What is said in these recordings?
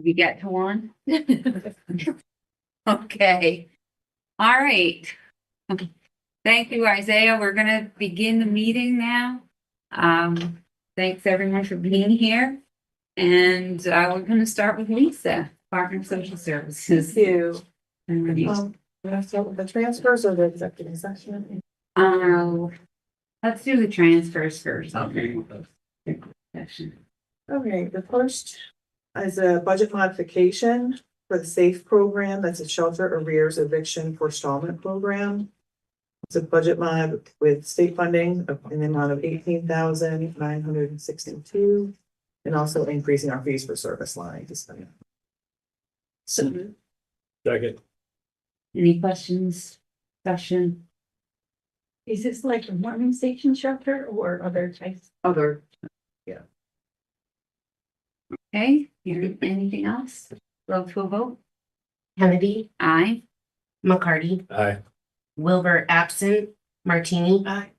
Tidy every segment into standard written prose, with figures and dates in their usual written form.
We get to one? Okay. All right. Thank you, Isaiah. We're gonna begin the meeting now. Thanks everyone for being here. And we're gonna start with Lisa, Department of Social Services. Thank you. And, Let's start with the transfers or the executive session. let's do the transfers first. Okay. Okay, the first is a budget modification for the SAFE program. That's a shelter arrears eviction forestallment program. It's a budget mod with state funding in the amount of $18,962, and also increasing our fees for service line. Second. Any questions? Discussion? Is this like a warming station shelter or other types? Other, Okay, anything else? Go to a vote. Kennedy, Aye. McCarty, Aye. Wilbur absent, Martini, aye.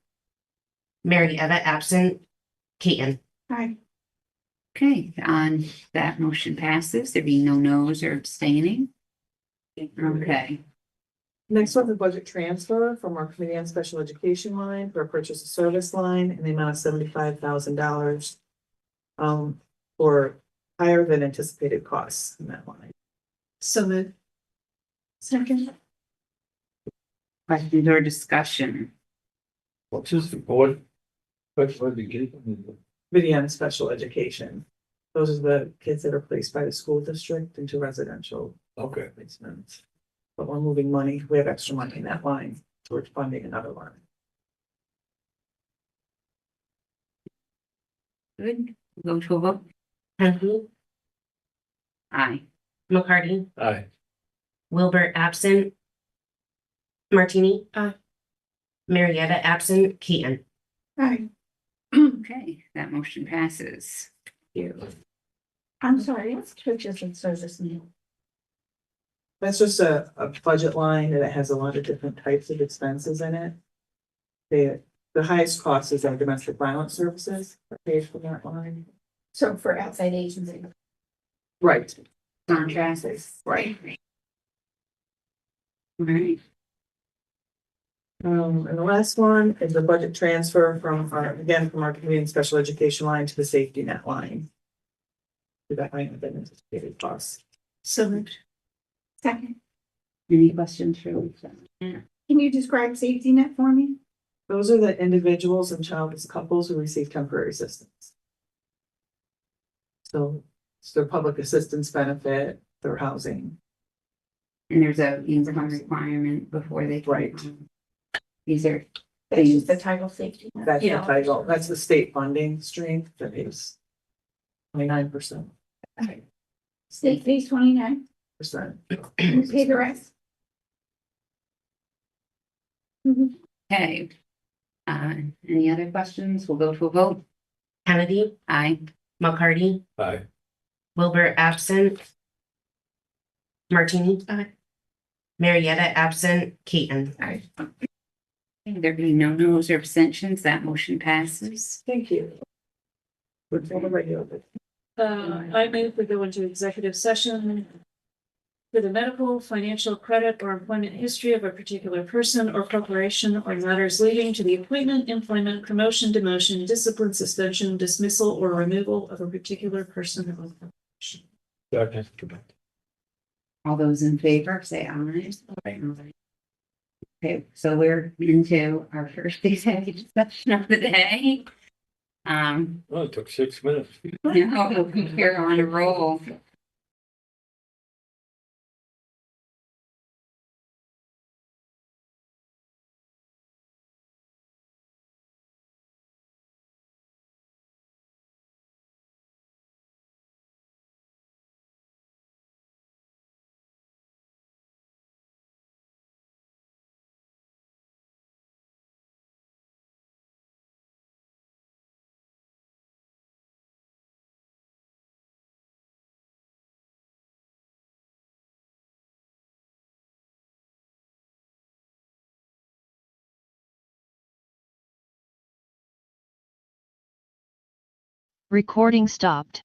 Marietta absent, Keaton. Aye. Okay, on that motion passes. There being no noes or abstaining. Okay. Next one, the budget transfer from our committee on special education line for a purchase of service line in the amount of $75,000. For higher than anticipated costs in that line. So moved. Second. Questions or discussion? What's this board? Special education. Committee on special education. Those are the kids that are placed by the school district into residential Okay. placements. But we're moving money, we have extra money in that line towards funding another line. Good. Go to a vote. Kennedy, Aye. McCarty, Aye. Wilbur absent, Martini, Aye. Marietta absent, Keaton. Aye. Okay, that motion passes. Thank you. I'm sorry, it's churches and service now. That's just a budget line that has a lot of different types of expenses in it. The highest cost is our domestic violence services are paid for that line. So for outside agency. Right. Contrast. Right. All right. And the last one is the budget transfer from our community and special education line to the safety net line. To that line of anticipated costs. So moved. Second. Any questions for Lisa? Can you describe safety net for me? Those are the individuals and childless couples who receive temporary assistance. So it's their public assistance benefit, their housing. And there's a income requirement before they can. Right. These are That's things. just the title safety net. That's the Yeah. title. That's the state funding stream that is 29%. State fees 29. We pay the rest. Okay. Any other questions? We'll go to a vote. Kennedy, Aye. McCarty, Aye. Wilbur absent, Martini, Aye. Marietta absent, Keaton. Aye. There being no no's or abstentions, that motion passes. Thank you. With all the regular. I move we go into executive session for the medical, financial, credit, or employment history of a particular person or corporation or matters leading to the appointment, employment, promotion, demotion, discipline, suspension, dismissal, or removal of a particular person or corporation. Second. All those in favor, say aye. Okay, so we're into our first executive session of the day. Well, it took 6 minutes. We're on a roll. Recording stopped.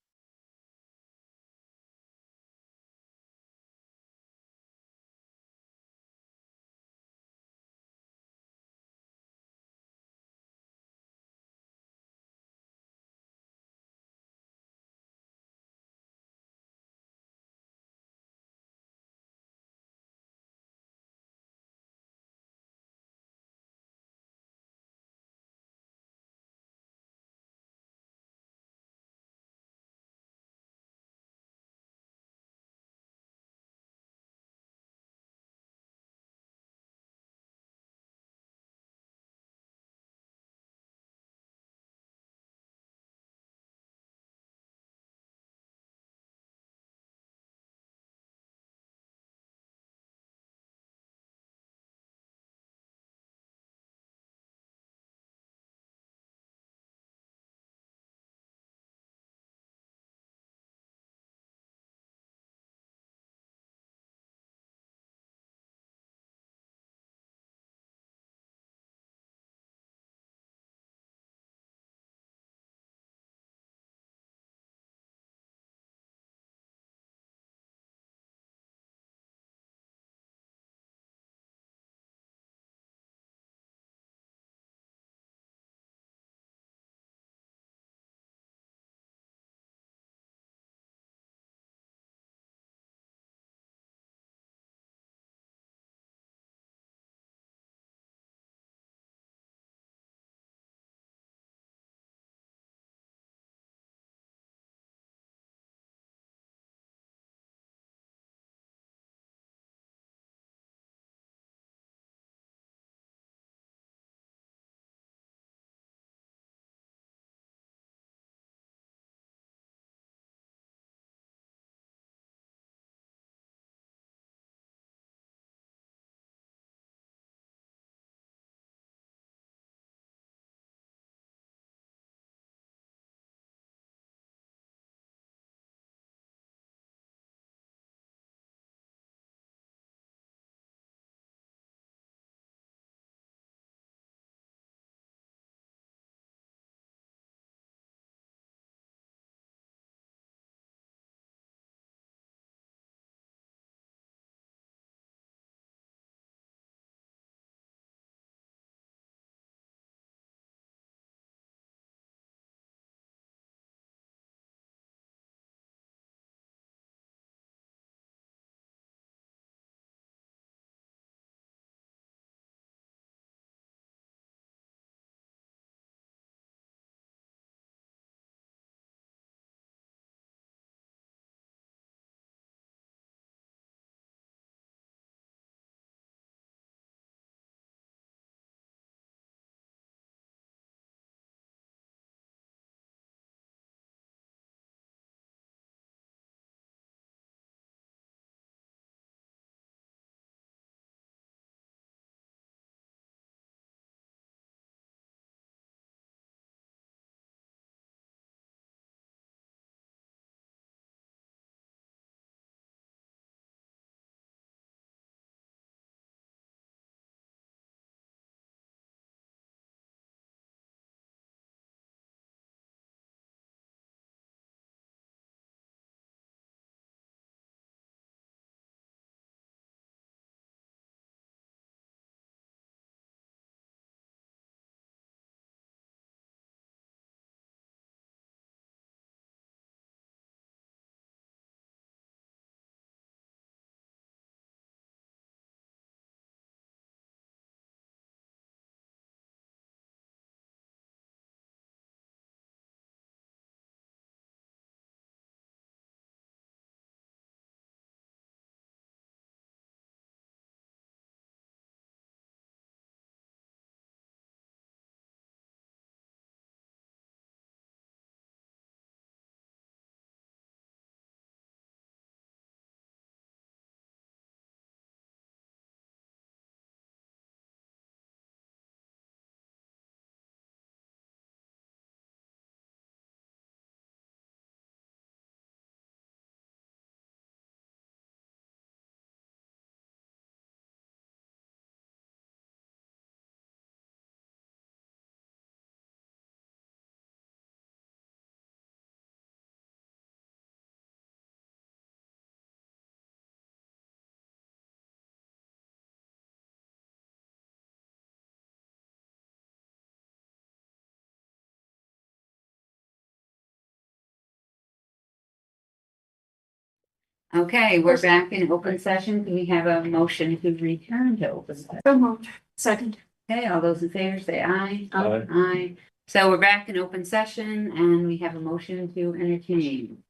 Okay, we're back in open session. Can we have a motion to return to open session? So moved. Second. Okay, all those in favor say aye. Aye. Aye. So we're back in open session and we have a motion to entertain.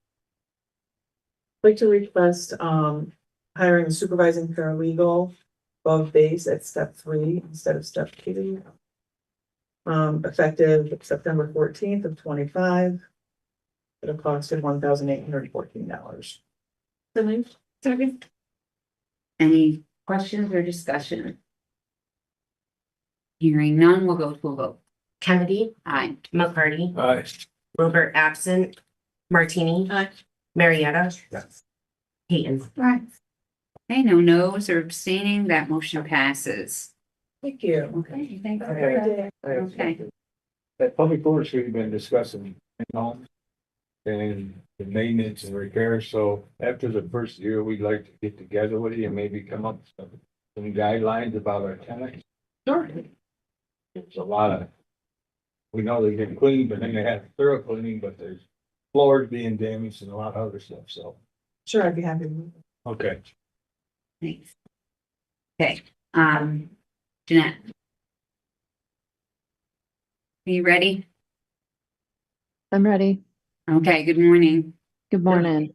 I'd like to request, hiring a supervising paralegal above base at step 3 instead of step 2. Effective September 14th of 25. At a cost of $1,814. So moved. Second. Any questions or discussion? Hearing none, we'll go to a vote. Kennedy, Aye. McCarty, Aye. Wilbur absent, Martini, Aye. Marietta, Yes. Keaton. Right. Okay, no no's or abstaining, that motion passes. Thank you. Okay, thanks. Have a great day. Okay. That public works we've been discussing, homes and the maintenance and repairs, so after the first year, we'd like to get together with you and maybe come up with some guidelines about our tenants. Sure. There's a lot of, we know they get cleaned, but then they have thorough cleaning, but there's floors being damaged and a lot of other stuff, so, Sure, I'd be happy. okay. Thanks. Okay, Jeanette. Are you ready? I'm ready. Okay, good morning. Good morning.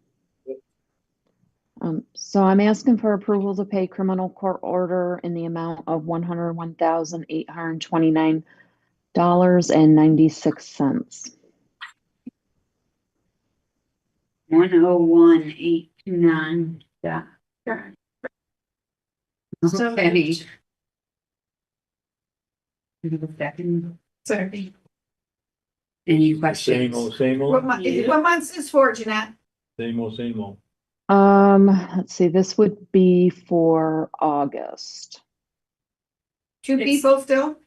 So I'm asking for approval to pay criminal court order in the amount of $101,829.96. 101,829. So Okay. moved. Give a second. Sorry. Any Same questions? old, same What old, month is this for, Jeanette? same old, same old. Let's see, this would be for August. Two It's- people still?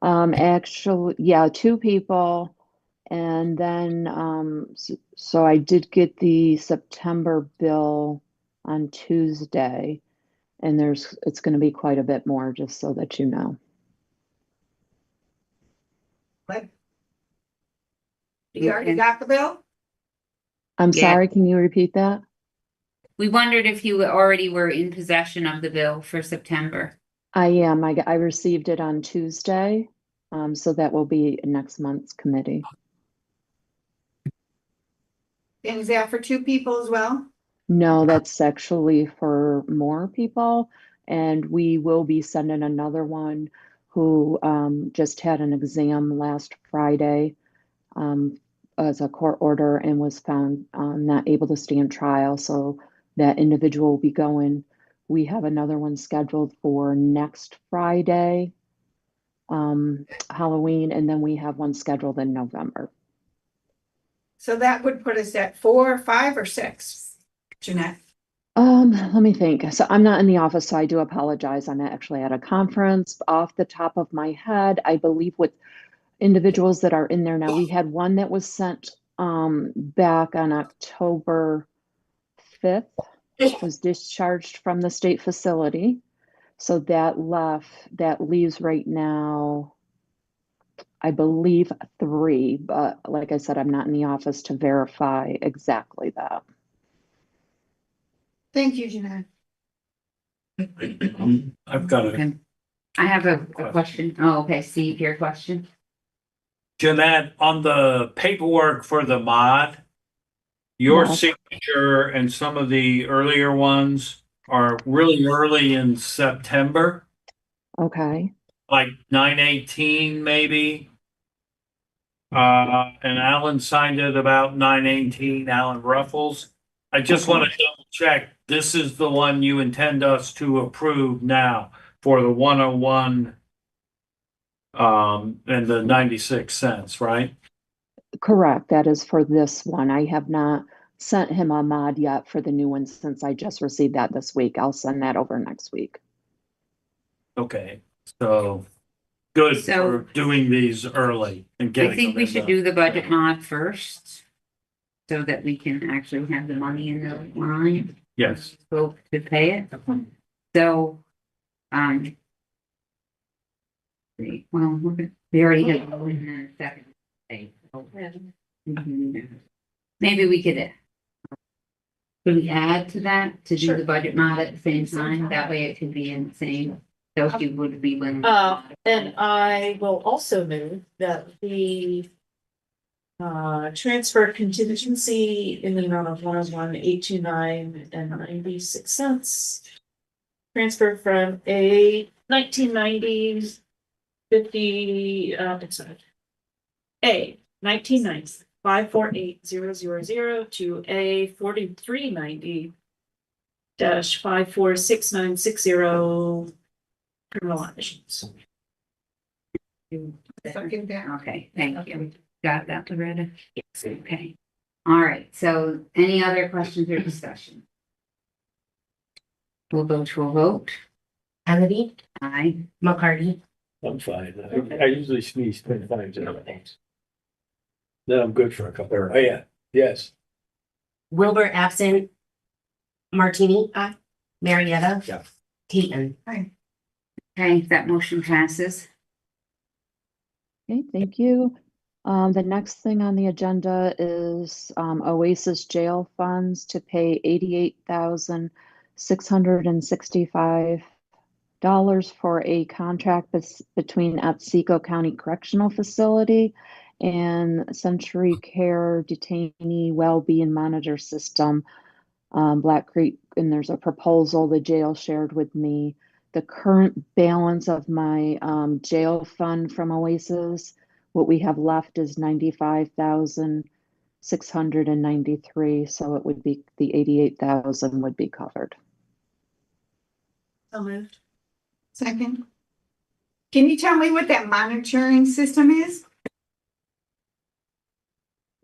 Actually, yeah, 2 people. And then, so I did get the September bill on Tuesday. And it's going to be quite a bit more, just so that you know. You already Okay. got the bill? I'm Yeah. sorry, can you repeat that? We wondered if you already were in possession of the bill for September. I am. I received it on Tuesday. So that will be next month's committee. And is that for 2 people as well? No, that's actually for more people. And we will be sending another one who just had an exam last Friday as a court order and was found not able to stand trial. So that individual will be going. We have another one scheduled for next Friday, Halloween, and then we have one scheduled in November. So that would put us at 4, 5, or 6, Jeanette? Let me think. So I'm not in the office, so I do apologize. I'm actually at a conference. Off the top of my head, I believe with individuals that are in there now, we had one that was sent back on October 5th, was discharged from the state facility. So that leaves right now, I believe 3, but like I said, I'm not in the office to verify exactly that. Thank you, Jeanette. I've got a, Okay. I have a question. Oh, okay, Steve, your question? Jeanette, on the paperwork for the mod, your Yes. signature and some of the earlier ones are really early in September, Okay. like 9/18 maybe. And Alan signed it about 9/18, Alan Ruffles. I just want to double check, this is the one you intend us to approve now for the 101 and the 96 cents, right? Correct. That is for this one. I have not sent him a mod yet for the new one since I just received that this week. I'll send that over next week. Okay, so good So- for doing these early and I getting think we them should done. do the budget mod first. So that we can actually have the money in the line. Yes, Go to pay it. So, we already had one in the second. Maybe we could Could we add to that, to do Sure. the budget mod at the same time? That way it could be in the same, so if you would be willing. And I will also move that the transfer contingency in the amount of 101,829.96. Transfer from a 1990s 50, sorry. A 1990 548,000 to a 4390 -546960 criminal actions. Second that. Okay, thank you. Got that, Loretta? Yes. Okay. All right, so any other questions or discussion? We'll go to a vote. Kennedy, Aye. McCarty, I'm fine. I usually sneeze 10 times in a minute. Then I'm good for a couple. Oh, yeah, yes. Wilbur absent, Martini. Aye. Marietta. Yeah. Keaton. Okay, that motion passes. Okay, thank you. The next thing on the agenda is Oasis Jail Funds to pay $88,665 for a contract between Otsego County Correctional Facility and Century Care Detainee Wellbeing Monitor System, Black Creek, and there's a proposal the jail shared with me. The current balance of my jail fund from Oasis, what we have left is 95,693, so it would be the 88,000 would be covered. So moved. Second. Can you tell me what that monitoring system is?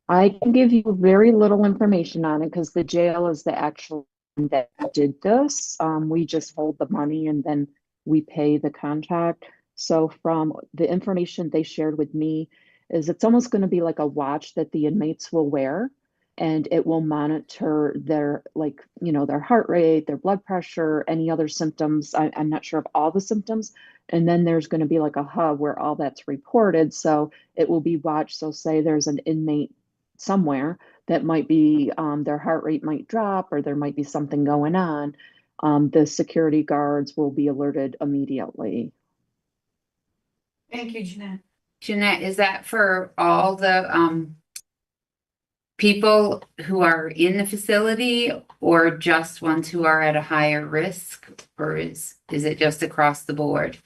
I can give you very little information on it because the jail is the actual one that did this. We just hold the money and then we pay the contract. So from the information they shared with me is it's almost going to be like a watch that the inmates will wear, and it will monitor their, like, their heart rate, their blood pressure, any other symptoms. I'm not sure of all the symptoms. And then there's going to be like a hub where all that's reported. So it will be watched. So say there's an inmate somewhere that might be their heart rate might drop or there might be something going on, the security guards will be alerted immediately. Thank you, Jeanette. Jeanette, is that for all the people who are in the facility or just ones who are at a higher risk? Or is it just across the board?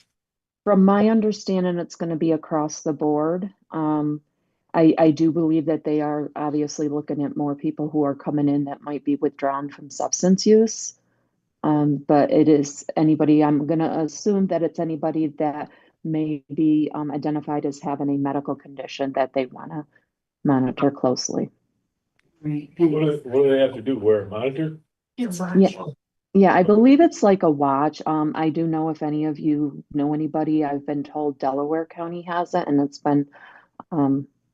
From my understanding, it's going to be across the board. I do believe that they are obviously looking at more people who are coming in that might be withdrawn from substance use. But it is anybody, I'm going to assume that it's anybody that may be identified as having a medical condition that they want to monitor closely. Right. What do they have to do? Wear a monitor? It's Yeah, I believe it's like a watch. I do know if any of you know anybody, I've been told Delaware County has it, and it's been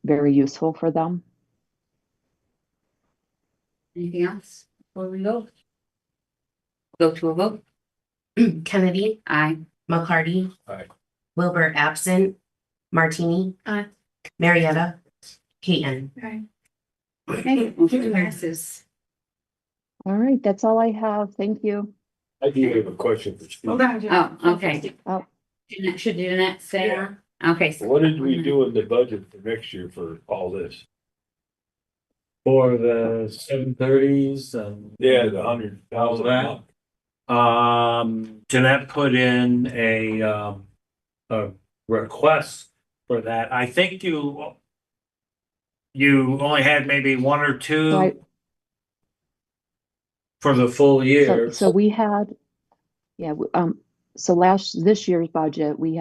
very useful for them. Anything else before we go? Go to a vote. Kennedy, Aye. McCarty. Aye. Wilbur absent, Martini. Aye. Marietta. Keaton. Okay, motion passes. All right, that's all I have. Thank you. I do have a question for Steve. Hold on, Jeanette. Oh, okay. Oh. Should Jeanette say? Yeah. Okay. so- What did we do in the budget for next year for all this? For the 730s, Yeah, the 100,000. Jeanette put in a request for that. I think you only had maybe one or two So for the full year. So we had, yeah, so this year's budget, we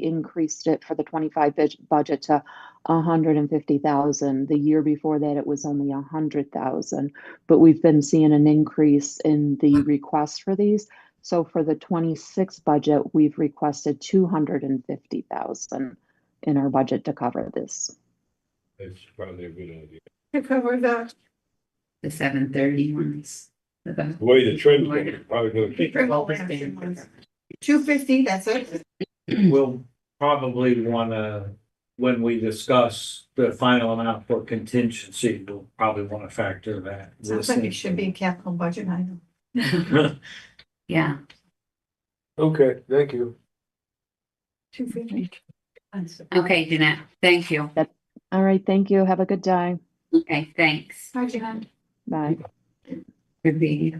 increased it for the 25 budget to 150,000. The year before that, it was only 100,000, but we've been seeing an increase in the request for these. So for the 26 budget, we've requested 250,000 in our budget to cover this. That's probably a good idea. To cover the. The 730 ones. The way the trend's going, probably gonna keep. 250, that's it. We'll probably wanna when we discuss the final amount for contingency, we'll probably want to factor that. Sounds like it should be a capital budget item. Yeah, Okay, thank you. 250. okay, Jeanette, thank you. All right, thank you. Have a good day. Okay, thanks. Hi, Jeanette. Bye. Could be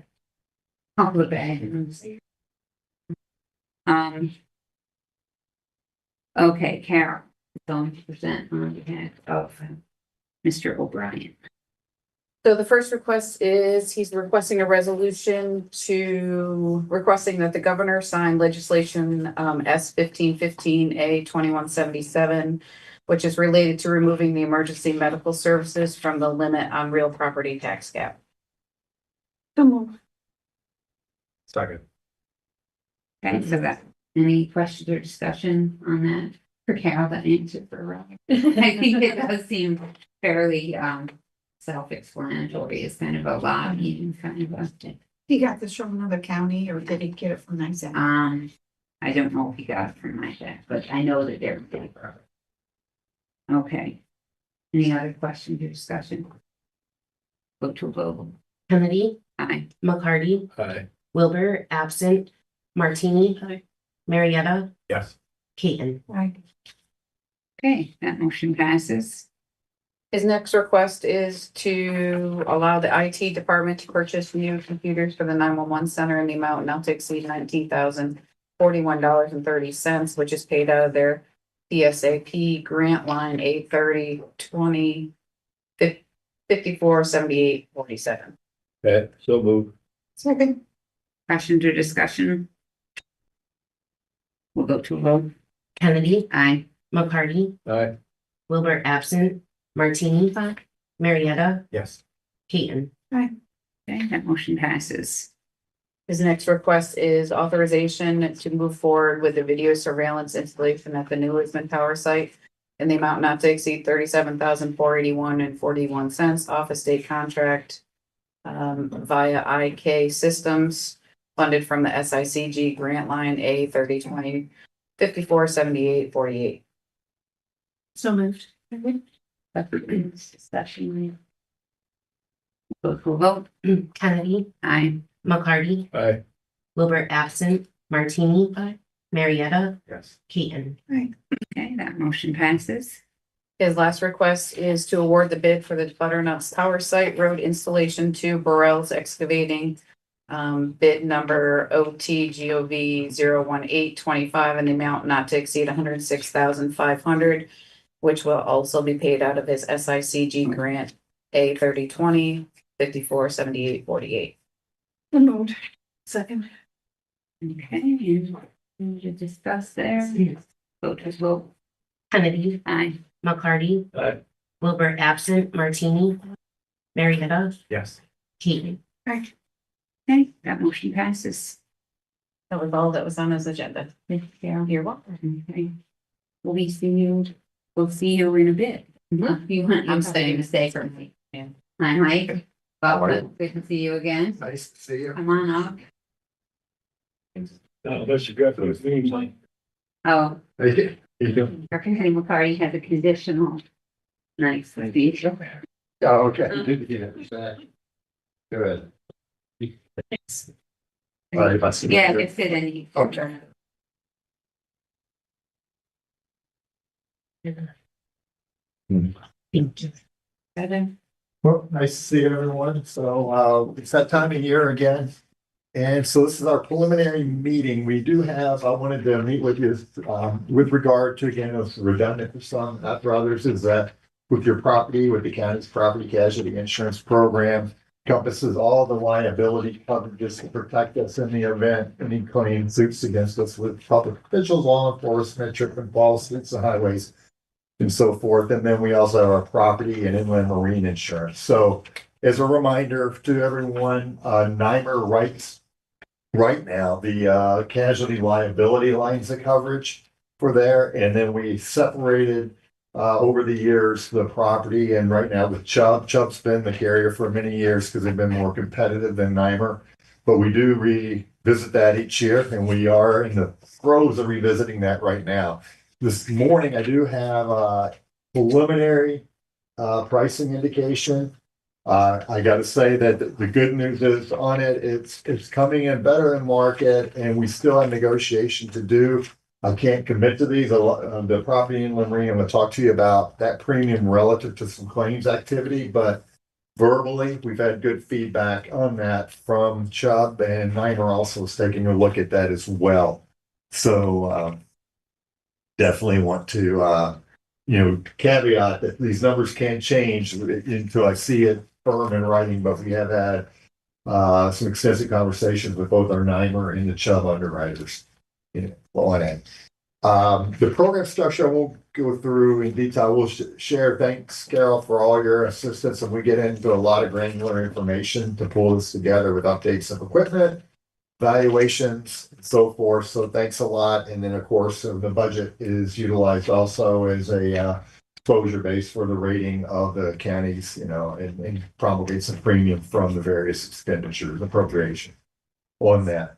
all the bags. Okay, Carol, going to present on behalf of Mr. O'Brien. So the first request is he's requesting a resolution requesting that the governor sign legislation S 1515A 2177, which is related to removing the emergency medical services from the limit on real property tax cap. Second. Okay, so that, any questions or discussion on that for Carol, that answer for Rob? I think it does seem fairly self-explanatory. It's kind of a lobbying kind of a, He got this from another county or did he get it from NICEAG? I don't know if he got it from my dad, but I know that they're in favor of it. Okay. Any other questions or discussion? Go to a vote. Kennedy, Aye. McCarty, Aye. Wilbur, absent, Martini, Aye. Marietta, Yes. Keaton. Right. Okay, that motion passes. His next request is to allow the IT department to purchase new computers for the 911 center in the amount not to exceed $19,041.30, which is paid out of their PSAP grant line A3020 547847. Okay, so move. Second. Questions or discussion? We'll go to a vote. Kennedy, Aye. McCarty, Aye. Wilbur, absent, Martini, Marietta, Yes. Keaton. Okay, that motion passes. His next request is authorization to move forward with the video surveillance installation at the new Lisbon Tower site in the amount not to exceed $37,481.41 off a state contract via IK Systems, funded from the SICG grant line A3020 547848. So moved. Discussion. Go to a vote. Kennedy, Aye. McCarty, Aye. Wilbur, absent, Martini, Marietta, Yes. Keaton. Okay, that motion passes. His last request is to award the bid for the Butternuts Tower Site Road installation to Burrell's Excavating. Bid number OTGOV 01825 in the amount not to exceed $106,500, which will also be paid out of his SICG grant A3020 547848. Moved. Second. Okay, and to discuss there. Go to vote. Kennedy, Aye. McCarty, Aye. Wilbur, absent, Martini, Marietta, Yes. Keaton. Okay, that motion passes. That was all that was on his agenda. Thank you, Carol. You're welcome. Okay. We'll see you in a bit. You want, I'm staying to stay for me. Yeah. Hi, Mike. Welcome. Good to see you again. Nice to see you. Come on up. Unless you got those things like. Oh, Hey, you doing? Dr. Henry McCarty has a conditional. Nice to meet you. Oh, okay. Good. All right, if I see. Yeah, it's it any. Okay. Thank you. Better. Well, nice to see everyone. So, it's that time of year again. And so this is our preliminary meeting. We do have, I wanted to meet with you, with regard to, again, it's redundant for some, not for others, is that with your property, with the county's property casualty insurance program, encompasses all the liability coverages to protect us in the event any claim suits against us with public officials, law enforcement, trip and fall, streets and highways, and so forth. And then we also have our property and inland marine insurance. So as a reminder to everyone, NYMER writes right now the casualty liability lines of coverage for there. And then we separated over the years the property, and right now with Chubb's been the carrier for many years because they've been more competitive than NYMER. But we do revisit that each year, and we are in the throes of revisiting that right now. this morning I do have a preliminary pricing indication. I gotta say that the good news is on it, it's coming in better than market and we still have negotiation to do. I can't commit to these. The property in Marine, I'm gonna talk to you about that premium relative to some claims activity, but verbally, we've had good feedback on that from Chubb, and Niner also is taking a look at that as well. So definitely want to caveat that these numbers can change until I see it firm in writing, but we have had some extensive conversations with both our Niner and the Chubb underwriters on it. The program structure I won't go through in detail. We'll share. Thanks, Carol, for all your assistance, and we get into a lot of granular information to pull this together with updates of equipment, valuations, and so forth. So thanks a lot. And then, of course, the budget is utilized also as a exposure base for the rating of the counties, and promulgate some premium from the various expenditures, appropriation on that.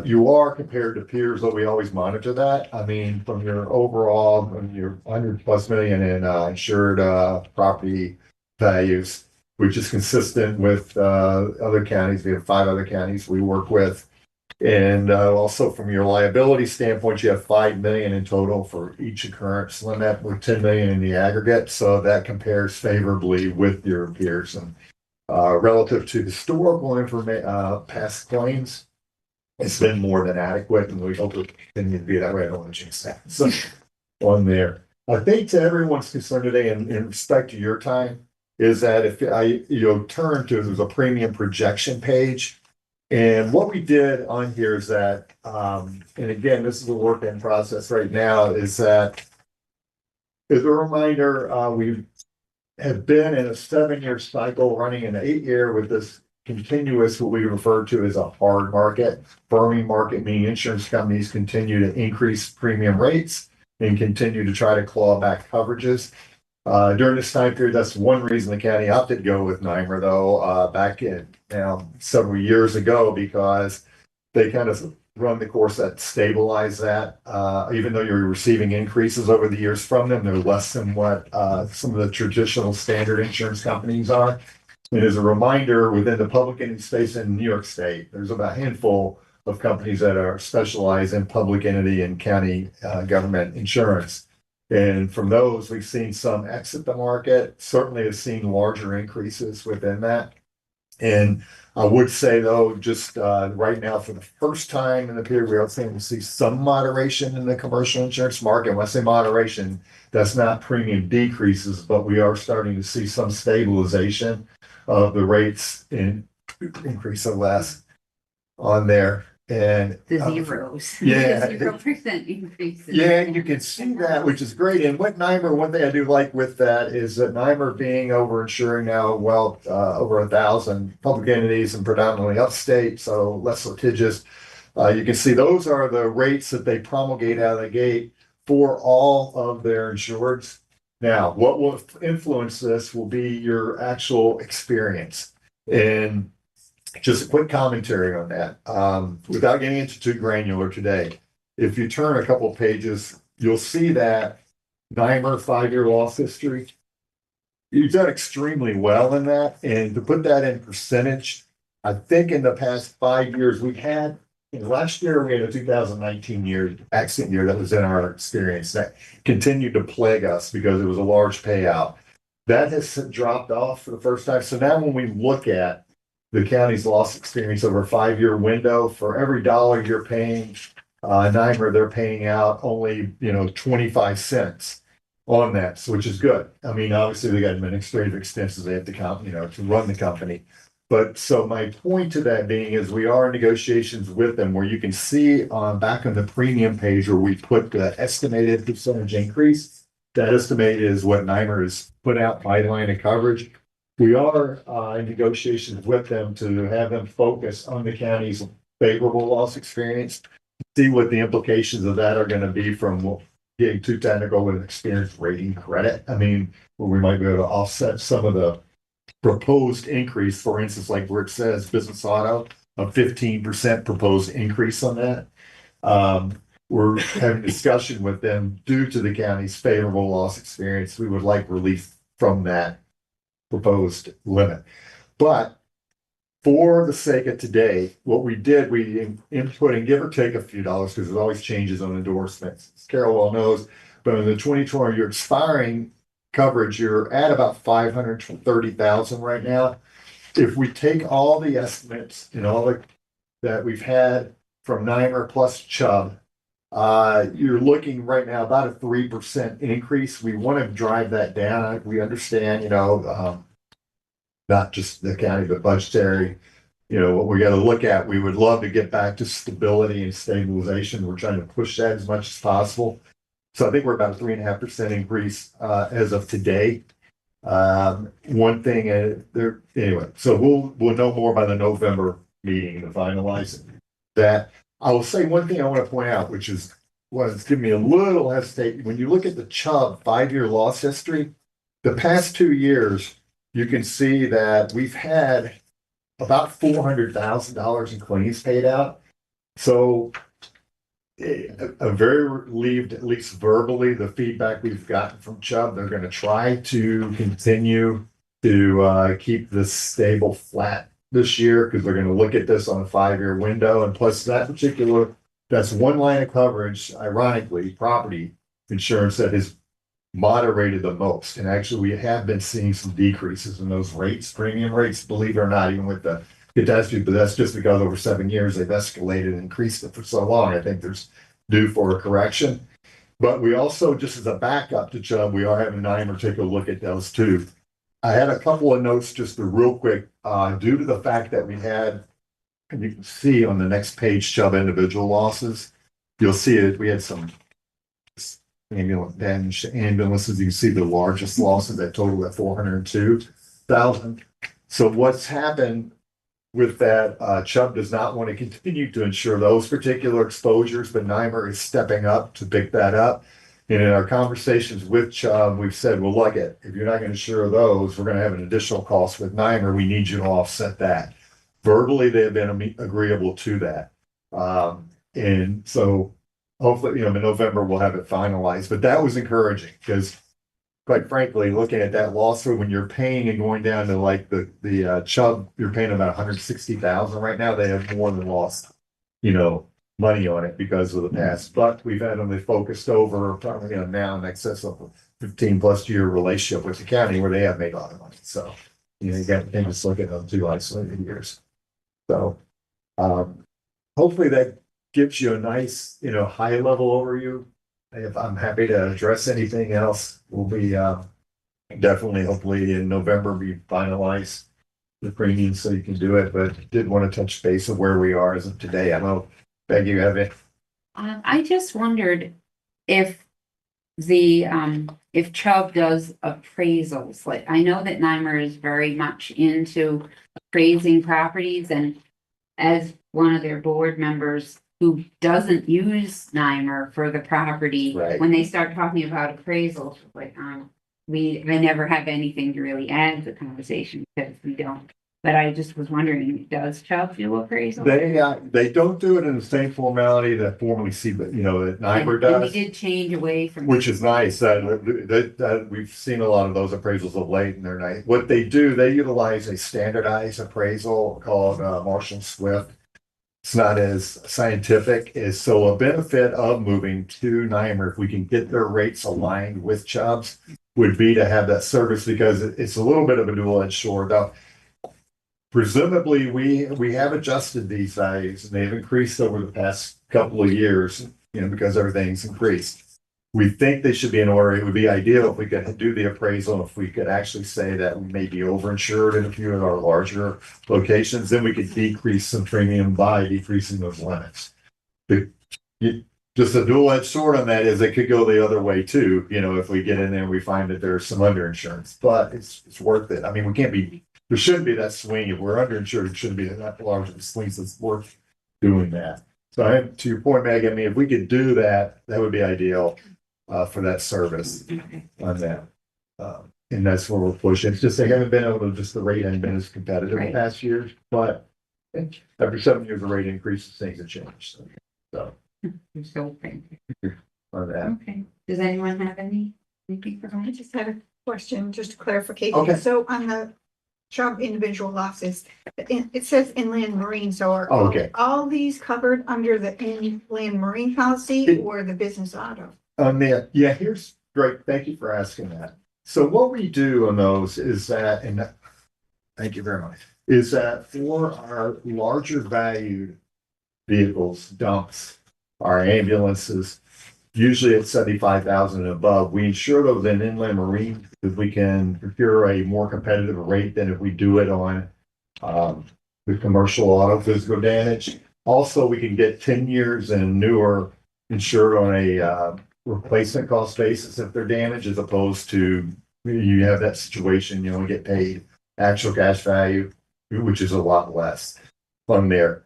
You are compared to peers, but we always monitor that. I mean, from your overall, from your 100+ million in insured property values, which is consistent with other counties. We have 5 other counties we work with. And also from your liability standpoint, you have 5 million in total for each occurrence limit with 10 million in the aggregate. So that compares favorably with your peers. And relative to historical past claims, it's been more than adequate, and we hope it continue to be that way. I don't want to jinx that. So on there, I think to everyone's concern today, in respect to your time, is that if turn to there's a premium projection page, and what we did on here is that, and again, this is a work in process right now, is that as a reminder, we have been in a 7-year cycle, running an 8-year with this continuous, what we refer to as a hard market, firming market, meaning insurance companies continue to increase premium rates and continue to try to claw back coverages. During this time period, that's one reason the county opted to go with NYMER, though, back in several years ago, because they kind of run the course that stabilize that. Even though you're receiving increases over the years from them, they're less than what some of the traditional standard insurance companies are. And as a reminder, within the public entity space in New York State, there's about a handful of companies that are specialized in public entity and county government insurance. And from those, we've seen some exit the market, certainly have seen larger increases within that. And I would say, though, just right now, for the first time in the period, we are starting to see some moderation in the commercial insurance market. When I say moderation, that's not premium decreases, but we are starting to see some stabilization of the rates in increase of less on there. And The zeros. yeah. 0% increase. Yeah, you can see that, which is great. And what NYMER, one thing I do like with that is that NYMER being over insuring now, over 1,000 public entities and predominantly upstate, so less litigious. You can see those are the rates that they promulgate out of the gate for all of their insureds. Now, what will influence this will be your actual experience. And just a quick commentary on that, without getting into too granular today. If you turn a couple of pages, you'll see that NYMER 5-year loss history. You've done extremely well in that. And to put that in percentage, I think in the past 5 years, last year we had a 2019 accident year that was in our experience that continued to plague us because it was a large payout. That has dropped off for the first time. So now when we look at the county's loss experience over a 5-year window, for every dollar you're paying NYMER, they're paying out only 25 cents on that, which is good. I mean, obviously they got administrative expenses they have to to run the company. But so my point to that being is we are in negotiations with them where you can see back on the premium page where we put the estimated percentage increase. That estimate is what NYMER has put out by line of coverage. We are in negotiations with them to have them focus on the county's favorable loss experience, see what the implications of that are going to be from getting too technical with experience rating credit. I mean, where we might be able to offset some of the proposed increase, for instance, like where it says business auto, a 15% proposed increase on that. we're having discussion with them due to the county's favorable loss experience. We would like relief from that proposed limit. But for the sake of today, what we did, we input and give or take a few dollars because there's always changes on endorsements. As Carol well knows, but in the 2020, your expiring coverage, you're at about 530,000 right now. If we take all the estimates and all the that we've had from NYMER plus Chubb, you're looking right now about a 3% increase. We want to drive that down. We understand, not just the county, but budgetary. What we got to look at, we would love to get back to stability and stabilization. We're trying to push that as much as possible. So I think we're about a 3.5% increase as of today. One thing there, anyway, so we'll know more by the November meeting to finalize that. I will say one thing I want to point out, which is was giving me a little hesitate. When you look at the Chubb 5-year loss history, the past 2 years, you can see that we've had about $400,000 in claims paid out. So I'm very relieved, at least verbally, the feedback we've gotten from Chubb. They're going to try to continue to keep this stable flat this year because they're going to look at this on a 5-year window. And plus that's one line of coverage, ironically, property insurance that has moderated the most. And actually, we have been seeing some decreases in those rates, premium rates, believe it or not, even with the catastrophe, but that's just because over 7 years they've escalated and increased it for so long. I think there's due for a correction. But we also, just as a backup to Chubb, we are having NYMER take a look at those too. I had a couple of notes just to real quick, due to the fact that we had, and you can see on the next page, Chubb individual losses. You'll see it. We had some damage to ambulances. You can see the largest losses that total at 402,000. So what's happened with that, Chubb does not want to continue to insure those particular exposures, but NYMER is stepping up to pick that up. And in our conversations with Chubb, we've said, well, look it, if you're not going to insure those, we're going to have an additional cost with NYMER. We need you to offset that. Verbally, they have been agreeable to that. And so hopefully, in November, we'll have it finalized. But that was encouraging because, quite frankly, looking at that loss rate when you're paying and going down to like the Chubb, you're paying about 160,000 right now. They have more than lost, money on it because of the past. But we've had them focused over probably now in excess of a 15+ year relationship with the county where they have made a lot of money. So you got to just look at those 2 isolated years. So hopefully that gives you a nice, high level overview. If I'm happy to address anything else, we'll be definitely, hopefully in November, be finalized the premium so you can do it. But did want to touch base of where we are as of today. I know, Peggy, you have it. I just wondered if if Chubb does appraisals, like I know that NYMER is very much into appraising properties, and as one of their board members who doesn't use NYMER for the property, Right. when they start talking about appraisals, like I never have anything to really add to the conversation because we don't. But I just was wondering, does Chubb do appraisals? They don't do it in the same formality that formerly that NYMER And does. we did change away from. Which is nice. That we've seen a lot of those appraisals of late, and they're nice. What they do, they utilize a standardized appraisal called Marshall Swift. It's not as scientific as so. A benefit of moving to NYMER, if we can get their rates aligned with Chubb's, would be to have that service because it's a little bit of a dual-edged sword. Now, presumably, we have adjusted these values, and they've increased over the past couple of years, because everything's increased. We think they should be in order. It would be ideal if we could do the appraisal, if we could actually say that we may be overinsured in a few of our larger locations, then we could decrease some premium by decreasing those limits. Just a dual-edged sword on that is it could go the other way too, if we get in there and we find that there's some underinsurance, but it's worth it. I mean, there shouldn't be that swing. If we're underinsured, it shouldn't be that large of a swing, so it's worth doing that. So to your point, Meg, if we could do that, that would be ideal for that service on that. And that's where we're pushing. It's just they haven't been able to, the rate hasn't been as competitive in the past years, but after 7 years of rate increases, things have changed. So You're so friendly. on that. Okay, does anyone have anything for I me? just had a question, just a clarification. Okay. So on the job individual losses, it says inland marine, so are Oh, okay. all these covered under the inland marine policy or the business auto? Yeah, here's great. Thank you for asking that. So what we do on those is that, and thank you very much, is that for our larger valued vehicles, dumps, our ambulances, usually at 75,000 and above, we insure those in inland marine because we can procure a more competitive rate than if we do it on the commercial auto physical damage. Also, we can get 10 years and newer insured on a replacement cost basis if they're damaged, as opposed to you have that situation, you only get paid actual cash value, which is a lot less from there.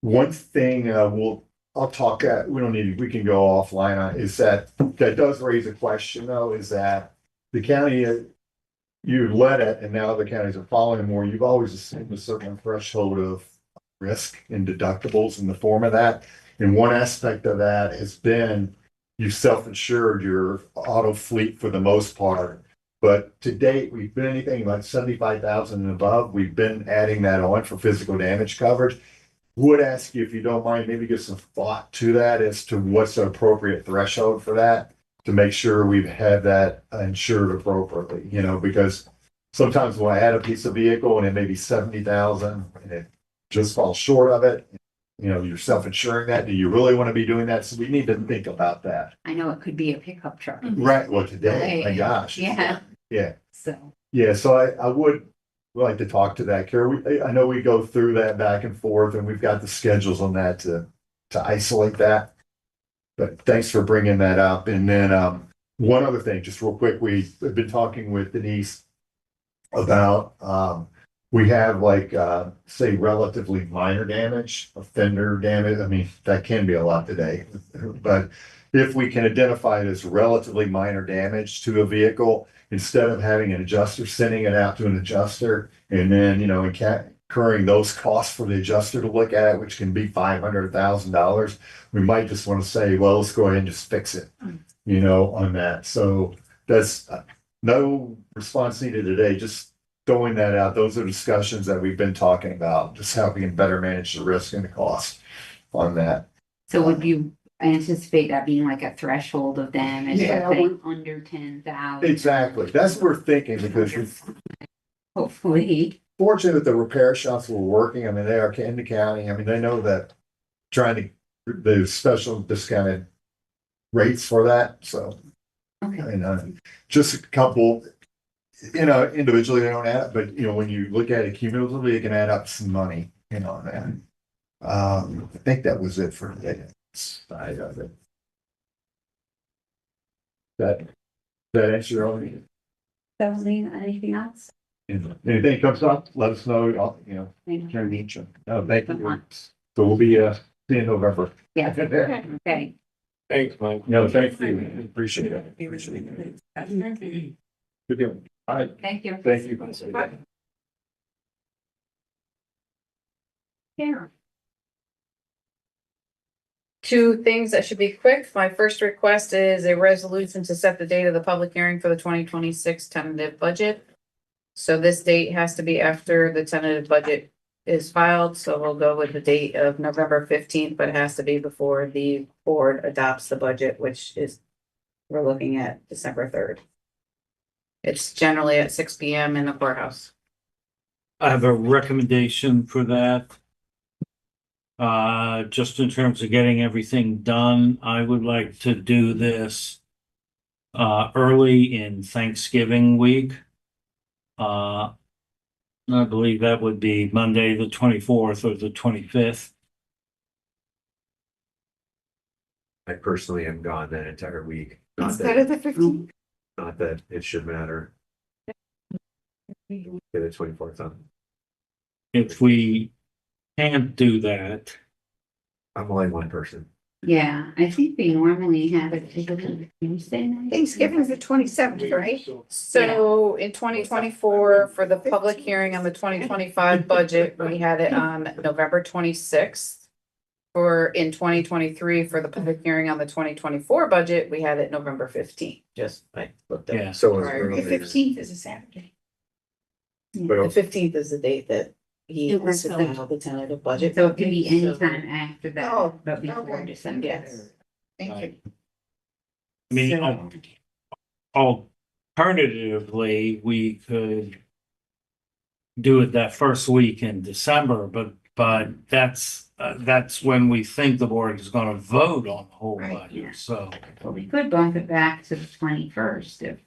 One thing I'll talk at, we don't need, we can go offline on, is that does raise a question though, is that the county, you led it and now the counties are following more, you've always assumed a certain threshold of risk and deductibles in the form of that. And one aspect of that has been you self-insured your auto fleet for the most part. But to date, we've been anything like 75,000 and above. We've been adding that on for physical damage coverage. Would ask you if you don't mind, maybe give some thought to that as to what's the appropriate threshold for that to make sure we've had that insured appropriately, you know, because sometimes we'll add a piece of vehicle and it may be 70,000 and it just falls short of it. You know, you're self-insuring that. Do you really want to be doing that? So we need to think about that. I know it could be a pickup truck. Right. Well, today, my Right. gosh. Yeah. Yeah. So, Yeah. So I would like to talk to that, Kara. I know we go through that back and forth and we've got the schedules on that to isolate that. But thanks for bringing that up. And then one other thing, just real quick, we've been talking with Denise about we have like say relatively minor damage, offender damage. I mean, that can be a lot today, but if we can identify it as relatively minor damage to a vehicle, instead of having an adjuster sending it out to an adjuster and then, you know, incurring those costs for the adjuster to look at it, which can be $500, $1,000, we might just want to say, well, let's go ahead and just fix it, you know, on that. So that's no response needed today, just throwing that out. Those are discussions that we've been talking about, just how we can better manage the risk and the cost on that. so would you anticipate that being like a threshold of damage, Yeah, let's say under 10,000? Exactly. That's what we're thinking because we're Hopefully. fortunate that the repair shops were working. I mean, they are in the county. I mean, they know that trying to, the special discounted rates for that. So, Okay. and just a couple, you know, individually they don't add up, but you know, when you look at it cumulatively, it can add up some money, you know, and I think that was it for the side of it. That answer your own. So, Lena, anything else? Anything comes up, let us know. You know, Thank you. can meet you. No, thank Good you. luck. So we'll be see you in November. Yeah, okay. Thanks, Mike. No, thank you. Appreciate it. Good deal. All right. Thank you. Thank you. Karen. Two things that should be quick. My first request is a resolution to set the date of the public hearing for the 2026 tentative budget. So this date has to be after the tentative budget is filed, so we'll go with the date of November 15th, but it has to be before the board adopts the budget, which is, we're looking at December 3rd. It's generally at 6 p.m. in the courthouse. I have a recommendation for that. Just in terms of getting everything done, I would like to do this early in Thanksgiving week. I believe that would be Monday, the 24th or the 25th. I personally am gone that entire week. Not Instead of that, the 15th? not that it should matter. Get the 24th on. If we can't do that, I'm only one person. Yeah, I think we normally have it Tuesday night. Thanksgiving's the 27th, right? So in 2024, for the public hearing on the 2025 budget, we had it on November 26th. in 2023 for the public hearing on the 2024 budget, we had it November 15th, just I looked Yeah. up. So it's prior. early. The 15th is a Saturday. The 15th is the date that he It was filed the tentative budget. So it could be any So- time after that, Oh, but before okay. December. Yes. Thank you. I mean, So- alternatively, we could do it that first week in December, but that's when we think the board is gonna vote on the whole Right, yeah. budget, so, Well, we could bump it back to the 21st if,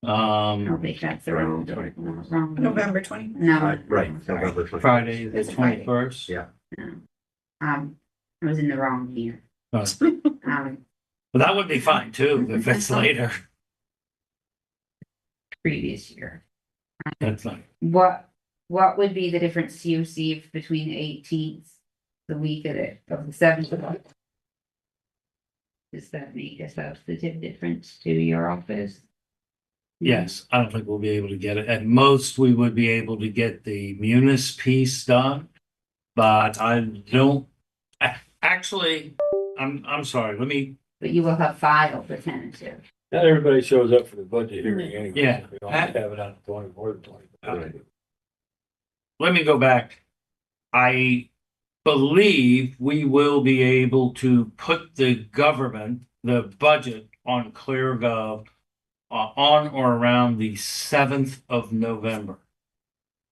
I don't think that's the wrong. November 20. No. Right, sorry. November 20th. Friday, the It's a Friday. 21st. Yeah. I was in the wrong year. Oh. Um, But that would be fine too, if it's later. previous year. That's fine. What would be the difference to you, Steve, between the 18th, the week of the 7th? Does that make a substantive difference to your office? Yes, I don't think we'll be able to get it. At most, we would be able to get the Munis piece done. But I don't, actually, I'm sorry, let me, But you will have filed the tentative. Not everybody shows up for the budget hearing anyway. Yeah. So we don't have to have it on the 24th, 25th. Right. let me go back. I believe we will be able to put the government, the budget on ClearGov on or around the 7th of November.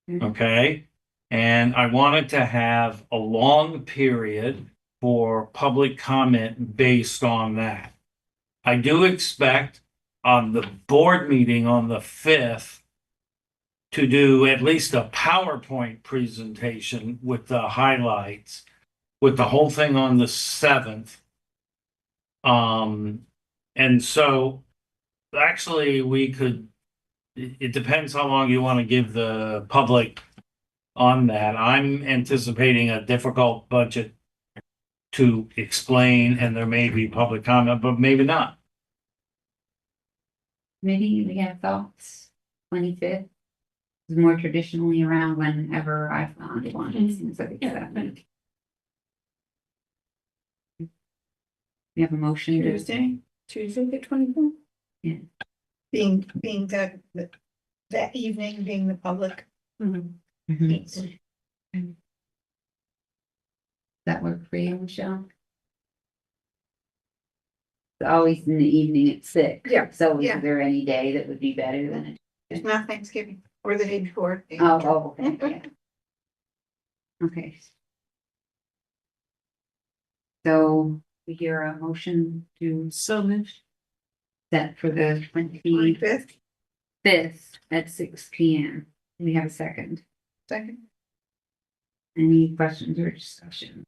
Mhm. Okay? And I wanted to have a long period for public comment based on that. I do expect on the board meeting on the 5th to do at least a PowerPoint presentation with the highlights, with the whole thing on the 7th. And so actually we could, it depends how long you want to give the public on that. I'm anticipating a difficult budget to explain, and there may be public comment, but maybe not. Maybe we have thoughts, 25th. Is more traditionally around whenever I found one, it seems like it's that week. We have a motion to, Tuesday the 24th? Yeah. Being that evening, being the public. Mhm. That work for you, Michelle? It's always in the evening at 6. Yeah, So yeah. is there any day that would be better than it? It's not Thanksgiving or the day before. Oh, okay, yeah. Okay. So we hear a motion to So moved. set for the 25th 25th, at 6 p.m. We have a second. second. Any questions or discussion?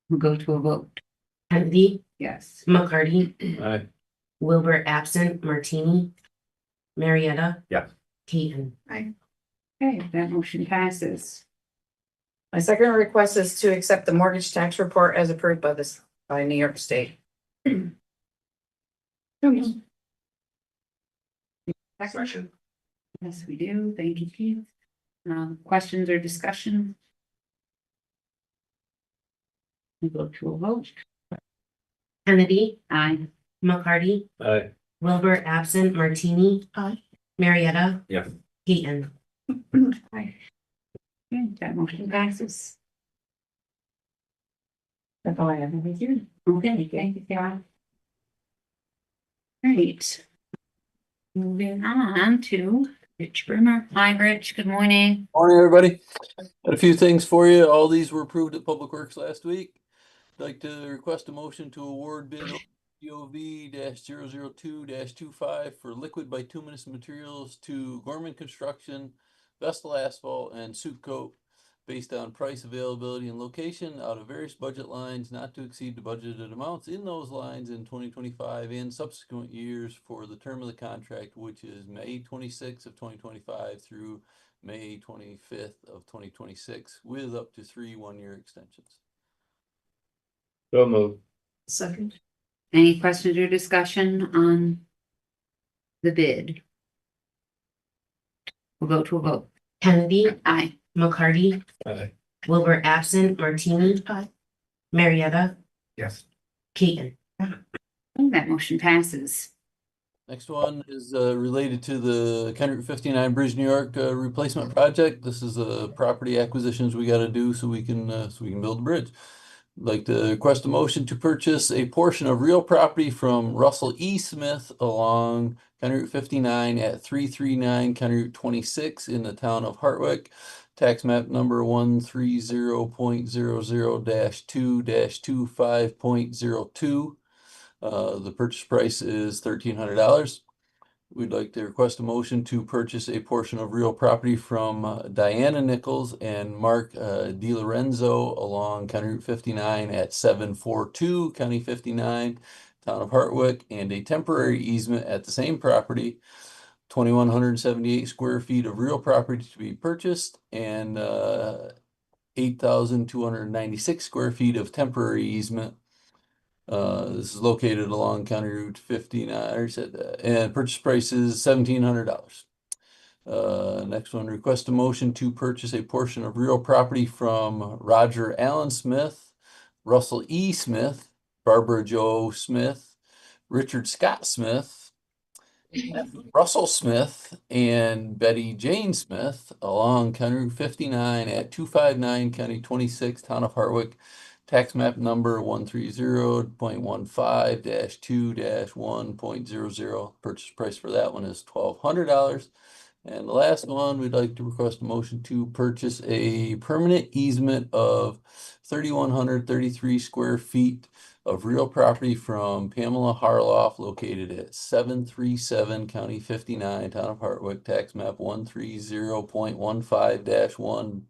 We'll go to a vote. Kennedy, Yes. McCarty, Aye. Wilbur absent, Martini, Marietta. Yeah. Keaton. Okay, that motion passes. My second request is to accept the mortgage tax report as approved by New York State. Second. Yes, we do. Thank you, Keith. Questions or discussion? We go to a vote. Kennedy, Aye. McCarty, Aye. Wilbur absent, Martini. Aye. Marietta. Yeah. Keaton. Aye. Okay, that motion passes. That's all I have over here. Okay, thank you, Sarah. Great. Moving on to Rich Brimmer. Hi, Rich. Good morning. Morning, everybody. Got a few things for you. All these were approved at Public Works last week. I'd like to request a motion to award bid GOV-002-25 for liquid bituminous materials to Gorman Construction, Vestal Asphalt, and Suit Coat based on price, availability, and location out of various budget lines not to exceed the budgeted amounts in those lines in 2025 and subsequent years for the term of the contract, which is May 26th of 2025 through May 25th of 2026, with up to 3 one-year extensions. So moved. Second. Any questions or discussion on the bid? We'll go to a vote. Kennedy, Aye. McCarty, Aye. Wilbur absent, Martini. Aye. Marietta, Yes. Keaton. That motion passes. Next one is related to the County Route 59 Bridge New York replacement project. This is property acquisitions we got to do so we can build the bridge. I'd like to request a motion to purchase a portion of real property from Russell E. Smith along County Route 59 at 339 County Route 26 in the town of Hartwick. Tax map number 130.00-2-25.02. The purchase price is $1,300. We'd like to request a motion to purchase a portion of real property from Diana Nichols and Mark DiLorenzo along County Route 59 at 742 County 59, Town of Hartwick, and a temporary easement at the same property, 2,178 square feet of real property to be purchased, and 8,296 square feet of temporary easement. This is located along County Route 59, I already said that, and purchase price is $1,700. Next one, request a motion to purchase a portion of real property from Roger Allen Smith, Russell E. Smith, Barbara Joe Smith, Richard Scott Smith, Russell Smith, and Betty Jane Smith along County Route 59 at 259 County 26, Town of Hartwick. Tax map number 130.15-2-1.00. Purchase price for that one is $1,200. And the last one, we'd like to request a motion to purchase a permanent easement of 3,133 square feet of real property from Pamela Harloff located at 737 County 59, Town of Hartwick, tax map 130.15-1.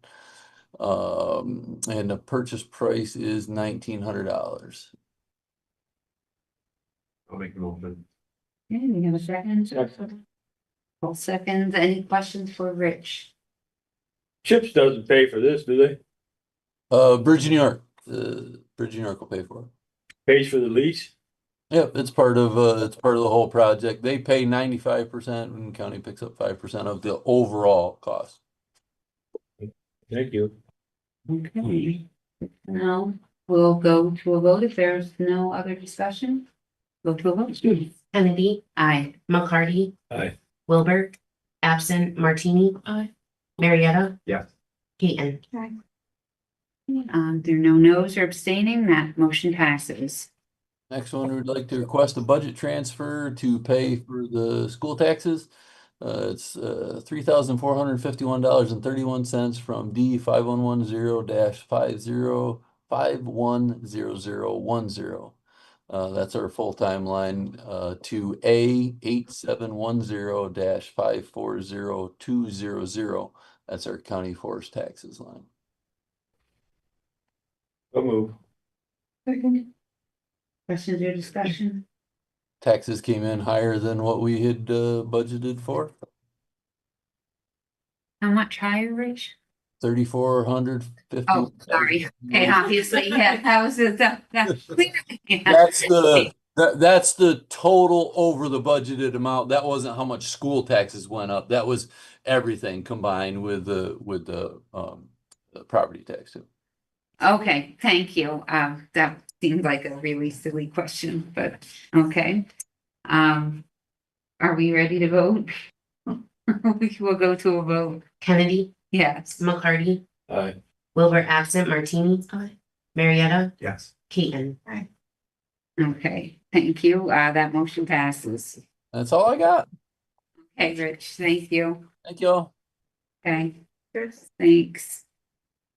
And the purchase price is $1,900. I'll make the motion. Okay, we have a second. All seconds. Any questions for Rich? Chips doesn't pay for this, do they? Bridge New York, Bridge New York will pay for it. Pays for the lease? Yep, it's part of the whole project. They pay 95% and county picks up 5% of the overall cost. Thank you. Okay. Now, we'll go to a vote if there's no other discussion. Go to a vote. Kennedy, Aye. McCarty, Aye. Wilbur absent, Martini. Aye. Marietta, Yes. Keaton. There are no no's or abstaining, that motion passes. Next one, we'd like to request a budget transfer to pay for the school taxes. It's $3,451.31 from D 5110-50510010. That's our full-time line to A 8710-540200. That's our county forest taxes line. So move. Questions or discussion? Taxes came in higher than what we had budgeted for. How much higher, Rich? 3,450. Oh, sorry. Okay, obviously, yeah, that was that. That's the total over the budgeted amount. That wasn't how much school taxes went up. That was everything combined with the property tax too. Okay, thank you. That seemed like a really silly question, but okay. Are we ready to vote? We will go to a vote. Kennedy, Yes. McCarty, Aye. Wilbur absent, Martini. Aye. Marietta, Yes. Keaton. Okay, thank you. That motion passes. That's all I got. Okay, Rich, thank you. Thank y'all. Okay, thanks.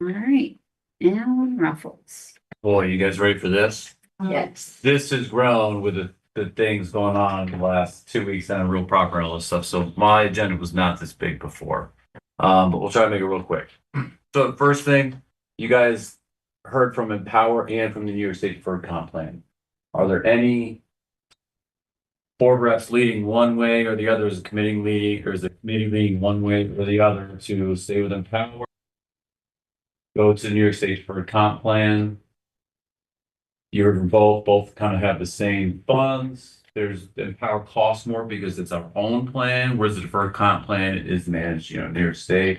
All right, Alan Ruffles. Boy, you guys ready for this? Yes. This has grown with the things going on in the last 2 weeks and real proper and all this stuff. So my agenda was not this big before. But we'll try to make it real quick. So the first thing, you guys heard from Empower and from the New York State Deferred Comp Plan. Are there any board reps leading one way or the other? Is the committee leading, or is the committee leading one way or the other to stay with Empower? Go to the New York State Deferred Comp Plan. You heard from both kind of have the same funds. There's the Empower costs more because it's our own plan, whereas the Deferred Comp Plan is managed, New York State.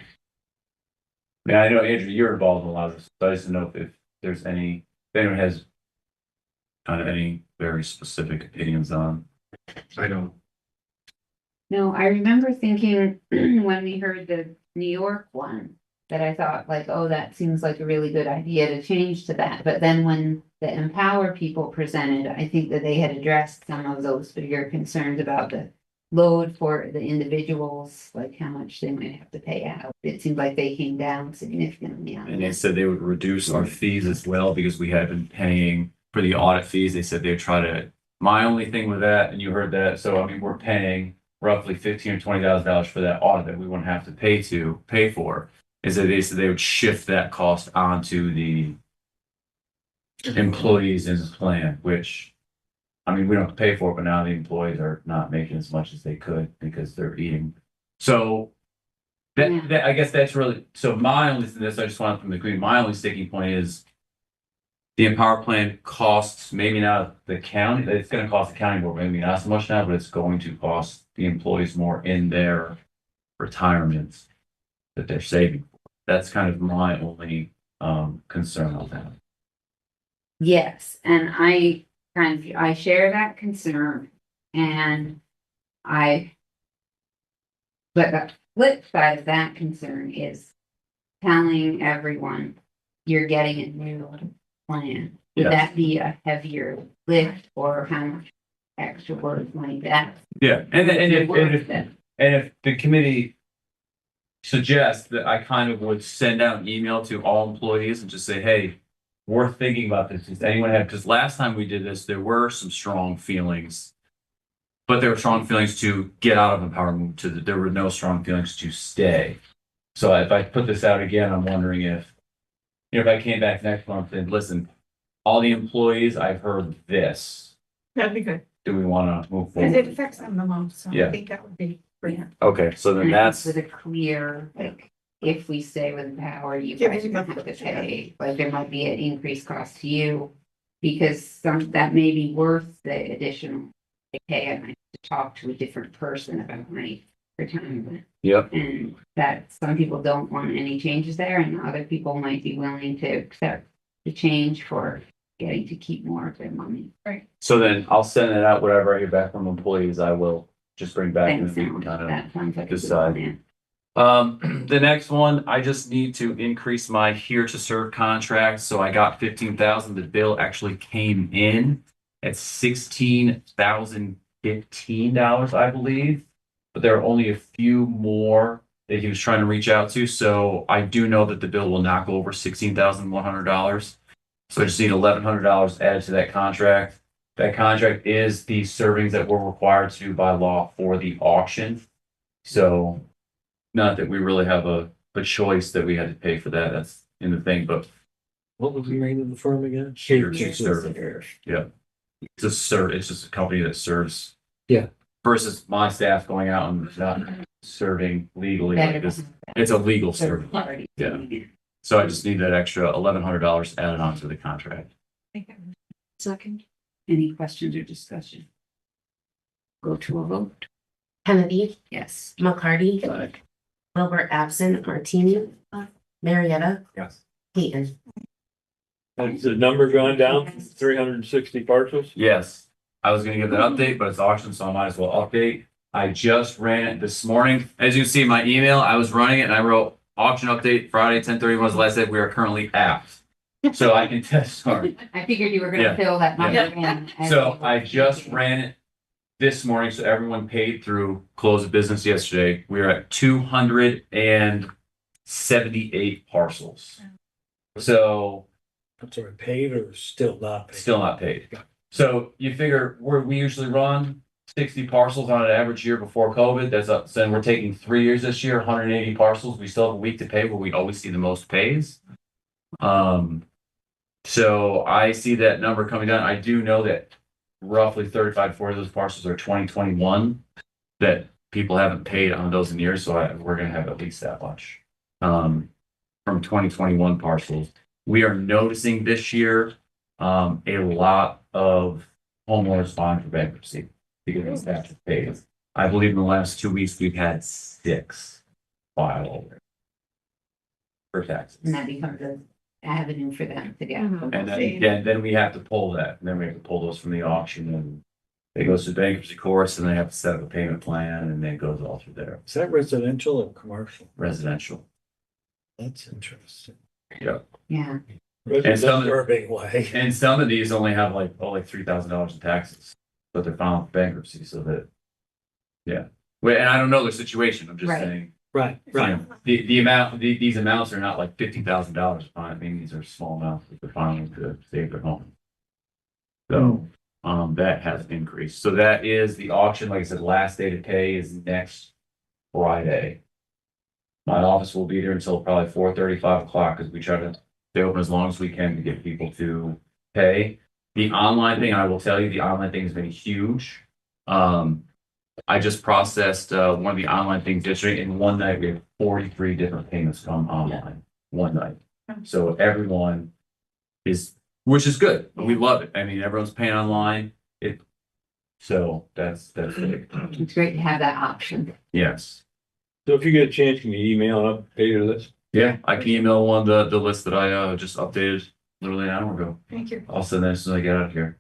Yeah, I know, Andrew, you're involved in a lot of this, so I just don't know if there's any, if anyone has kind of any very specific opinions on. I don't. No, I remember thinking when we heard the New York one, that I thought like, oh, that seems like a really good idea to change to that. But then when the Empower people presented, I think that they had addressed some of those bigger concerns about the load for the individuals, like how much they might have to pay out. It seemed like they came down significantly on And they that. said they would reduce our fees as well because we had been paying for the audit fees. They said they'd try to, my only thing with that, and you heard that, so I mean, we're paying roughly $15,000 or $20,000 for that audit that we wouldn't have to pay for. Is that they said they would shift that cost onto the employees in the plan, which, I mean, we don't have to pay for it, but now the employees are not making as much as they could because they're eating. So I guess that's really, so my only, this, I just wanted from the community, my only sticking point is the Empower Plan costs, maybe not the county, it's gonna cost the county more, maybe not so much now, but it's going to cost the employees more in their retirements that they're saving. That's kind of my only concern on that. Yes, and I share that concern and but the flip side of that concern is telling everyone you're getting a new plan. Would Yes. that be a heavier lift or how much extra work might that? Yeah, and if the committee suggests that I kind of would send out an email to all employees and just say, hey, we're thinking about this. Does anyone have, because last time we did this, there were some strong feelings. But there were strong feelings to get out of empowerment there were no strong feelings to stay. So if I put this out again, I'm wondering if, if I came back next month and listen, all the employees, I've heard this. That'd be good, Do we want to move because it forward? affects them the most, so Yeah. I think that would be great. Okay, so then that's, With a clear, like, if we stay with Power, you Give guys me are gonna the- have to pay, like, there might be an increased cost to you. Because that may be worth the additional pay, and I have to talk to a different person about my retirement. yep, And that some people don't want any changes there, and other people might be willing to accept the change for getting to keep more of their money. so then I'll send it out, whatever I hear back from employees, I will just bring back and Thanks, we can Alan. kind of That sounds like a good decide. plan. The next one, I just need to increase my here to serve contract, so I got 15,000, the bill actually came in at $16,015, I believe. But there are only a few more that he was trying to reach out to, so I do know that the bill will not go over $16,100. So I just need $1,100 added to that contract. That contract is the servings that we're required to do by law for the auction. So not that we really have a choice that we had to pay for that, that's in the thing, but What was the name of the firm again? Here to Serve. Yeah. It's just a company that serves. Yeah. Versus my staff going out and not serving legally Better like this. to have that It's a legal third service. party Yeah. doing it. So I just need that extra $1,100 added onto the contract. Second. Any questions or discussion? Go to a vote. Kennedy, Yes. McCarty, Wilbur absent, Martini, Marietta, Yes. Keaton. Has the number gone down from 360 parcels? Yes, I was gonna give that update, but it's auction, so I might as well update. I just ran it this morning. As you can see in my email, I was running it and I wrote auction update Friday, 10:30 was the last day. We are currently at. So I can test, sorry. I figured you were Yeah. gonna fill that number Yeah. in. as So you were I just speaking. ran it this morning, so everyone paid through close of business yesterday. We are at 278 parcels. So I'm sorry, paid or still not paid? still not paid. So you figure we usually run 60 parcels on an average year before COVID. That's up. So we're taking 3 years this year, 180 parcels. We still have a week to pay where we always see the most pays. So I see that number coming down. I do know that roughly 35 to 40 of those parcels are 2021 that people haven't paid on those in years. So we're going to have at least that much from 2021 parcels. We are noticing this year a lot of homeowners filing for bankruptcy because they have to pay. I believe in the last 2 weeks we've had 6 file already for taxes. And that becomes an avenue for them to get. Mhm. And then we have to pull that, and then we have to pull those from the auction, and it goes to bankruptcy courts, and they have to set up a payment plan, and then it goes all through there, Is that residential or commercial? residential. That's interesting. Yeah. some- Urban way. And some of these only have like $3,000 in taxes, but they're filing for bankruptcy, so that, yeah. Well, and I don't know their situation, I'm just Right. saying. Right, You know, these amounts are not like $50,000 fine. I mean, these are small amounts that they're filing to save their home. So, that has increased. So that is the auction, like I said, last day to pay is next Friday. My office will be there until probably 4:30, 5 o'clock, because we try to stay open as long as we can to get people to pay. The online thing, I will tell you, the online thing has been huge. I just processed one of the online things yesterday. In one night, we had 43 different payments come online, one night. So everyone which is good. We love it. I mean, everyone's paying online. So that's big. It's great to have that option. Yes. So if you get a chance, can you email an updated list? Yeah, I can email one the list that I just updated literally an hour ago. Thank you. I'll send that as soon as I get out of here.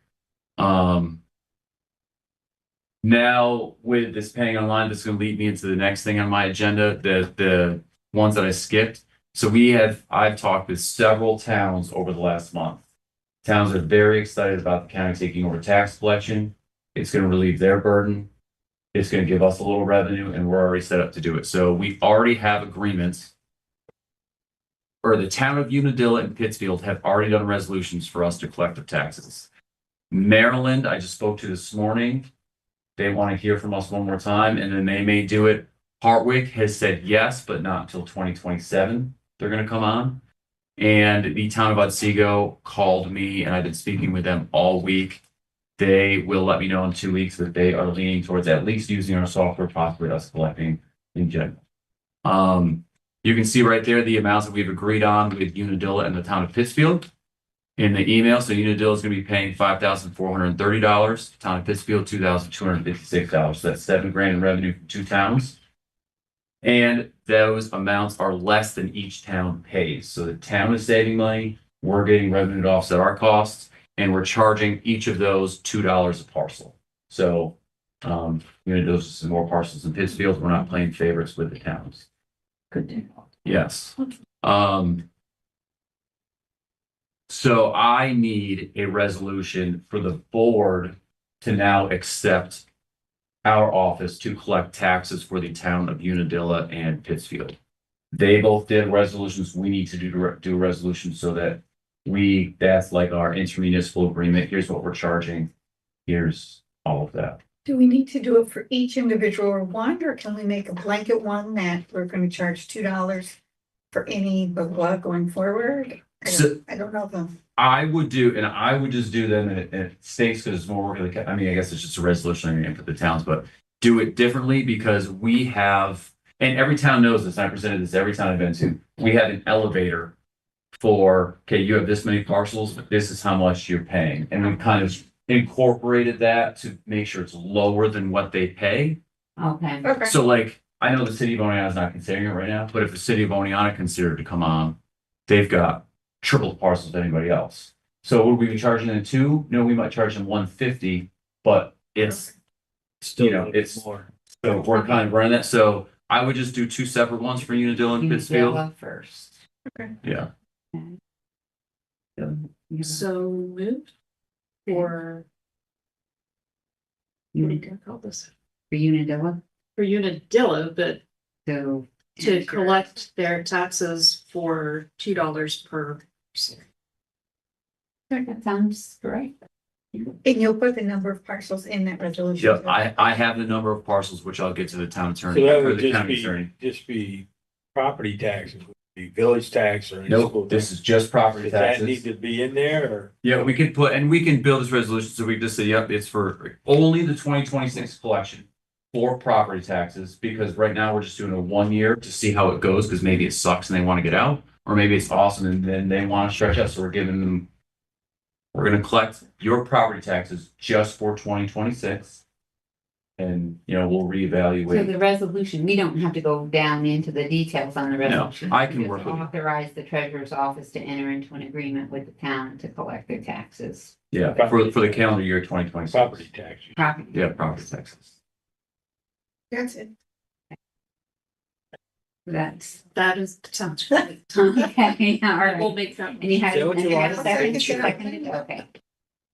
Now with this paying online, this is gonna lead me into the next thing on my agenda, the ones that I skipped. So I've talked with several towns over the last month. Towns are very excited about the county taking over tax collection. It's gonna relieve their burden. It's gonna give us a little revenue, and we're already set up to do it. So we already have agreements. Or the town of Unadilla and Pittsfield have already done resolutions for us to collect their taxes. Maryland, I just spoke to this morning. They want to hear from us one more time, and then they may do it. Hartwick has said yes, but not until 2027. They're going to come on. And the town of Otsego called me, and I've been speaking with them all week. They will let me know in 2 weeks that they are leaning towards at least using our software, possibly us collecting in general. You can see right there the amounts that we've agreed on with Unadilla and the town of Pittsfield in the email. So Unadilla is going to be paying $5,430. Town of Pittsfield, $2,256. So that's $7,000 in revenue from two towns. And those amounts are less than each town pays. So the town is saving money. We're getting revenue to offset our costs, and we're charging each of those $2 a parcel. So, Unadilla's some more parcels in Pittsfield. We're not playing favorites with the towns. Good to know. Yes. So I need a resolution for the board to now accept our office to collect taxes for the town of Unadilla and Pittsfield. They both did resolutions. We need to do resolutions so that that's like our intermunicipal agreement. Here's what we're charging. Here's all of that. Do we need to do it for each individual or one, or can we make a blanket one that we're gonna charge $2 for any blah blah going forward? I don't know them. I would just do them and it stinks because it's more work. I mean, I guess it's just a resolution for the towns, but do it differently because we have, and every town knows this, and I presented this every town I've been to, we have an elevator for, okay, you have this many parcels, but this is how much you're paying. And we've kind of incorporated that to make sure it's lower than what they pay. Okay. Okay. So like, I know the city of Oneonta is not considering it right now, but if the city of Oneonta considered to come on, they've got triple the parcels than anybody else. So would we be charging them $2? No, we might charge them $150, but it's, Still, it's more. so we're kind of running that. So I would just do two separate ones for Unadilla and Pittsfield. Unadilla first. Yeah. So moved for, what do you call this? For Unadilla, For Unadilla, but so. to collect their taxes for $2 per person. That sounds great. And you'll put the number of parcels in that resolution. Yep, I have the number of parcels, which I'll get to the town attorney. So that or would the county attorney. just be property taxes, would be village tax or. Nope, this is just property Does that need taxes. to be in there or? Yeah, we can build this resolution, so we just say, yep, it's for only the 2026 collection for property taxes, because right now we're just doing a 1 year to see how it goes, because maybe it sucks and they want to get out, or maybe it's awesome and then they want to stretch out, so we're gonna collect your property taxes just for 2026. and, we'll So reevaluate. the resolution, we don't have to go down into the details on the resolution. I can We just work with it. authorize the treasurer's office to enter into an agreement with the town to collect their taxes. Yeah, for the calendar year 2026. Property tax. Property. Yeah, property taxes. That's it. That is, sounds good. okay, all right. We'll make that. And you had, Say what and you you had a want. second, Second. seconded, okay.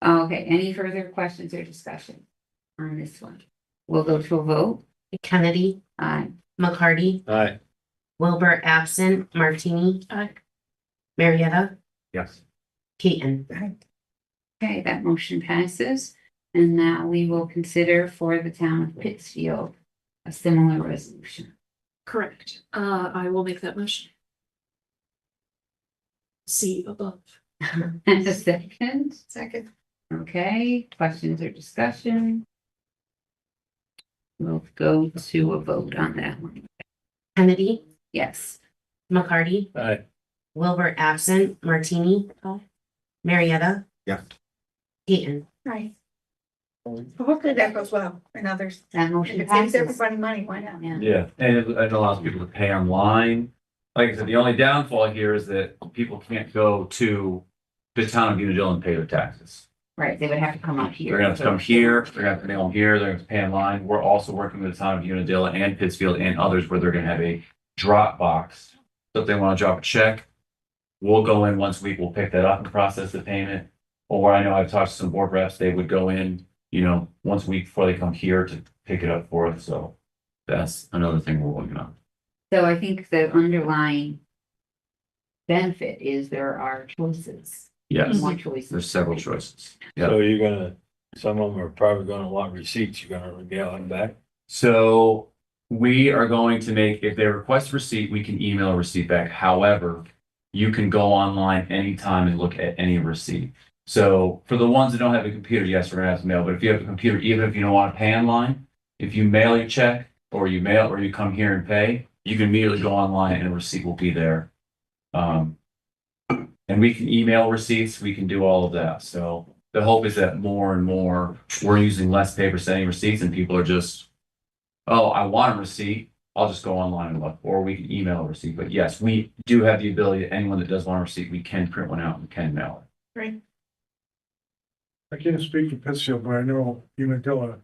Okay, any further questions or discussion on this one? We'll go to a vote. Kennedy, Aye. McCarty, Aye. Wilbur absent, Martini, Aye. Marietta, Yes. Keaton. Okay, that motion passes. And now we will consider for the town of Pittsfield a similar resolution. Correct. I will make that motion. See above. And a second. Second. Okay, questions or discussion? We'll go to a vote on that one. Kennedy, Yes. McCarty, Aye. Wilbur absent, Martini, Aye. Marietta, Yes. Keaton. Right. Hopefully that goes well and others. That If motion it saves passes. everybody money, why not? Yeah. Yeah, and it allows people to pay online. Like I said, the only downfall here is that people can't go to the town of Unadilla and pay their taxes. Right, they would have to come up here. They're gonna have to come here, they're gonna have to mail them here, they're gonna have to pay online. We're also working with the town of Unadilla and Pittsfield and others where they're gonna have a drop box. So if they wanna drop a check, we'll go in once a week, we'll pick that up and process the payment. Or I know I've talked to some board reps, they would go in, once a week before they come here to pick it up for us. So that's another thing we're working on. So I think the underlying benefit is there are choices. Yes, More choices. there's several choices. Yeah. So you're gonna, some of them are probably gonna want receipts, you're gonna regale them back. So we are going to make, if they request receipt, we can email a receipt back. However, you can go online anytime and look at any receipt. So for the ones that don't have a computer, yes, we're gonna have to mail, but if you have a computer, even if you don't want to pay online, if you mail your check or you come here and pay, you can immediately go online and a receipt will be there. And we can email receipts, we can do all of that. So the hope is that more and more, we're using less paper sending receipts and people are just, oh, I want a receipt, I'll just go online and look, or we can email a receipt. But yes, we do have the ability, anyone that does want a receipt, we can print one out and can mail it. Right. I can't speak for Pittsfield, but I know Unadilla,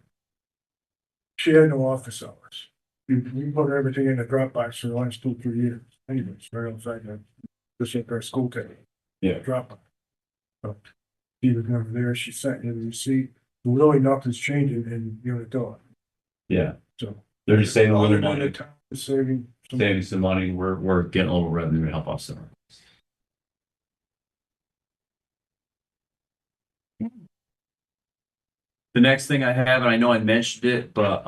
she had no office hours. We put everything in a Dropbox for the last 2-3 years. Anyways, right outside the, just at our school table. Yeah. Dropbox. So she was never there. She sent in the receipt. Really nothing's changing in Unadilla. Yeah, So. they're just saving a little Other than the money, town is saving. some money. We're getting a little revenue to help offset. The next thing I have, and I know I mentioned it, but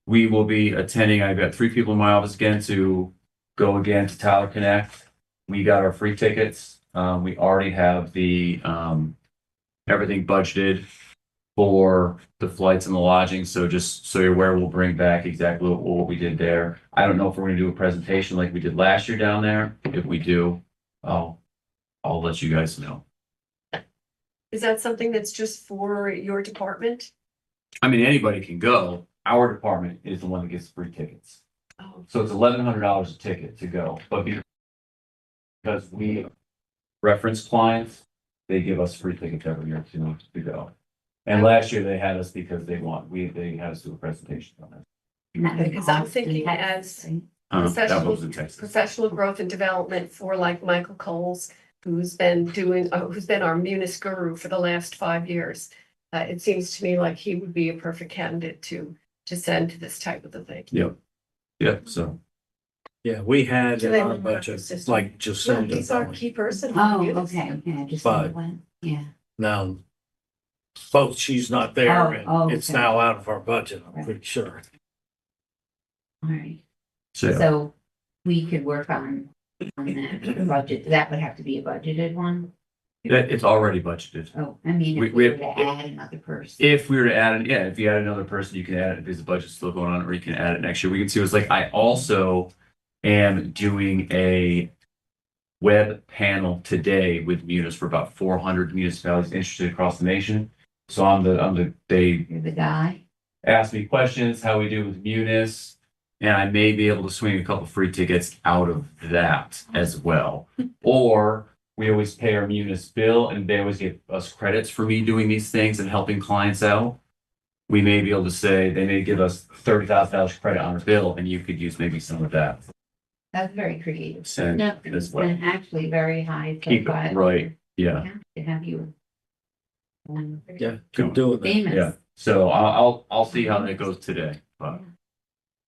we will be attending. I've got 3 people in my office again to go again to Tyler Connect. We got our free tickets. We already have the everything budgeted for the flights and the lodging. So just so you're aware, we'll bring back exactly what we did there. I don't know if we're gonna do a presentation like we did last year down there. If we do, I'll let you guys know. Is that something that's just for your department? I mean, anybody can go. Our department is the one that gets free tickets. Oh, So it's $1,100 a ticket to go, but because we reference clients, they give us free tickets every year to go. And last year they had us because they had us do a presentation on it. because I'm thinking as That was in Texas. professional growth and development for like Michael Coles, who's been our Munis guru for the last 5 years. It seems to me like he would be a perfect candidate to send to this type of a thing. Yep, so. Yeah, we had Do in they our want to budget, assist? like No, Jacinda. he's our key person. for Oh, Munis. okay, yeah, just. But- Yeah. Now, both she's not there and it's okay. now out of our budget, I'm Right. pretty sure. All right, So so we could work on that budget. That would have to be a budgeted one. it's already budgeted. Oh, I mean, We- if we were we- to add another person. If we were to add it, yeah, if you add another person, you can add it because the budget's still going on, or you can add it next year. We can see what's like. I also am doing a web panel today with Munis for about 400 municipalities interested across the nation. So You're the guy. ask me questions, how we do with Munis. And I may be able to swing a couple free tickets out of that as well. Or we always pay our Munis bill and they always give us credits for me doing these things and helping clients out. We may be able to say, they may give us $30,000 credit on our bill and you could use maybe some of that. That's very creative. Send No, as well. and actually very high Keep it profile. right, yeah. To have you. Yeah, keep doing that. Famous. Yeah, so I'll see how that goes today, but.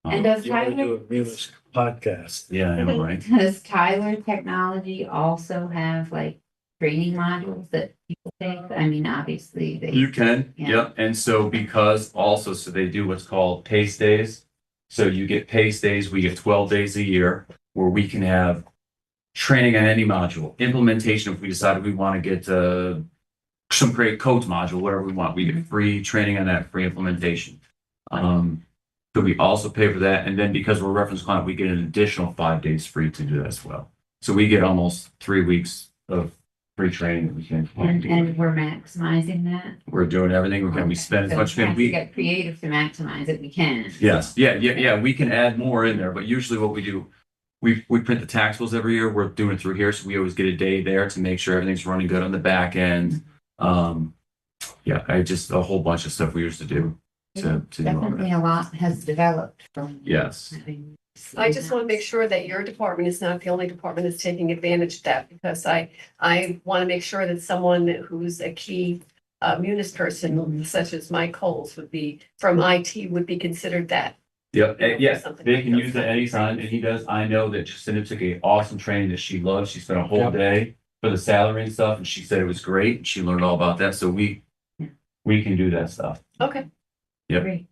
And does You wanna do Tyler, a Munis podcast? Yeah, I know, right? does Tyler Technology also have like training modules that people take? I mean, obviously they. You can, Yeah. yep, and so because also, so they do what's called PACE days. So you get PACE days, we get 12 days a year where we can have training on any module, implementation if we decided we want to get some great codes module, whatever we want, we get free training on that, free implementation. So we also pay for that, and then because we're a reference client, we get an additional 5 days free to do that as well. So we get almost 3 weeks of free training that we can. And we're maximizing that. We're doing everything we can. We spend as So much we as have to we. get creative to maximize it, we can. Yes, yeah. We can add more in there, but usually what we do, we print the tax bills every year. We're doing it through here, so we always get a day there to make sure everything's running good on the back end. Yeah, I just a whole bunch of stuff we used to do to do all Definitely that. a lot has developed from. Yes. having I just want to make sure that your department is not the only department that's taking advantage of that, because I want to make sure that someone who's a key munis person, such as Mike Coles would be, from IT would be considered that. Yep, You know, yeah, something they like can that. use it anytime, and he does. I know that Jacinda took a awesome training that she loves. She spent a whole Yep. day for the salary and stuff, and she said it was great. And she learned all about that, so we can do that stuff. Okay. Yep. Great.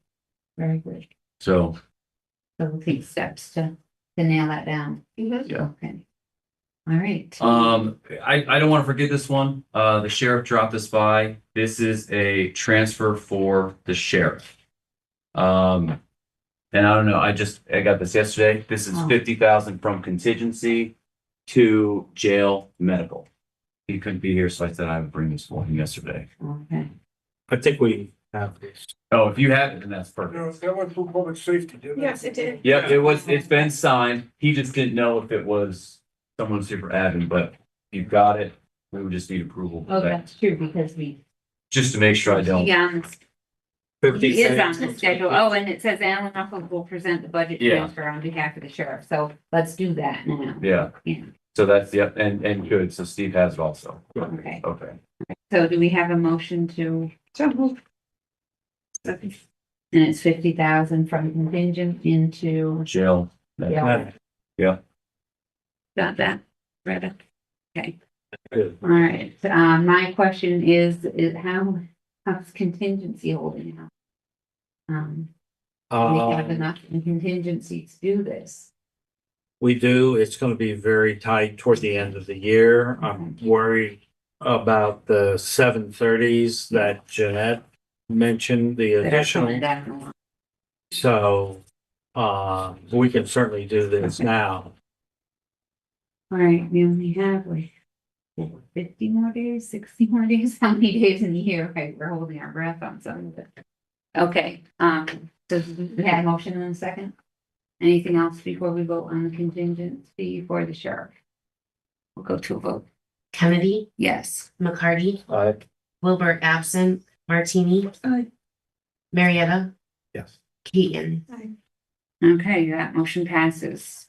Very good. So So we'll take steps to nail that down. Mhm. yeah. Okay. All right. I don't want to forget this one. The sheriff dropped this by. This is a transfer for the sheriff. And I don't know, I got this yesterday. This is Oh. 50,000 from contingency to jail medical. He couldn't be here, so I said I would bring this for him yesterday. Okay. I think we have this. Oh, if you have it, then that's No, perfect. that went through public safety, didn't it? Yes, it did. Yep, it's been signed. He just didn't know if it was someone super admin, but you got it. We would just need approval. Oh, that's true, because Just to make sure I don't. He is on the schedule. Oh, and it says Alan Ruffle will present the budget Yeah. transfer on behalf of the sheriff. So let's do that now. Yeah. Yeah. So that's, yep, and good. So Steve has it also. Okay. Okay. So do we have a motion to? So move. And it's 50,000 from contingent into. Jail. Yeah. Yeah. Got that, Retta? Okay. Good. All right, my question is how's contingency holding out? We have enough in contingency to do this. We do. It's gonna be very tight toward the end of the year. I'm worried about the 730s that Jeanette mentioned, the That are additional. coming down the line. So, we can certainly do this now. All right, we only have like 50 more days, 60 more days, how many days in the year? Okay, we're holding our breath on some of it. Okay, so we had a motion in a second. Anything else before we vote on the contingency for the sheriff? We'll go to a vote. Kennedy, Yes. McCarty, Aye. Wilbur absent, Martini. Aye. Marietta, Yes. Keaton. Okay, that motion passes.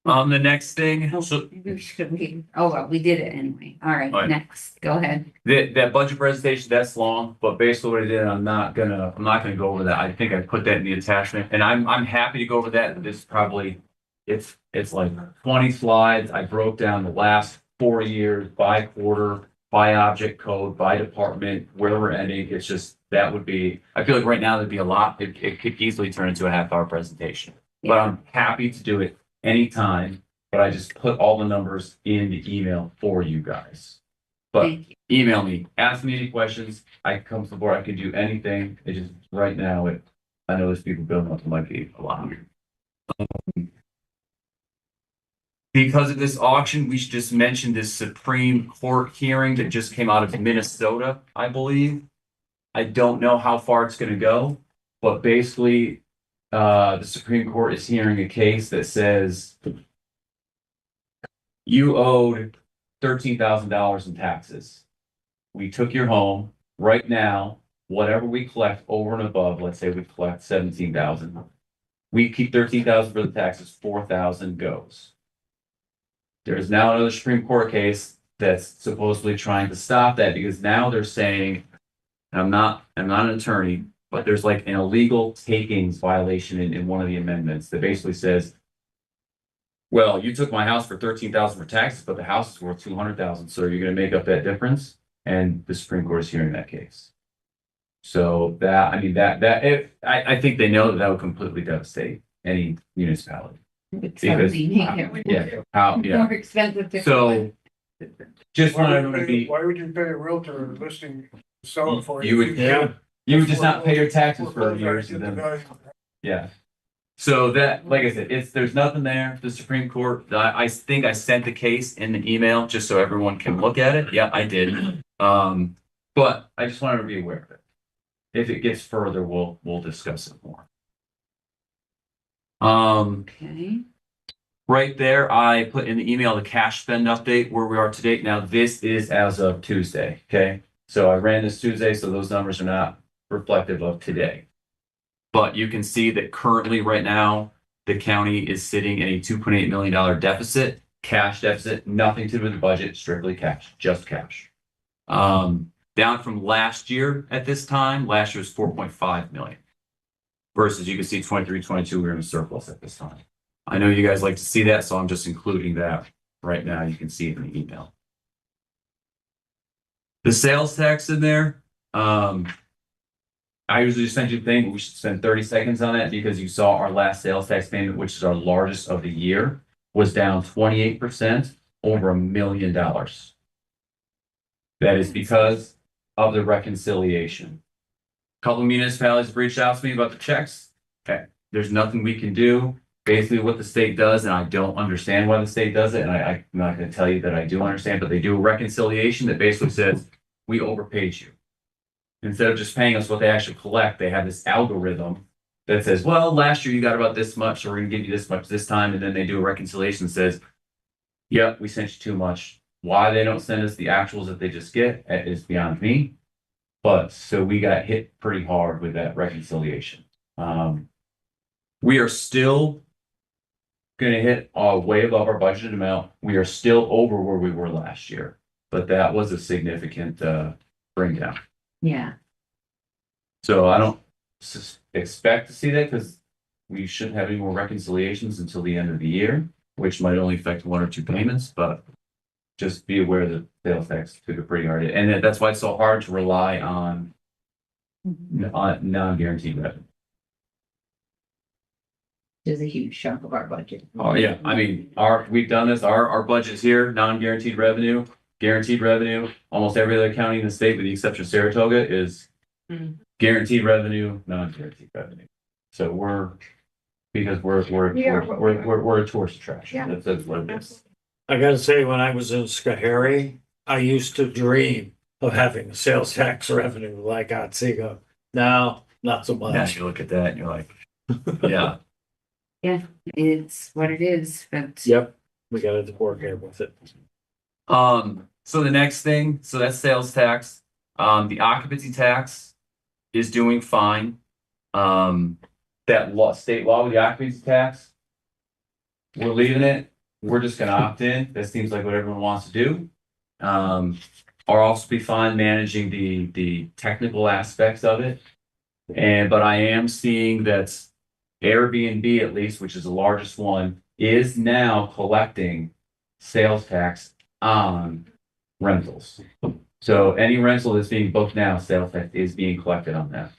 The next thing, Oh, so maybe we should we, oh, well, we did it anyway. All right, Right. next, go ahead. that budget presentation, that's long, but basically what I did, I'm not gonna go over that. I think I put that in the attachment, and I'm happy to go over that. This is probably, it's like 20 slides. I broke down the last 4 years by quarter, by object code, by department, where we're ending. It's just, that would be, I feel like right now there'd be a lot. It could easily turn into a half-hour presentation. But I'm happy to do it anytime, but I just put all the numbers in the email for you guys. But Thank you. email me, ask me any questions. I can come to the board, I can do anything. It just, right now, I know there's people building up, it might be a lot. Because of this auction, we should just mention this Supreme Court hearing that just came out of Minnesota, I believe. I don't know how far it's gonna go, but basically, the Supreme Court is hearing a case that says you owed $13,000 in taxes. We took your home. Right now, whatever we collect over and above, let's say we collect 17,000. We keep 13,000 for the taxes, 4,000 goes. There is now another Supreme Court case that's supposedly trying to stop that because now they're saying, and I'm not an attorney, but there's like an illegal takings violation in one of the amendments that basically says, well, you took my house for 13,000 for taxes, but the house is worth 200,000. So you're going to make up that difference. And the Supreme Court is hearing that case. So that, I mean, I think they know that that would completely devastate any municipality. Because, More expensive to. So just Why want would everyone to be, why would you pay a realtor listing, sell it for you would, Yeah. you would just not pay your taxes for years and then, yeah. So that, like I said, there's nothing there. The Supreme Court, I think I sent the case in the email just so everyone can look at it. Yeah, I did. But I just wanted to be aware of it. If it gets further, we'll discuss it more. Okay. Right there, I put in the email the cash spend update where we are to date. Now, this is as of Tuesday, okay? So I ran this Tuesday, so those numbers are not reflective of today. But you can see that currently right now, the county is sitting in a $2.8 million deficit, cash deficit, nothing to do with the budget, strictly cash, just cash. Down from last year at this time, last year was 4.5 million. Versus you can see 23, 22, we were in a surplus at this time. I know you guys like to see that, so I'm just including that right now. You can see it in the email. The sales tax in there, I usually send you a thing, but we should spend 30 seconds on that because you saw our last sales tax payment, which is our largest of the year, was down 28%, over $1 million. That is because of the reconciliation. A couple of municipalities reached out to me about the checks. Okay, there's nothing we can do. Basically what the state does, and I don't understand why the state does it, and I'm not going to tell you that I do understand, but they do a reconciliation that basically says, we overpaid you. Instead of just paying us what they actually collect, they have this algorithm that says, well, last year you got about this much, so we're going to give you this much this time, and then they do a reconciliation that says, yep, we sent you too much. Why they don't send us the actuals that they just get is beyond me. But so we got hit pretty hard with that reconciliation. We are still going to hit way above our budgeted amount. We are still over where we were last year, but that was a significant bring down. Yeah. So I don't expect to see that because we shouldn't have any more reconciliations until the end of the year, which might only affect 1 or 2 payments, but just be aware that sales tax took a pretty hard hit. And that's why it's so hard to rely on non-guaranteed revenue. Is a huge chunk of our budget. Oh, yeah. I mean, we've done this, our budget's here, non-guaranteed revenue, guaranteed revenue. Almost every other county in the state, with the exception of Saratoga, is guaranteed revenue, non-guaranteed revenue. So we're a tourist attraction. That's what it is. I gotta say, when I was in Schoharie, I used to dream of having sales tax revenue like Otsego. Now, not so Now much. you look at that and you're like, yeah. Yeah, it's what it is, but. Yep, we gotta work here with it. So the next thing, so that's sales tax. The occupancy tax is doing fine. That state law with the occupancy tax, we're leaving it. We're just gonna opt in. That seems like what everyone wants to do. I'll also be fine managing the technical aspects of it. But I am seeing that Airbnb, at least, which is the largest one, is now collecting sales tax on rentals. So any rental that's being booked now, sales tax is being collected on that.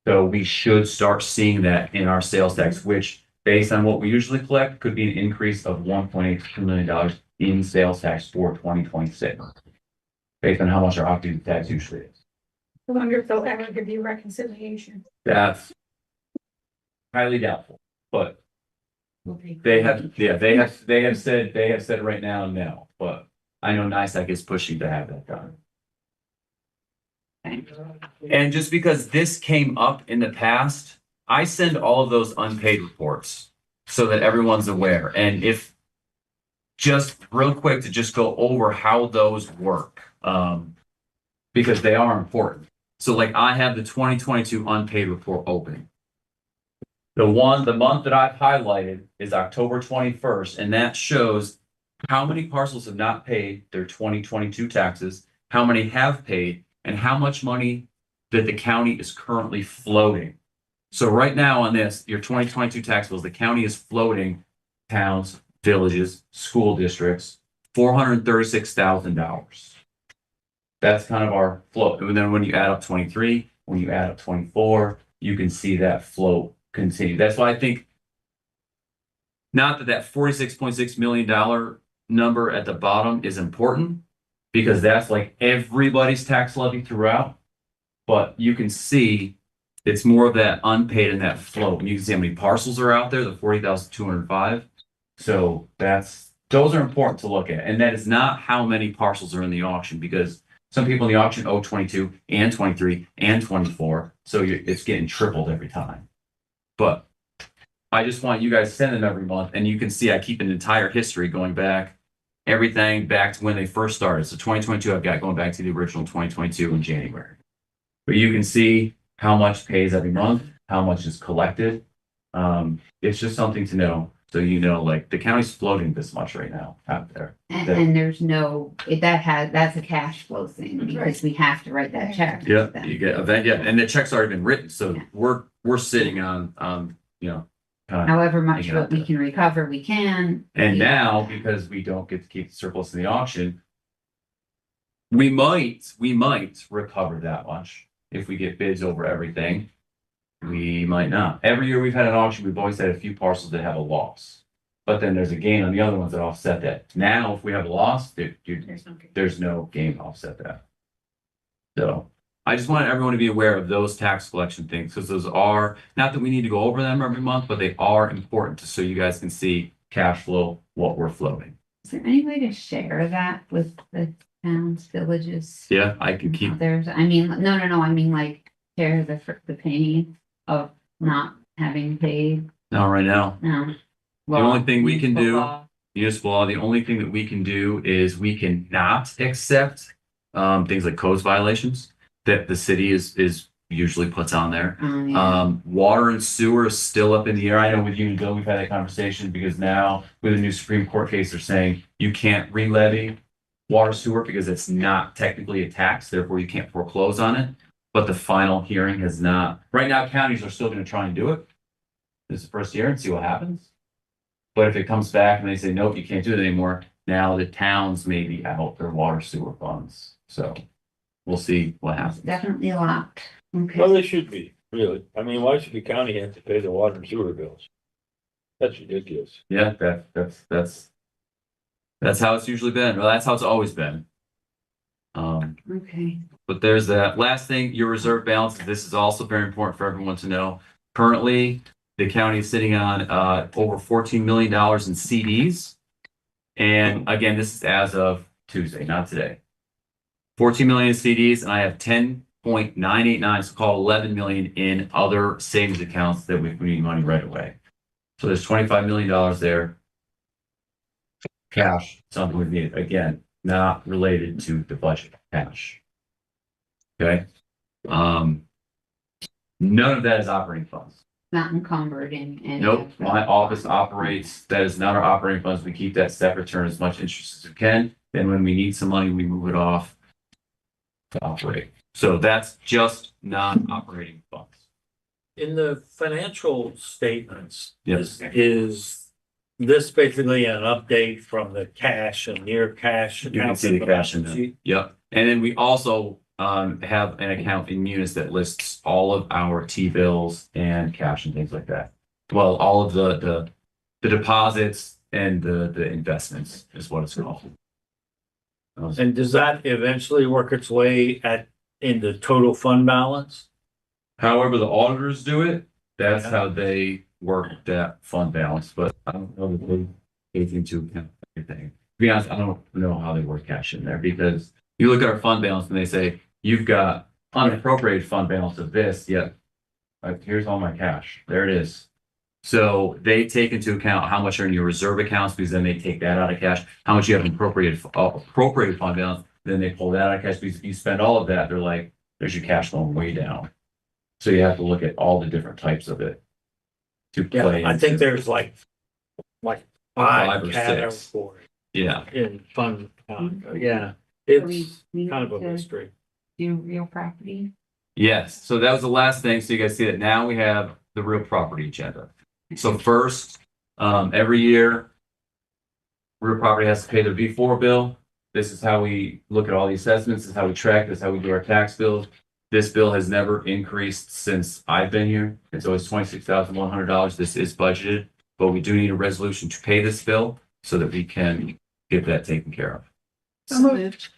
So we should start seeing that in our sales tax, which, based on what we usually collect, could be an increase of $1.82 million in sales tax for 2026, based on how much our occupancy tax usually is. I wonder if they'll ever give you reconciliation. That's highly doubtful, but they have said right now no, but I know NISAC is pushing to have that done. And just because this came up in the past, I send all of those unpaid reports so that everyone's aware. And if just real quick to just go over how those work, because they are important. So like I have the 2022 unpaid report open. The month that I've highlighted is October 21st, and that shows how many parcels have not paid their 2022 taxes, how many have paid, and how much money that the county is currently floating. So right now on this, your 2022 tax bills, the county is floating towns, villages, school districts, $436,000. That's kind of our float. And then when you add up 23, when you add up 24, you can see that float continue. That's why I think not that $46.6 million number at the bottom is important, because that's like everybody's tax levy throughout. But you can see it's more of that unpaid and that float. And you can see how many parcels are out there, the 40,205. So those are important to look at. And that is not how many parcels are in the auction, because some people in the auction owe 22 and 23 and 24. So it's getting tripled every time. But I just want you guys to send them every month. And you can see I keep an entire history going back, everything back to when they first started. So 2022, I've got going back to the original 2022 in January. But you can see how much pays every month, how much is collected. It's just something to know. So you know, like the county's floating this much right now out there. And there's that's a cash flow thing, because we have to write that check. Yeah, you get event, yeah, and the check's already been written, so we're sitting on you know. However much hanging out we there. can recover, we can. And now, because we don't get to keep the surplus in the auction, we might recover that much if we get bids over everything. We might not. Every year we've had an auction, we've always had a few parcels that have a loss. But then there's a gain on the other ones that offset that. Now, if we have a loss, there's no gain to offset that. So I just want everyone to be aware of those tax collection things, because those are, not that we need to go over them every month, but they are important so you guys can see cash flow, what we're floating. Is there any way to share that with the towns, villages? Yeah, I can keep. Others? I mean, no. I mean, like, share the pain of not having paid. Not right now. No. The only thing we can do, municipal law, the only thing that we can do is we can not accept things like codes violations that the city is usually puts on there. Water and sewer is still up in the air. I know with you and Bill, we've had that conversation, because now with a new Supreme Court case, they're saying you can't re-levy water sewer because it's not technically a tax, therefore you can't foreclose on it. But the final hearing has not. Right now, counties are still going to try and do it. This is the first year and see what happens. But if it comes back and they say, nope, you can't do it anymore, now the towns may be out their water sewer funds. So we'll see what happens. Definitely a lot. Okay. Well, they should be, really. I mean, why should the county have to pay the water and sewer bills? That's ridiculous. Yeah, that's how it's usually been. Well, that's how it's always been. Okay. But there's that. Last thing, your reserve balance. This is also very important for everyone to know. Currently, the county is sitting on over $14 million in CDs. And again, this is as of Tuesday, not today. 14 million in CDs, and I have 10.989, so called 11 million in other savings accounts that we need money right away. So there's $25 million there. Cash, something we need. Again, not related to the budget. Cash. Okay. None of that is operating funds. Not encumbered in. Nope. My office operates. That is not our operating funds. We keep that separate, turn as much interest as we can. Then when we need some money, we move it off to operate. So that's just non-operating funds. In the financial statements, Yes. is this basically an update from the cash and near cash? You can see the cash in there. Yep. And then we also have an account in Munis that lists all of our T-bills and cash and things like that. Well, all of the deposits and the investments is what it's called. And does that eventually work its way in the total fund balance? However the auditors do it, that's how they work that fund balance, but I don't know that they take into account everything. To be honest, I don't know how they work cash in there, because you look at our fund balance and they say, you've got unappropriated fund balance of this, yet here's all my cash. There it is. So they take into account how much are in your reserve accounts, because then they take that out of cash, how much you have appropriated fund balance, then they pull that out of cash, because if you spend all of that, they're like, there's your cash flowing way down. So you have to look at all the different types of it. To play. Yeah, I think into. there's like Five five or categories six. Yeah. in fund. Yeah, We it's kind of a need to mystery. do real property. Yes, so that was the last thing. So you guys see that now we have the real property agenda. So first, every year, real property has to pay their V4 bill. This is how we look at all the assessments. This is how we track. This is how we do our tax bills. This bill has never increased since I've been here. It's always $26,100. This is budgeted, but we do need a resolution to pay this bill so that we can get that taken care of. So moved.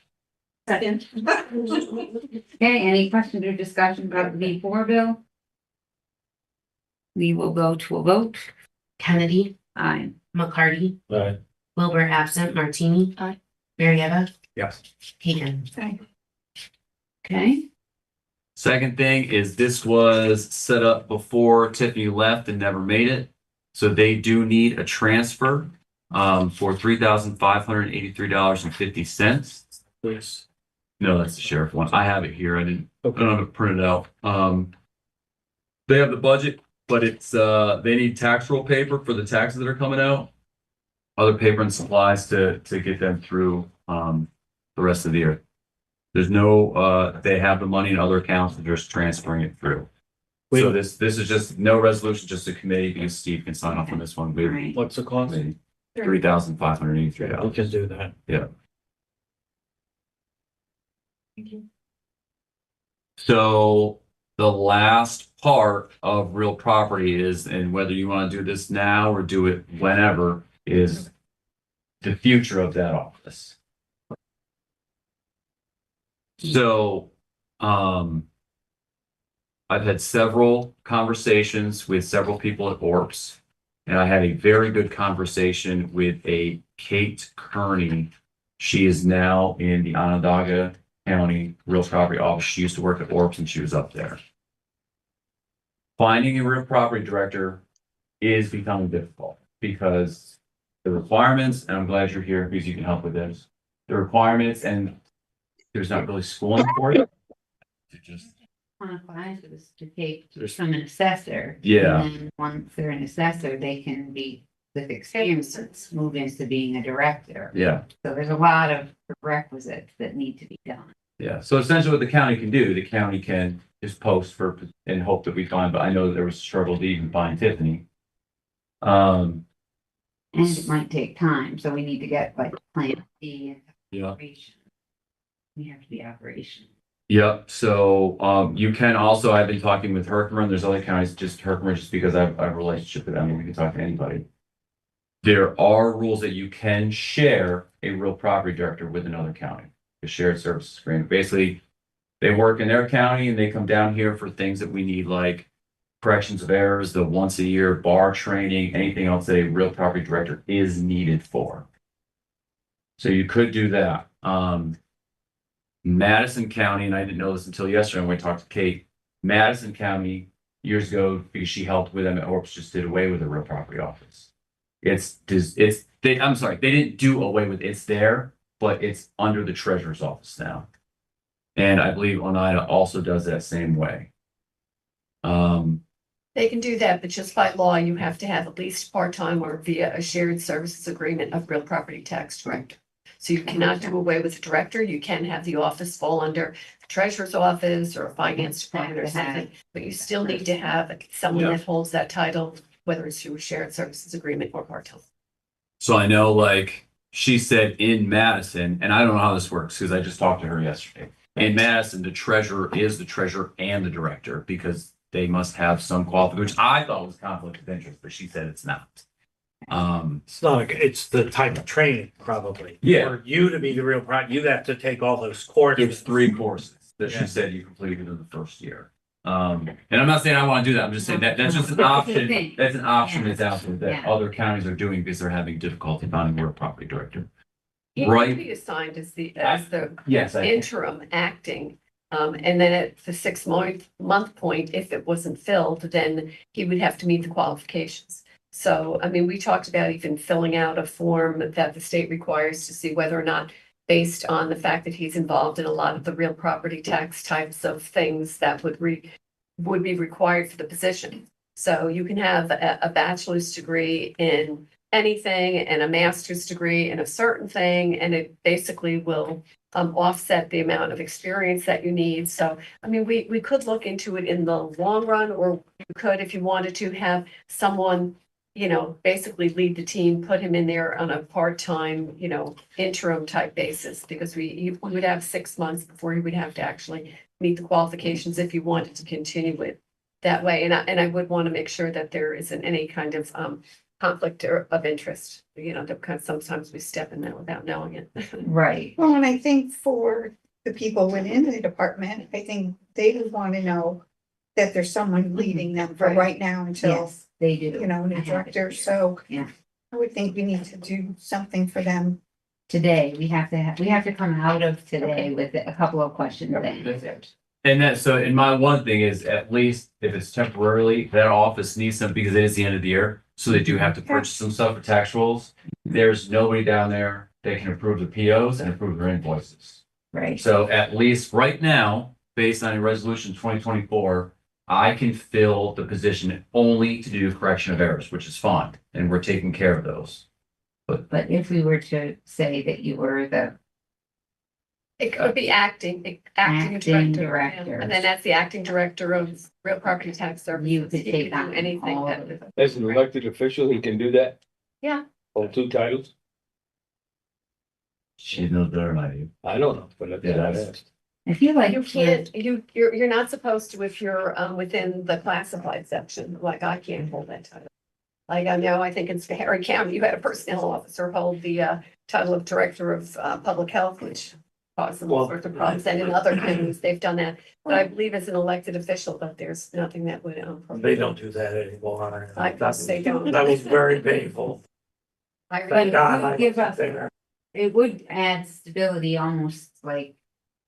Second. Okay, any questions or discussion about the V4 bill? We will go to a vote. Kennedy, Aye. McCarty, Right. Wilbur absent, Martini. Aye. Marietta, Yes. Hagan. Okay, Second thing is this was set up before Tiffany left and never made it. So they do need a transfer for $3,583.50. Please. No, that's the sheriff one. I have it here. I don't Okay. have it printed out. They have the budget, but it's they need tax roll paper for the taxes that are coming out. Other paper and supplies to get them through the rest of the year. There's no they have the money in other accounts, they're just transferring it through. So this is just no resolution, just a committee, because Steve can sign off on this one. right. What's the cost? $3,583. We can do that. Yeah. So the last part of real property is, and whether you want to do this now or do it whenever, is the future of that office. So, I've had several conversations with several people at ORPS, and I had a very good conversation with a Kate Kearney. She is now in the Onondaga County Real Property Office. She used to work at ORPS and she was up there. Finding a real property director is becoming difficult because the requirements, and I'm glad you're here because you can help with this, the requirements, and there's not really schooling for it. Qualify for the certificate from an assessor. Yeah. And then once they're an assessor, they can be with experience, move into being a director. Yeah. So there's a lot of prerequisites that need to be done. Yeah, so essentially what the county can do, the county can just post for, and hope that we find, but I know that there was a struggle to even find Tiffany. And it might take time, so we need to get like plan B and Yeah. operation. We have to be operational. Yep, so, you can also, I've been talking with Herkimer, and there's other counties, just Herkimer, just because I have a relationship with them, and we can talk to anybody. There are rules that you can share a real property director with another county, a shared services agreement. Basically, they work in their county and they come down here for things that we need, like corrections of errors, the once a year bar training, anything else that a real property director is needed for. So you could do that. Madison County, and I didn't know this until yesterday when we talked to Kate, Madison County years ago, because she helped with them at ORPS, just did away with the real property office. I'm sorry, they didn't do away with it. It's there, but it's under the treasurer's office now. And I believe Oneida also does that same way. They can do that, but just by law, you have to have at least part-time or via a shared services agreement of real property tax director. So you cannot do away with the director. You can have the office fall under the treasurer's office or a finance department or something, but you still need to have someone that holds that title, whether it's through a shared services agreement or part-time. So I know, like she said in Madison, and I don't know how this works because I just talked to her yesterday. In Madison, the treasurer is the treasurer and the director because they must have some qualification, which I thought was conflict of interest, but she said it's not. It's not, it's the type of training probably. Yeah. For you to be the real you have to take all those courses. It's 3 courses that she said you completed in the first year. And I'm not saying I want to do that. I'm just saying that that's just an option. That's an option that's out there that other counties are doing because they're having difficulty finding a real property director. You Right. can be assigned as the Yes, I can. interim acting And then at the 6 month point, if it wasn't filled, then he would have to meet the qualifications. So, I mean, we talked about even filling out a form that the state requires to see whether or not, based on the fact that he's involved in a lot of the real property tax types of things that would be required for the position. So you can have a bachelor's degree in anything and a master's degree in a certain thing, and it basically will offset the amount of experience that you need. So, I mean, we could look into it in the long run, or you could, if you wanted to, have someone, you know, basically lead the team, put him in there on a part-time, you know, interim type basis, because we would have 6 months before he would have to actually meet the qualifications if you wanted to continue it that way. And I would want to make sure that there isn't any kind of conflict of interest, you know, because sometimes we step in that without knowing it. Right. Well, and I think for the people within the department, I think they would want to know that there's someone leading them for right now until, Yes, they do. you know, I new have it director. here. So Yeah. I would think we need to do something for them. Today, we have to come out of today with a couple of questions and answers. And that, so, and my one thing is, at least if it's temporarily, that office needs some, because it is the end of the year. So they do have to purchase some stuff for tax rolls. There's nobody down there that can approve the POs and approve their invoices. Right. So at least right now, based on a resolution 2024, I can fill the position only to do correction of errors, which is fine. And we're taking care of those. But if we were to say that you were the It could be acting Acting director. director. Yeah. And then as the acting director of real property tax services, You could he take do on anything all that. of it. As an elected official, he can do that, Yeah, hold two titles. She knows better than I do. I don't know, but that's what I asked. I feel like you can't, you're not supposed to if you're within the classified section, like I can't hold that title. Like I know, I think in Schoharie County, you had a personnel officer hold the title of director of public health, which caused some sorts of problems. And in other counties, they've done that. But I believe as an elected official, that there's nothing that would. They don't do that anymore. I guess they don't. That was very painful. I But God, it I would give wasn't us, there. it would add stability almost like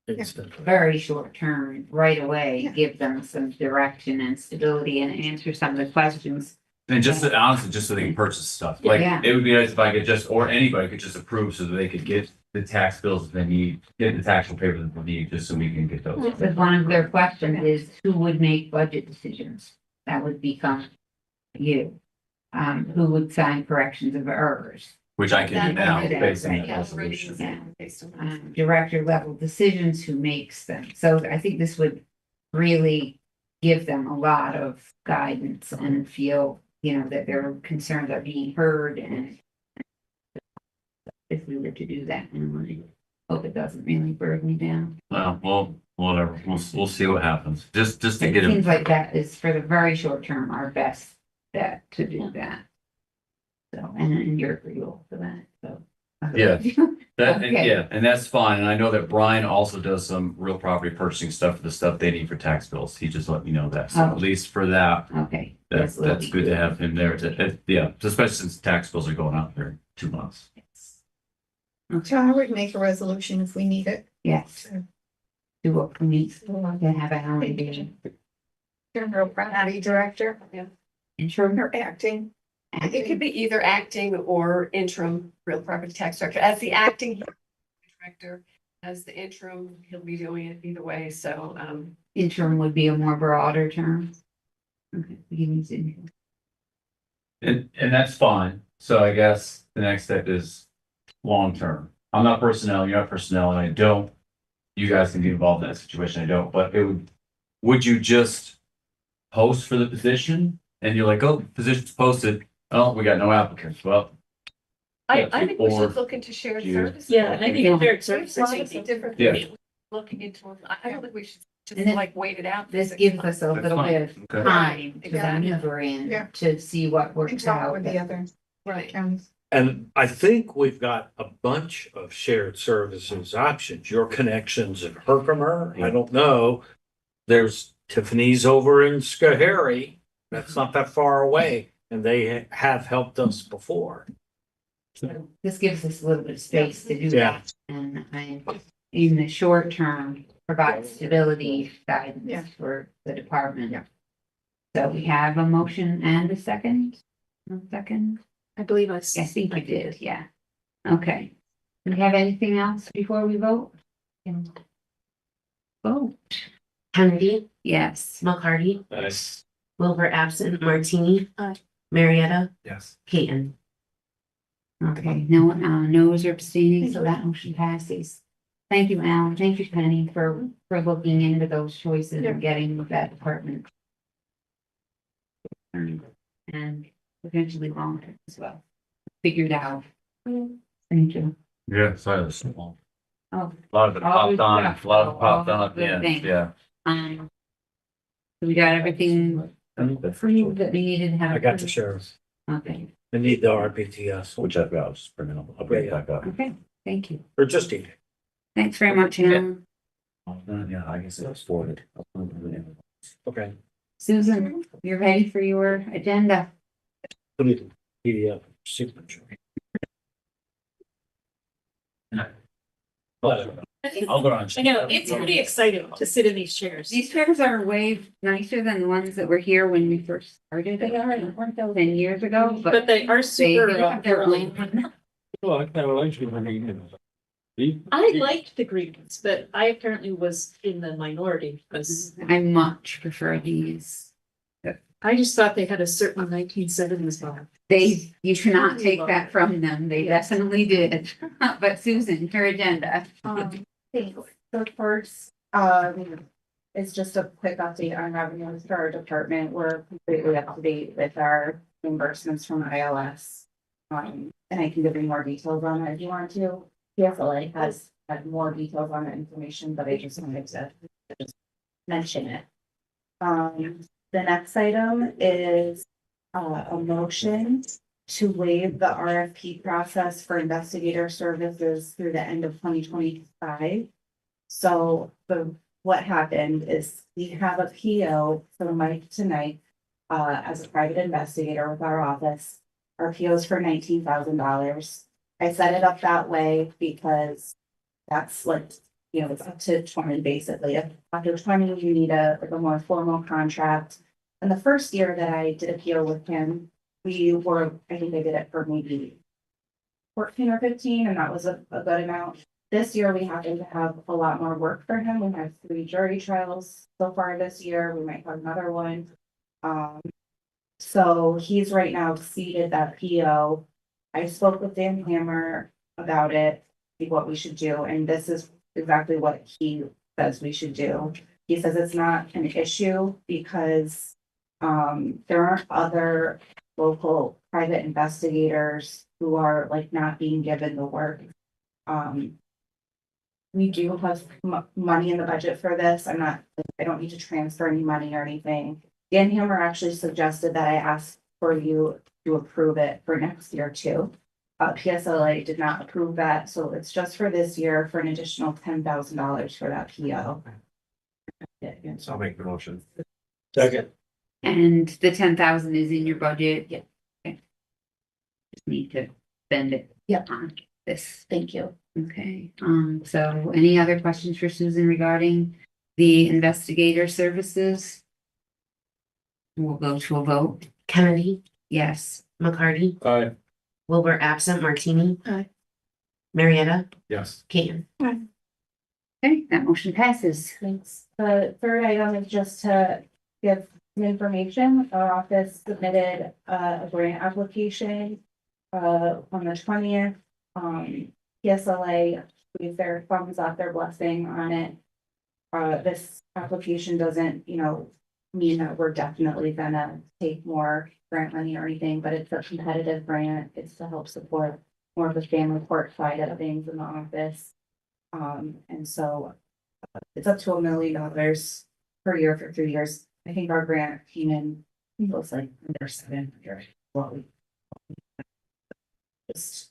Instantly. very short term, right away, give them some direction and stability and answer some of the questions. And just honestly, just so they can purchase stuff, like, Yeah. it would be nice if I could just, or anybody could just approve so that they could get the tax bills that they need, get the tax papers that they need, just so we can get those. But one of their questions is who would make budget decisions? That would become you. Who would sign corrections of errors? Which I can do now, That- based on that Yeah, already resolution. Yeah. based on that. Director level decisions, who makes them. So I think this would really give them a lot of guidance and feel, you know, that their concerns are being heard, and if we were to do that, and I hope it doesn't really burden me down. Well, whatever, we'll see what happens, just to It get seems them. like that is for the very short term, our best bet to do that. So, and you're agreeable to that, so. Yeah. That, and Okay. yeah, and that's fine, and I know that Brian also does some real property purchasing stuff for the stuff they need for tax bills, he just let me know that, so Oh. at least for that. Okay. That's will be good to have him there, yeah, especially since tax bills are going out there in 2 months. So I would make a resolution if we need it. Yes. Do what we need to have a meeting. General property director. Yeah. Interim Or acting. It could be either acting or interim real property tax director. As the acting director, as the interim, he'll be doing it either way, so, interim would be a more broader term. Okay, we can use it. And that's fine, so I guess the next step is long-term. I'm not personnel, you're not personnel, and I don't, you guys can be involved in that situation, I don't, but would you just post for the position? And you're like, oh, position's posted, oh, we got no applicants, well. I Yeah, think we or should look into shared you- services. Yeah, I think shared There's services lots would of be. different Yeah. things looking into. I don't think we should just And then like wait it out. This gives us a That's little fine. bit of Okay. time to Exactly. maneuver in, Yeah. to see what works And talk out. with the other Right. counties. And I think we've got a bunch of shared services options, your connections in Herkimer, I don't know. There's Tiffany's over in Schoharie, that's not that far away, and they have helped us before. This gives us a little bit of space to do Yeah. that. And in the short term, provide stability Yeah. guidance for the department. Yeah. So we have a motion and a second. A second. I believe I. I think you did, yeah. Okay. Do we have anything else before we vote? Vote, Kennedy, yes. McCarty, Nice. Wilbur absent, Martini. Aye. Marietta, Yes. Peyton. Okay, no, no's or abstaining, so that motion passes. Thank you, Alan. Thank you, Penny, for looking into those choices Yeah. and getting with that department. And potentially longer as well. Figured out. Thank you. Yeah, sorry, that's small. Oh, A lot of it Always popped on, stuff, a lot of it though, popped all on at the good end, things. yeah. We got everything approved that we needed to have. I got the approved? sheriff's. Okay, I need the RPTS, Which I've got, I'll just bring it up, I'll bring it back up. okay, thank you. or just need. Thanks very much, Alan. Yeah, I guess it was forwarded. Okay. Susan, you're ready for your agenda? PDF signature. I'll go on. I know, it's pretty exciting to sit in these chairs. These chairs are way nicer than the ones that were here when we first started. They are, weren't those 10 years ago, But they are they super. have their early. own. Well, I kind of like you. I liked the green ones, but I apparently was in the minority because I much prefer these. I just thought they had a certain 1970s vibe. You cannot take that from them. They definitely did. But Susan, your agenda. Thanks. So first, is just a quick update on revenues for our department. We're completely up to date with our reimbursements from ILS. And I can give you more details on it if you want to. PSLA has had more details on the information, but I just wanted to just mention it. The next item is a motion to waive the RFP process for investigator services through the end of 2025. So what happened is we have a PO for Mike tonight as a private investigator with our office. Our PO is for $19,000. I set it up that way because that's like, it's up to 20 basically. If after 20, you need a more formal contract. And the first year that I did a PO with him, I think I did it for maybe 14 or 15, and that was a good amount. This year, we happen to have a lot more work for him. We have 3 jury trials so far this year. We might have another one. So he's right now exceeded that PO. I spoke with Dan Hammer about it, what we should do, and this is exactly what he says we should do. He says it's not an issue because there aren't other local private investigators who are like not being given the work. We do have money in the budget for this. I don't need to transfer any money or anything. Dan Hammer actually suggested that I ask for you to approve it for next year too. PSLA did not approve that, so it's just for this year for an additional $10,000 for that PO. So I'll make the motion. Second. And the 10,000 is in your budget? Yeah. Okay. Just need to spend it. Yep. On this. Thank you. Okay, so any other questions for Susan regarding the investigator services? We'll go to a vote. Kennedy, Yes. McCarty, Aye. Wilbur absent, Martini. Aye. Marietta, Yes. Peyton. Okay, that motion passes. Thanks. The third item is just to give some information. Our office submitted a grant application on the 20th. PSLA gave their thumbs up, their blessing on it. This application doesn't, mean that we're definitely gonna take more grant money or anything, but it's a competitive grant. It's to help support more of the family court side of things in the office. And so it's up to $1 million per year for 3 years. I think our grant came in, it was like under 700. What we just.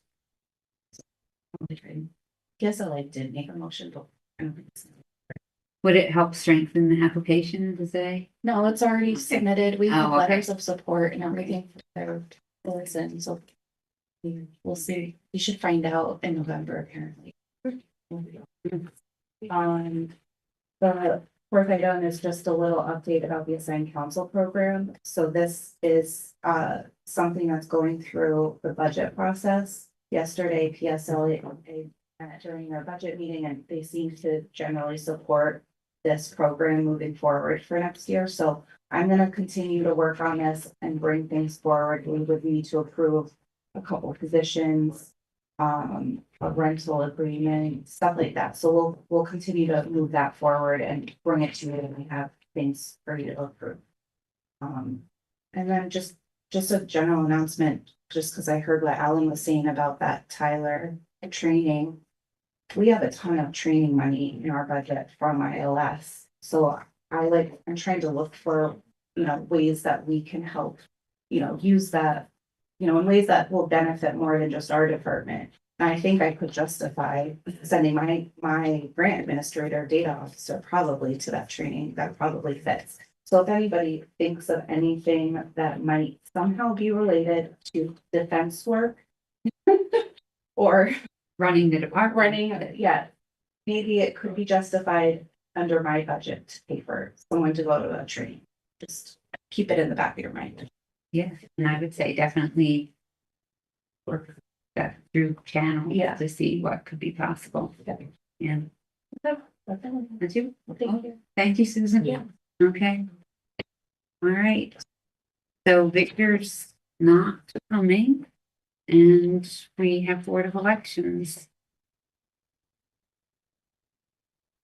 Guess I did make a motion, but I don't think it's. Would it help strengthen the application to say? No, it's already submitted. We have Oh, okay. letters of support and everything for their listen, so. We'll see. We should find out in November, apparently. The fourth item is just a little update about the assigned counsel program. So this is something that's going through the budget process. Yesterday, PSLA during their budget meeting, and they seem to generally support this program moving forward for next year. So I'm gonna continue to work on this and bring things forward. We would need to approve a couple positions, a rental agreement, stuff like that. So we'll continue to move that forward and bring it to you when we have things ready to approve. And then just a general announcement, just because I heard what Alan was saying about that Tyler training. We have a ton of training money in our budget from ILS. So I'm trying to look for, ways that we can help, use that, in ways that will benefit more than just our department. And I think I could justify sending my grant administrator, data officer, probably to that training. That probably fits. So if anybody thinks of anything that might somehow be related to defense work or Running the department. yeah, maybe it could be justified under my budget to pay for someone to go to a training. Just keep it in the back of your mind. Yeah, and I would say definitely work that through channel to see what could be possible. Yeah. That's you. Thank you, Susan. Yeah. Okay. All right. So Victor's not coming, and we have Board of Elections.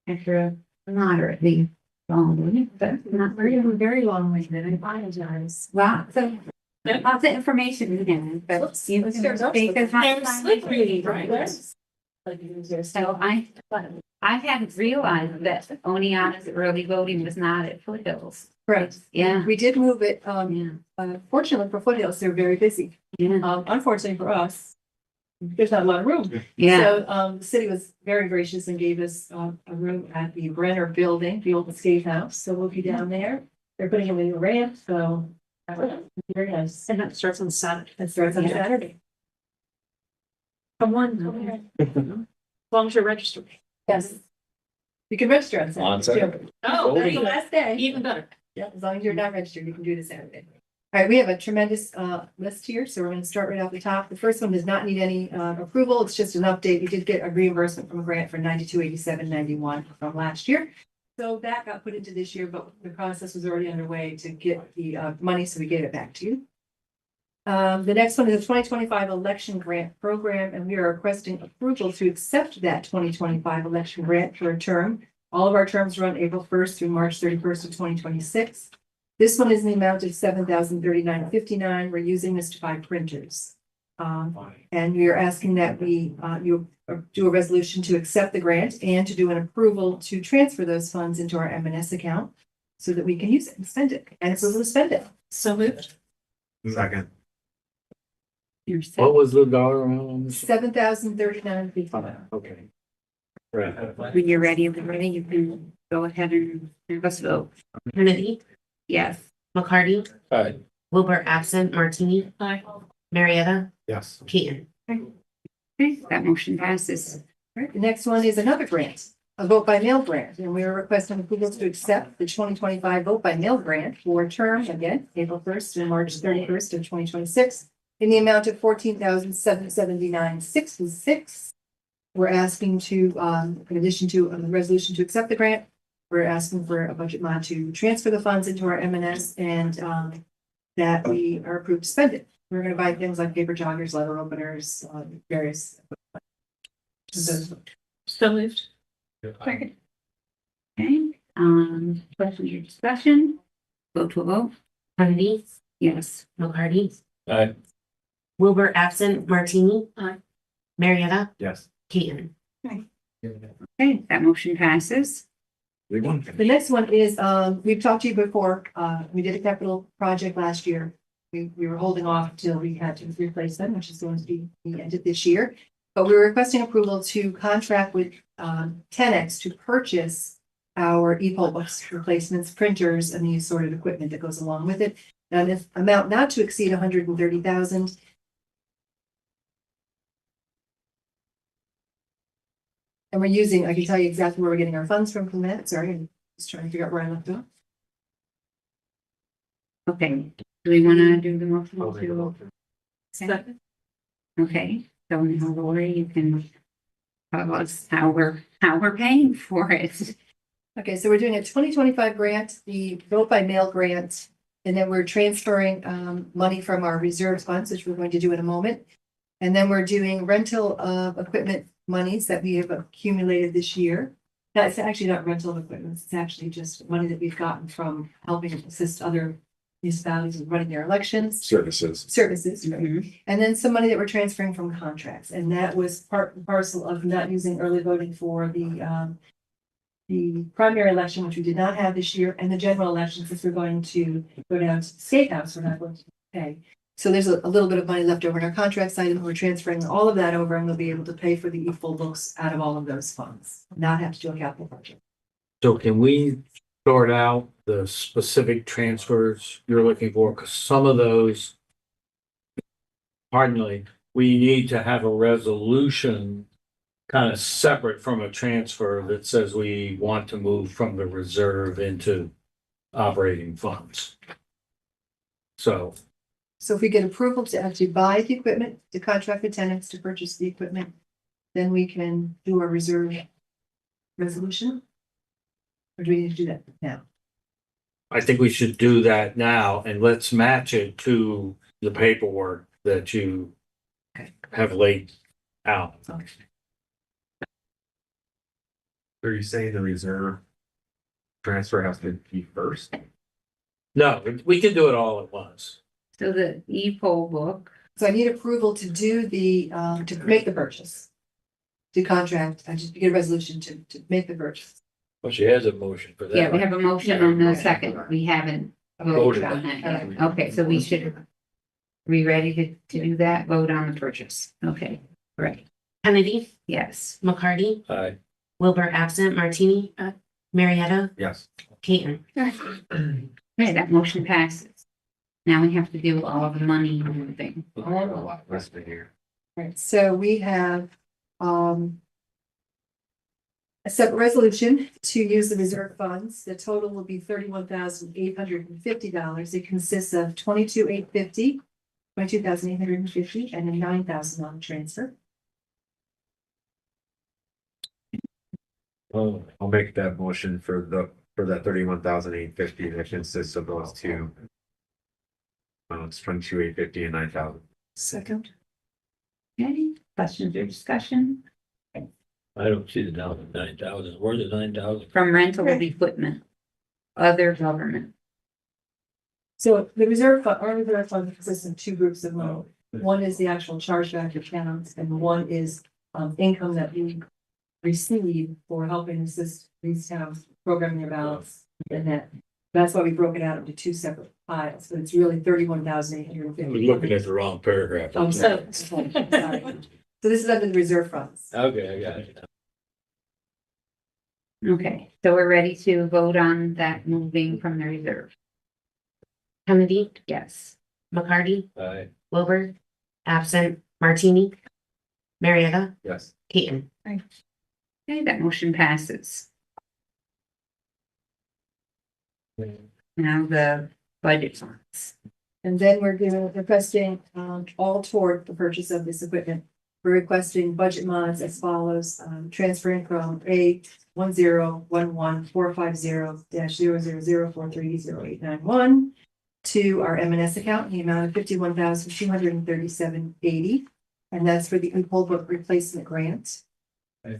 After a moderately long week, but not very long week, then I apologize. Lots of information in there, but you can take as much time. So I hadn't realized that Oneonta's early voting was not at Foothills. Correct. Yeah. We did move it. Fortunately for Foothills, they're very busy. Yeah. Unfortunately for us, there's not a lot of room. Yeah. So, the city was very gracious and gave us, a room at the Brenner Building, the old skate house. So we'll be down there. They're putting in a new ramp, so. Very nice. And that starts on Saturday. That starts on Saturday. Come on. As long as you're registered. Yes. You can register on Saturday. On Saturday. Oh, that's the last day. Even better. Yeah, as long as you're not registered, you can do it Saturday. All right, we have a tremendous list here, so we're going to start right off the top. The first one does not need any approval. It's just an update. We did get a reimbursement from a grant for 928791 from last year. So that got put into this year, but the process was already underway to get the money, so we gave it back to you. The next one is a 2025 election grant program, and we are requesting approval to accept that 2025 election grant for a term. All of our terms run April 1st through March 31st of 2026. This one is in the amount of $7,039.59. We're using this to buy printers. And we are asking that you do a resolution to accept the grant and to do an approval to transfer those funds into our M&S account so that we can use it and spend it, and approval to spend it. So moved. Second. What was the dollar amount on this? $7,039.59. Okay. Right. When you're ready, you can go ahead and have us vote. Kennedy, Yes. McCarty, Aye. Wilbur absent, Martini, Aye. Marietta, Yes. Keaton. Okay, that motion passes. Right, the next one is another grant, a vote by mail grant, and we are requesting approval to accept the 2025 vote by mail grant for a term, again, April 1st to March 31st of 2026, in the amount of $14,779.66. We're asking to, in addition to a resolution to accept the grant, we're asking for a budget mod to transfer the funds into our M&S and that we are approved to spend it. We're going to buy things like paper joggers, letter openers, various. So moved. Second. Okay, questions or discussion? Vote to a vote? Kennedy, Yes. McCarty, Aye. Wilbur absent, Martini. Aye. Marietta, Yes. Keaton. Okay, that motion passes. Big one. The next one is, we've talked to you before, we did a capital project last year. We were holding off till we had to replace them, which is going to be the end of this year. But we were requesting approval to contract with 10X to purchase our e-poll books, replacements, printers, and the assorted equipment that goes along with it. And if amount not to exceed $130,000. And we're using, I can tell you exactly where we're getting our funds from that. Sorry, I'm just trying to figure out where I left off. Okay, do we wanna do the motion I'll make a to? motion. Second. Okay, so now Lori, you can tell us how we're paying for it. Okay, so we're doing a 2025 grant, the vote by mail grant. And then we're transferring money from our reserve funds, which we're going to do in a moment. And then we're doing rental of equipment monies that we have accumulated this year. That's actually not rental of equipment, it's actually just money that we've gotten from helping assist other municipalities in running their elections. Services, right? And then some money that we're transferring from contracts, and that was part and parcel of not using early voting for the primary election, which we did not have this year, and the general election, since we're going to go down to the State House, we're not going to pay. So there's a little bit of money left over in our contract side, and we're transferring all of that over, and we'll be able to pay for the full books out of all of those funds, not have to do a capital budget. So can we sort out the specific transfers you're looking for? Because some of those, pardon me, we need to have a resolution kind of separate from a transfer that says we want to move from the reserve into operating funds. So So if we get approval to actually buy the equipment, to contract with tenants to purchase the equipment, then we can do a reserve resolution. Or do we need to do that now? I think we should do that now, and let's match it to the paperwork that you have laid out. Okay. Are you saying the reserve transfer has to be first? No, we can do it all at once. So the e-poll book, So I need approval to do to make the purchase. To contract, I just get a resolution to make the purchase. Well, she has a motion for that. yeah, we have a motion and a second, we haven't voted Voted. on that yet. Okay, so we should, we ready to do that, vote on the purchase, okay, right, Kennedy, yes. McCarty, Aye. Wilbur absent, Martini, Marietta, Yes. Keaton. Okay, that motion passes. Now we have to do all the money and everything. Rest of here. Right, so we have a separate resolution to use the reserve funds. The total will be $31,850. It consists of $22,850, $22,850, and a $9,000 transfer. Oh, I'll make that motion for that 31,850 that consists of those two. It's 22,850 and 9,000. Second. Okay, questions or discussion I don't see the down to 9,000. Where's the 9,000? from rental of equipment, other government? So the reserve fund, our reserve fund consists of two groups of money. One is the actual chargeback accounts, and one is income that we receive for helping assist these towns programming their ballots. And that's why we broke it out into two separate files, but it's really 31,850. I was looking at the wrong paragraph. Oh, sorry. So this is under the reserve funds. Okay, I got it. Okay, so we're ready to vote on that moving from the reserve, Kennedy, yes. McCarty, Aye. Wilbur absent, Martini, Marietta, Yes. Keaton. Okay, that motion passes. Now the budget funds. And then we're requesting all toward the purchase of this equipment. We're requesting budget mods as follows, transferring from A 10114500-000430891 to our M&S account in the amount of $51,237.80. And that's for the poll book replacement grant. For,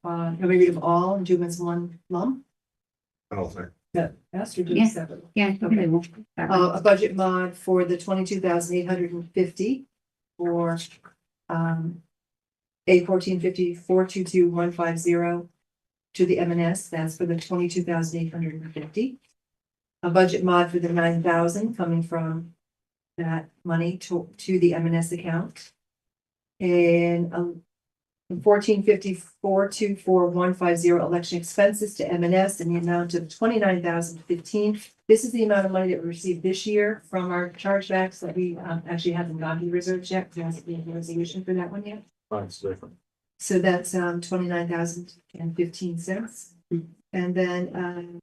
can we read them all and do them as one lump? Oh, sorry. Yeah, that's or do Yeah. them separately. Yeah. Okay. That A one. budget mod for the 22,850 for A 1450-422-150 to the M&S, that's for the 22,850. A budget mod for the 9,000 coming from that money to the M&S account. And 1450-424-150 election expenses to M&S in the amount of 29,015. This is the amount of money that we received this year from our chargebacks that we actually haven't gone to the reserve yet. There hasn't been a resolution for that one yet. Mine's different. So that's 29,015 cents. And then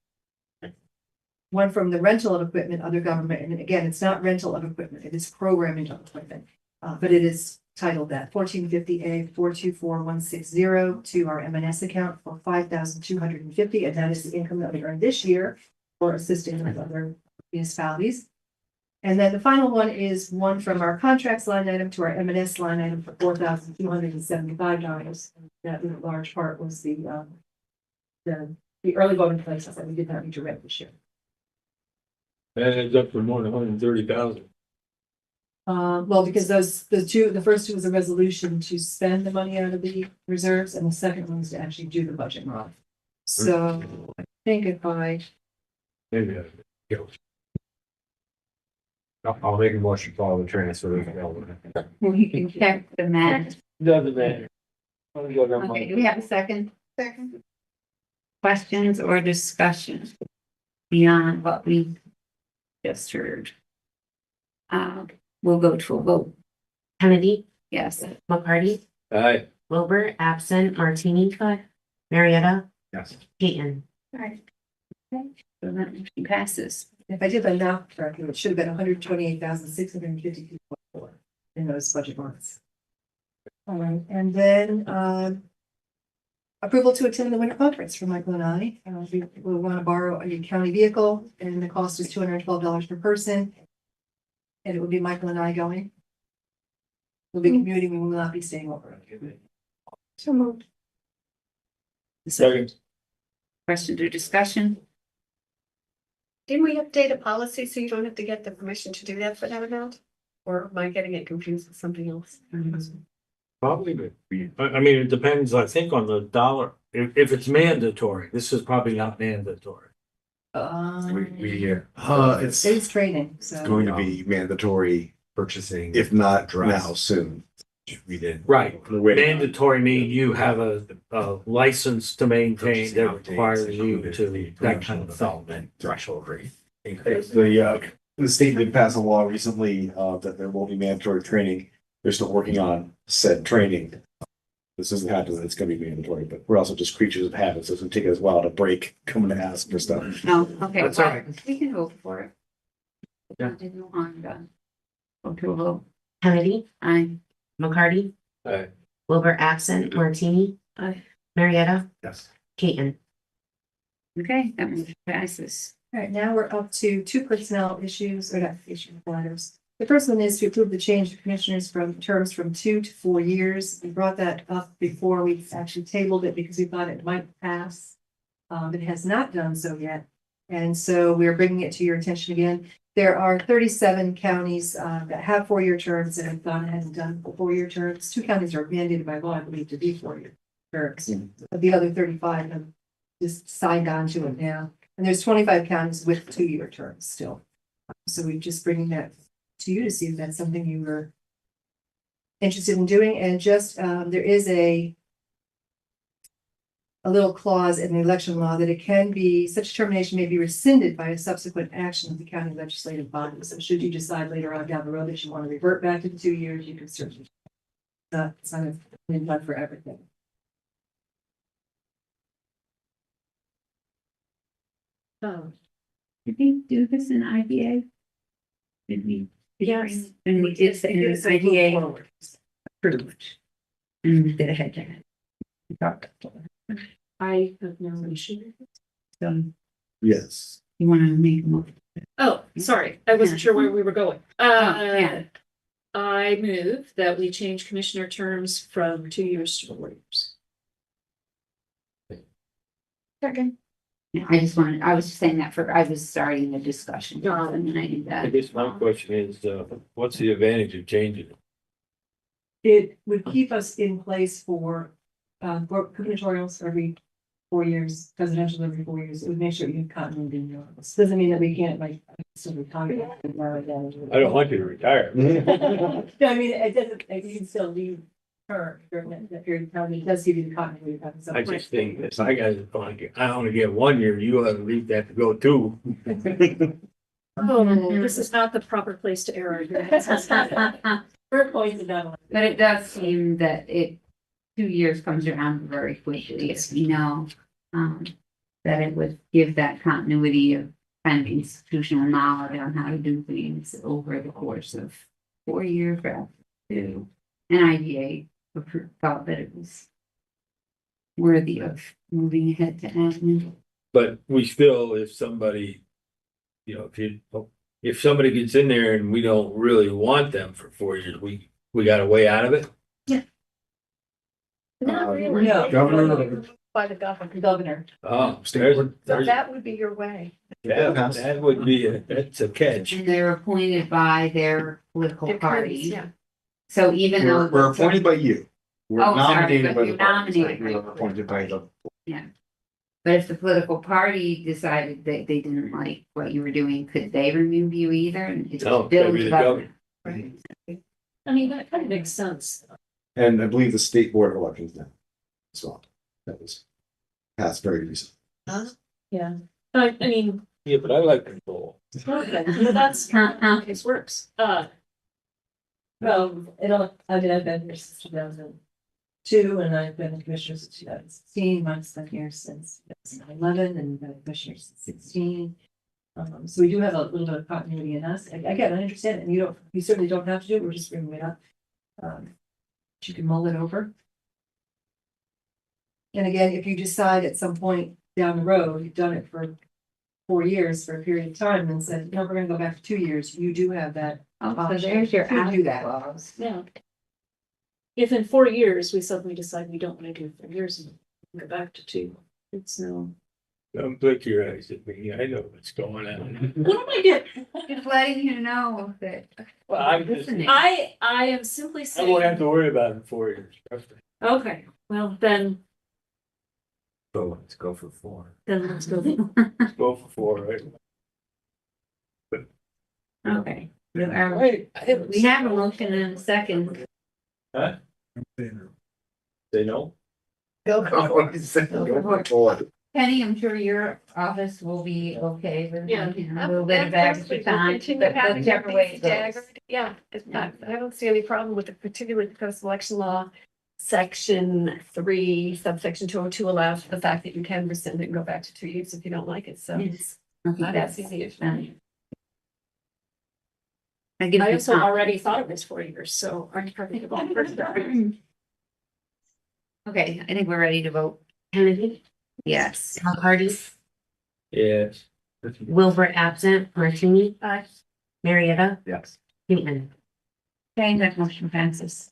one from the rental of equipment, other government, and again, it's not rental of equipment, it is programming of equipment. But it is titled that 1450A 424160 to our M&S account for 5,250, and that is the income that we earned this year for assisting with other municipalities. And then the final one is one from our contracts line item to our M&S line item for $4,275. That in large part was the early voting places that we did not need to rent this year. That ends up for more than 130,000. Well, because the first two was a resolution to spend the money out of the reserves, and the second one was to actually do the budget model. So I think if I, Maybe I'll make a motion for all the transfers. We can check the math. Doesn't matter. Okay, do we have a second? Second. Questions or discussion beyond what we just heard? We'll go to a vote. Kennedy, Yes. McCarty, Aye. Wilbur, absent, Martini, Marietta, Yes. Keaton. All right. Okay, so that motion passes. if I did the math correctly, it should have been 128,652.4 in those budget months. All right, and then approval to attend the winter conference for Michael and I. We want to borrow a county vehicle, and the cost is $212 per person. And it would be Michael and I going. We'll be commuting, we will not be staying over. So moved. Second. Questions or discussion? Didn't we update a policy so you don't have to get the permission to do that for that amount? Or am I getting it confused with something else? Probably, but I mean, it depends, I think, on the dollar. If it's mandatory, this is probably not mandatory. It's It's training, so. Going to be mandatory purchasing. if not Dress. now, soon. We did. Right. We're waiting on it. Mandatory mean you have a license to maintain that Purchasing requires updates, you included to, the that kind of thing. development threshold rate. The state did pass a law recently that there will be mandatory training. They're still working on said training. This isn't happening, it's gonna be mandatory, but we're also just creatures of habit, so it's gonna take us a while to break, coming to ask for stuff. No, okay. That's all right. We can vote for it. Yeah. Didn't want to go to a vote. Kennedy, Aye. McCarty, Aye. Wilbur, absent, Martini, Aye. Marietta, Yes. Keaton. Okay, that motion passes. All right, now we're up to two personnel issues, or not issue matters. The first one is to approve the change of commissioners from terms from 2 to 4 years. We brought that up before we actually tabled it because we thought it might pass. It has not done so yet. And so we're bringing it to your attention again. There are 37 counties that have 4-year terms and have gone ahead and done 4-year terms. 2 counties are mandated by law, I believe, to be 4-year terms. But the other 35 have just signed on to it now. And there's 25 counties with 2-year terms still. So we're just bringing that to you to see if that's something you were interested in doing. And just, there is a little clause in the election law that it can be, such termination may be rescinded by a subsequent action of the county legislative body. So should you decide later on down the road that you want to revert back to the 2 years, you can certainly. It's not a one for everything. So, did we do this in IDA? Did we? Yes. And we did the IDA approved. And we did a head to head. I have no issue. So Yes. you want to make a motion? Oh, sorry, I wasn't sure where we were going. yeah. I move that we change commissioner terms from 2 years to 4 years. Second. Yeah, I just wanted, I was saying that I was starting the discussion. And then I did I that. guess my question is, what's the advantage of changing it? It would keep us in place for gubernatorials every 4 years, presidential every 4 years. It would make sure you have continuity in your office. Doesn't mean that we can't like still retire. I don't want you to retire. No, I mean, it doesn't, like, you can still leave term during that period of time. It does give you the continuity of having I something. just think this, I only get 1 year, you ought to leave that to go too. Oh, this is not the proper place to air our grievances. We're pointed out. But it does seem that 2 years comes around very quickly, as we know. That it would give that continuity of kind of institutional knowledge on how to do things over the course of 4 years, perhaps 2. And IGA thought that it was worthy of moving ahead to admin. But we still, if somebody, if somebody gets in there and we don't really want them for 4 years, we got a way out of it? Not really. No. Governor. By the governor. Oh, So that would be your way. that would be that's a catch. And they're appointed by their political It party. comes, yeah. So even though. We're appointed by you. We're Oh, sorry, nominated but by the you're party. nominated. We're appointed by the. Yeah. But if the political party decided that they didn't like what you were doing, could they remove you either? And it's No, still that'd be the the governor. Right. I mean, that kind of makes sense. And I believe the state board of elections now. as well. That was passed very recently. Yeah, I mean, Yeah, but I like control. okay, but that's how this works. Well, I've been here since 2002, and I've been a commissioner since 2016. Mike's been here since 2011, and been a commissioner since 2016. So we do have a little bit of continuity in us. Again, I understand it, and you certainly don't have to do it. We're just bringing it up. You can mull it over. And again, if you decide at some point down the road, you've done it for 4 years for a period of time and said, no, we're gonna go back to 2 years, you do have that. Oh, so option there's your to do that. clause. Yeah. If in 4 years we suddenly decide we don't want to do 4 years and go back to 2, it's no. Don't blink your eyes at me. I know what's going on. What am I doing? Just letting you know that. Well, I'm just, Listening. I am simply I won't have saying, to worry about it in 4 years. Trust me. okay, well, then So let's go for 4. let's go. Let's go for 4, right? Okay. We Wait, have a motion and a second. huh? Say no? Penny, I'm sure your office will be okay with Yeah. a little bit of extra time, Continue but having whichever way it these goes. staggered. Yeah, it's not, I don't see any problem with it, particularly because election law, section 3, subsection 202 allows for the fact that you can rescind it and go back to 2 years if you don't like it, so. Yes. I think That's that's easy. I give I you also time. already thought it was 4 years, so I'm talking about first. Okay, I think we're ready to vote. Kennedy? Yes. McCarty, Yes. Wilbur absent, Martini, Aye. Marietta, Yes. Bateman. Okay, that motion passes.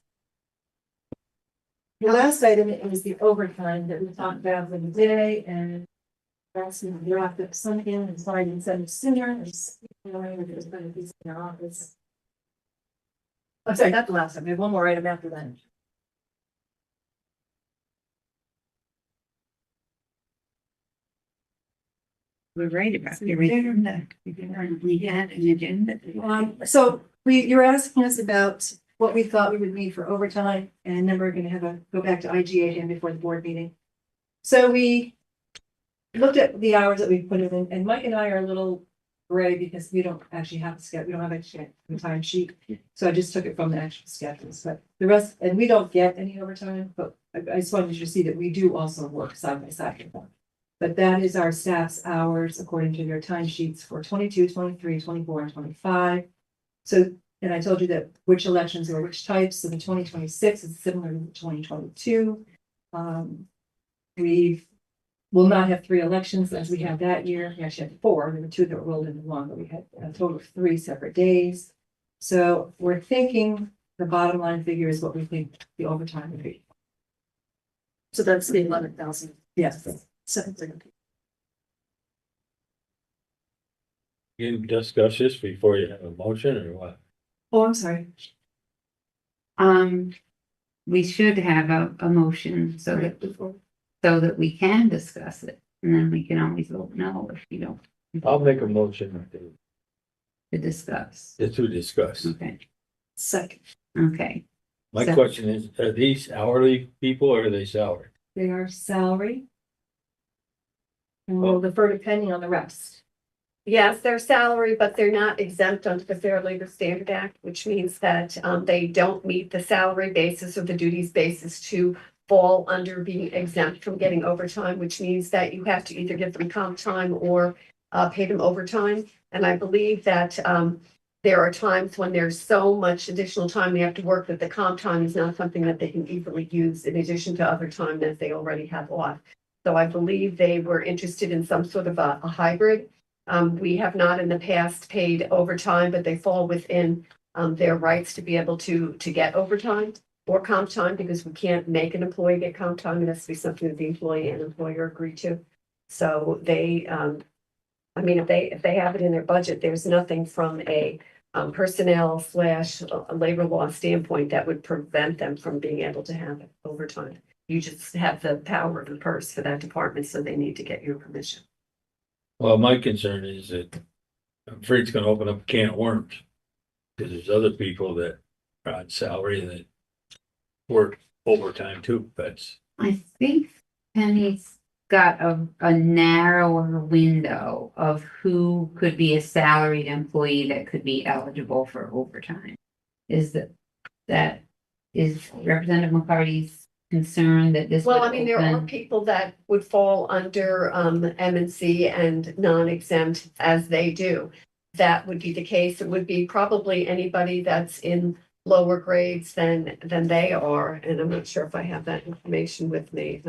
The last item is the overtime that we talked about the other day, and that's in the draft of something, and so I didn't send it sooner. There's benefits in our office. I'm sorry, not the last time. We have one more item after that. We're right about the agenda. We had an agenda. So you're asking us about what we thought we would need for overtime, and then we're gonna go back to IGA again before the board meeting. So we looked at the hours that we put in, and Mike and I are a little gray because we don't actually have a schedule, we don't have a time sheet. So I just took it from the actual schedules, but the rest, and we don't get any overtime, but I just wanted you to see that we do also work side by side with them. But that is our staff's hours according to their time sheets for 22, 23, 24, and 25. So, and I told you that which elections or which types, so the 2026 is similar to the 2022. We will not have 3 elections as we had that year. We actually had 4. There were 2 that were rolled into one, but we had a total of 3 separate days. So we're thinking the bottom line figure is what we think the overtime would be. So that's the 11,000. Yes. Something. You can discuss this before you have a motion or what? Oh, I'm sorry. We should have a motion so that we can discuss it, and then we can always vote no if you don't. I'll make a motion To discuss. to discuss. Okay, Second. okay. My So- question is, are these hourly people or are they salary? They are salary. And we'll defer depending on the rest. Yes, they're salary, but they're not exempt under the Fair Labor Standard Act, which means that they don't meet the salary basis or the duties basis to fall under being exempt from getting overtime, which means that you have to either give them comp time or pay them overtime. And I believe that there are times when there's so much additional time they have to work that the comp time is not something that they can easily use in addition to other time that they already have off. So I believe they were interested in some sort of a hybrid. We have not in the past paid overtime, but they fall within their rights to be able to get overtime or comp time, because we can't make an employee get comp time. It has to be something that the employee and employer agree to. So they, I mean, if they have it in their budget, there's nothing from a personnel / a labor law standpoint that would prevent them from being able to have it overtime. You just have the power of the purse for that department, so they need to get your permission. Well, my concern is that I'm afraid it's gonna open up a can of worms. Cause there's other people that are on salary that work overtime too. That's, I think Penny's got a narrower window of who could be a salaried employee that could be eligible for overtime. Is that is Representative McCarty's concern that this? Well, would I mean, there are open- people that would fall under M&C and non-exempt as they do. That would be the case. It would be probably anybody that's in lower grades than they are. And I'm not sure if I have that information with me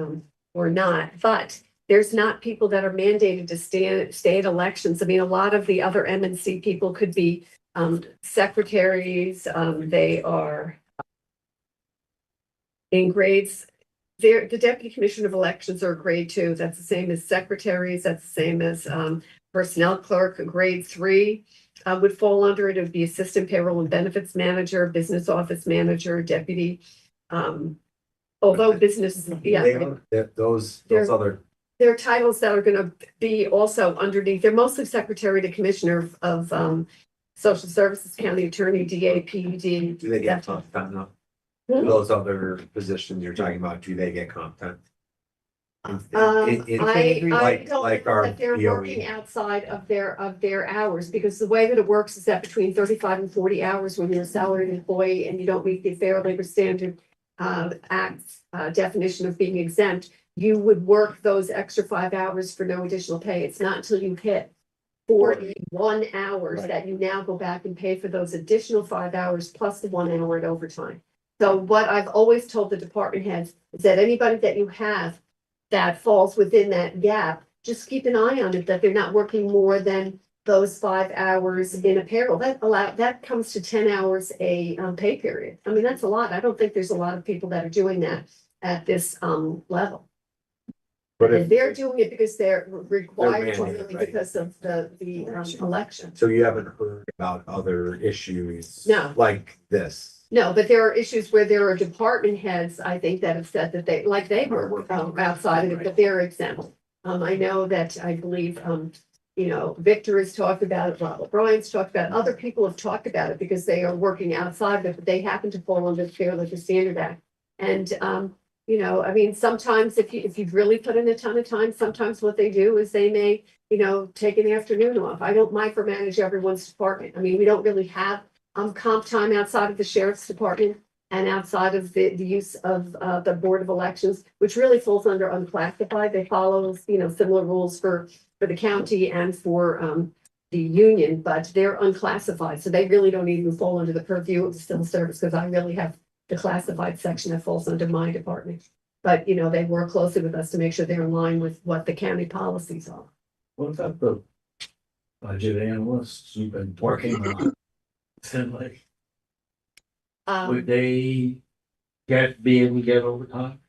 or not, but there's not people that are mandated to stay at elections. I mean, a lot of the other M&C people could be secretaries. They are in grades. The deputy commissioner of elections are grade 2. That's the same as secretaries. That's the same as personnel clerk. Grade 3 would fall under it. It would be assistant payroll and benefits manager, business office manager, deputy. Although business, yeah, Those They're- other, there are titles that are going to be also underneath. They're mostly secretary to commissioner of social services, county attorney, DA, PD. do they get comp time though? Hmm? Those other positions you're talking about, do they get comp time? I Like don't know our that they're BOE. working outside of their hours, because the way that it works is that between 35 and 40 hours, when you're a salaried employee and you don't meet the Fair Labor Standard Act definition of being exempt, you would work those extra 5 hours for no additional pay. It's not until you hit 41 hours Right. that you now go back and pay for those additional 5 hours plus the 1 hour at overtime. So what I've always told the department heads is that anybody that you have that falls within that gap, just keep an eye on it, that they're not working more than those 5 hours in a payroll. That comes to 10 hours a pay period. I mean, that's a lot. I don't think there's a lot of people that are doing that at this level. But And if, they're doing it because they're required to, mandated, really right. because of the election. so you haven't heard about other issues? No. Like this? No, but there are issues where there are department heads, I think, that have said that they were outside of it, but they're exempt. I know that, I believe, Victor has talked about it, Rob O'Brien's talked about it, other people have talked about it because they are working outside of it, but they happen to fall under the Fair Labor Standard Act. And, I mean, sometimes if you've really put in a ton of time, sometimes what they do is they may, take an afternoon off. I don't micromanage everyone's department. I mean, we don't really have comp time outside of the sheriff's department and outside of the use of the Board of Elections, which really falls under unclassified. They follow, similar rules for the county and for the union, but they're unclassified. So they really don't even fall under the purview of the civil service, because I really have the classified section that falls under my department. But, they work closely with us to make sure they're in line with what the county policies are. What about the budget analysts you've been working on? And like, would they be able to get overtime?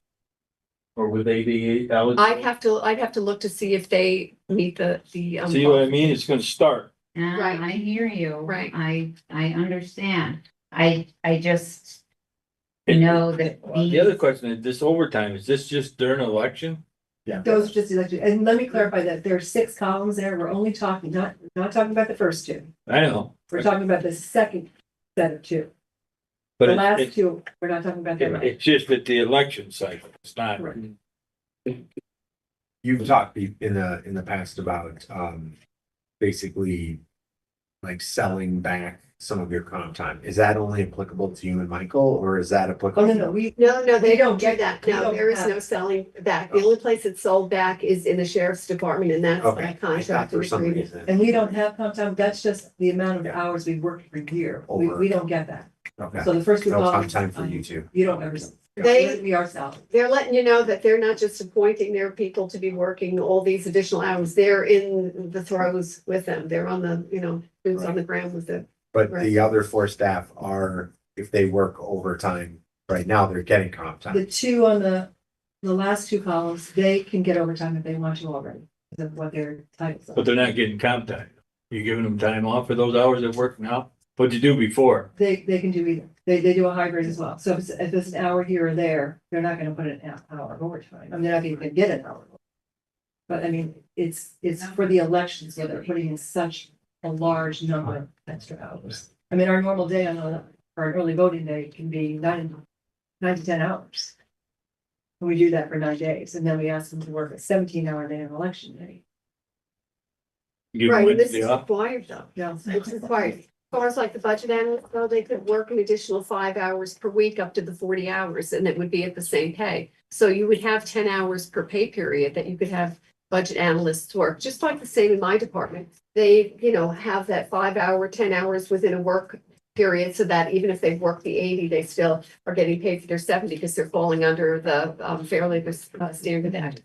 Or would they be eligible? I'd have to look to see if they meet the. see what I mean? It's gonna start. Right. I hear you. Right. I understand. I just know that The other question is, this overtime, is this just during election? Yeah. Those are just elected, and let me clarify that there are 6 columns there. We're only talking, not talking about the first 2. I know. We're talking about the second set of 2. But The it- last it- 2, we're not talking about that. It's just at the election cycle. It's not. Right. You've talked in the past about, basically like selling back some of your comp time. Is that only applicable to you and Michael, or is that Oh, applicable? no, No, they don't do that. we No, don't there is have- no selling back. The only place it's sold back is in the sheriff's department, and that's Okay, by I thought contract. for some agreement. reason. And we don't have comp time, that's just the amount of hours we worked per year. Over. We don't get that. Okay. So the first week No off. comp time for you two. You don't ever. They- We are salary. They're letting you know that they're not just appointing their people to be working all these additional hours. They're in the throes with them. They're on the, boots on the ground with it. But Right. the other 4 staff are, if they work overtime right now, they're getting comp The time. two on the last 2 columns, they can get overtime if they want to already, because of what their titles are. But they're not getting comp time. You giving them time off for those hours at work now? What'd you do before? They can do either. They do a hybrid as well. So if it's an hour here or there, they're not gonna put an hour of overtime. I mean, they're not even gonna get an hour. But I mean, it's for the election, so they're putting in such a large number of extra hours. I mean, our normal day or an early voting day can be 9 to 10 hours. And we do that for 9 days, and then we ask them to work a 17-hour day on election day. You Right, and this Wednesday is off? required though. Yeah. It's required. As far as like the budget analyst, though, they could work an additional 5 hours per week up to the 40 hours, and it would be at the same pay. So you would have 10 hours per pay period that you could have budget analysts work, just like the same in my department. They, have that 5 hour, 10 hours within a work period, so that even if they've worked the 80, they still are getting paid for their 70 because they're falling under the Fair Labor Standard Act.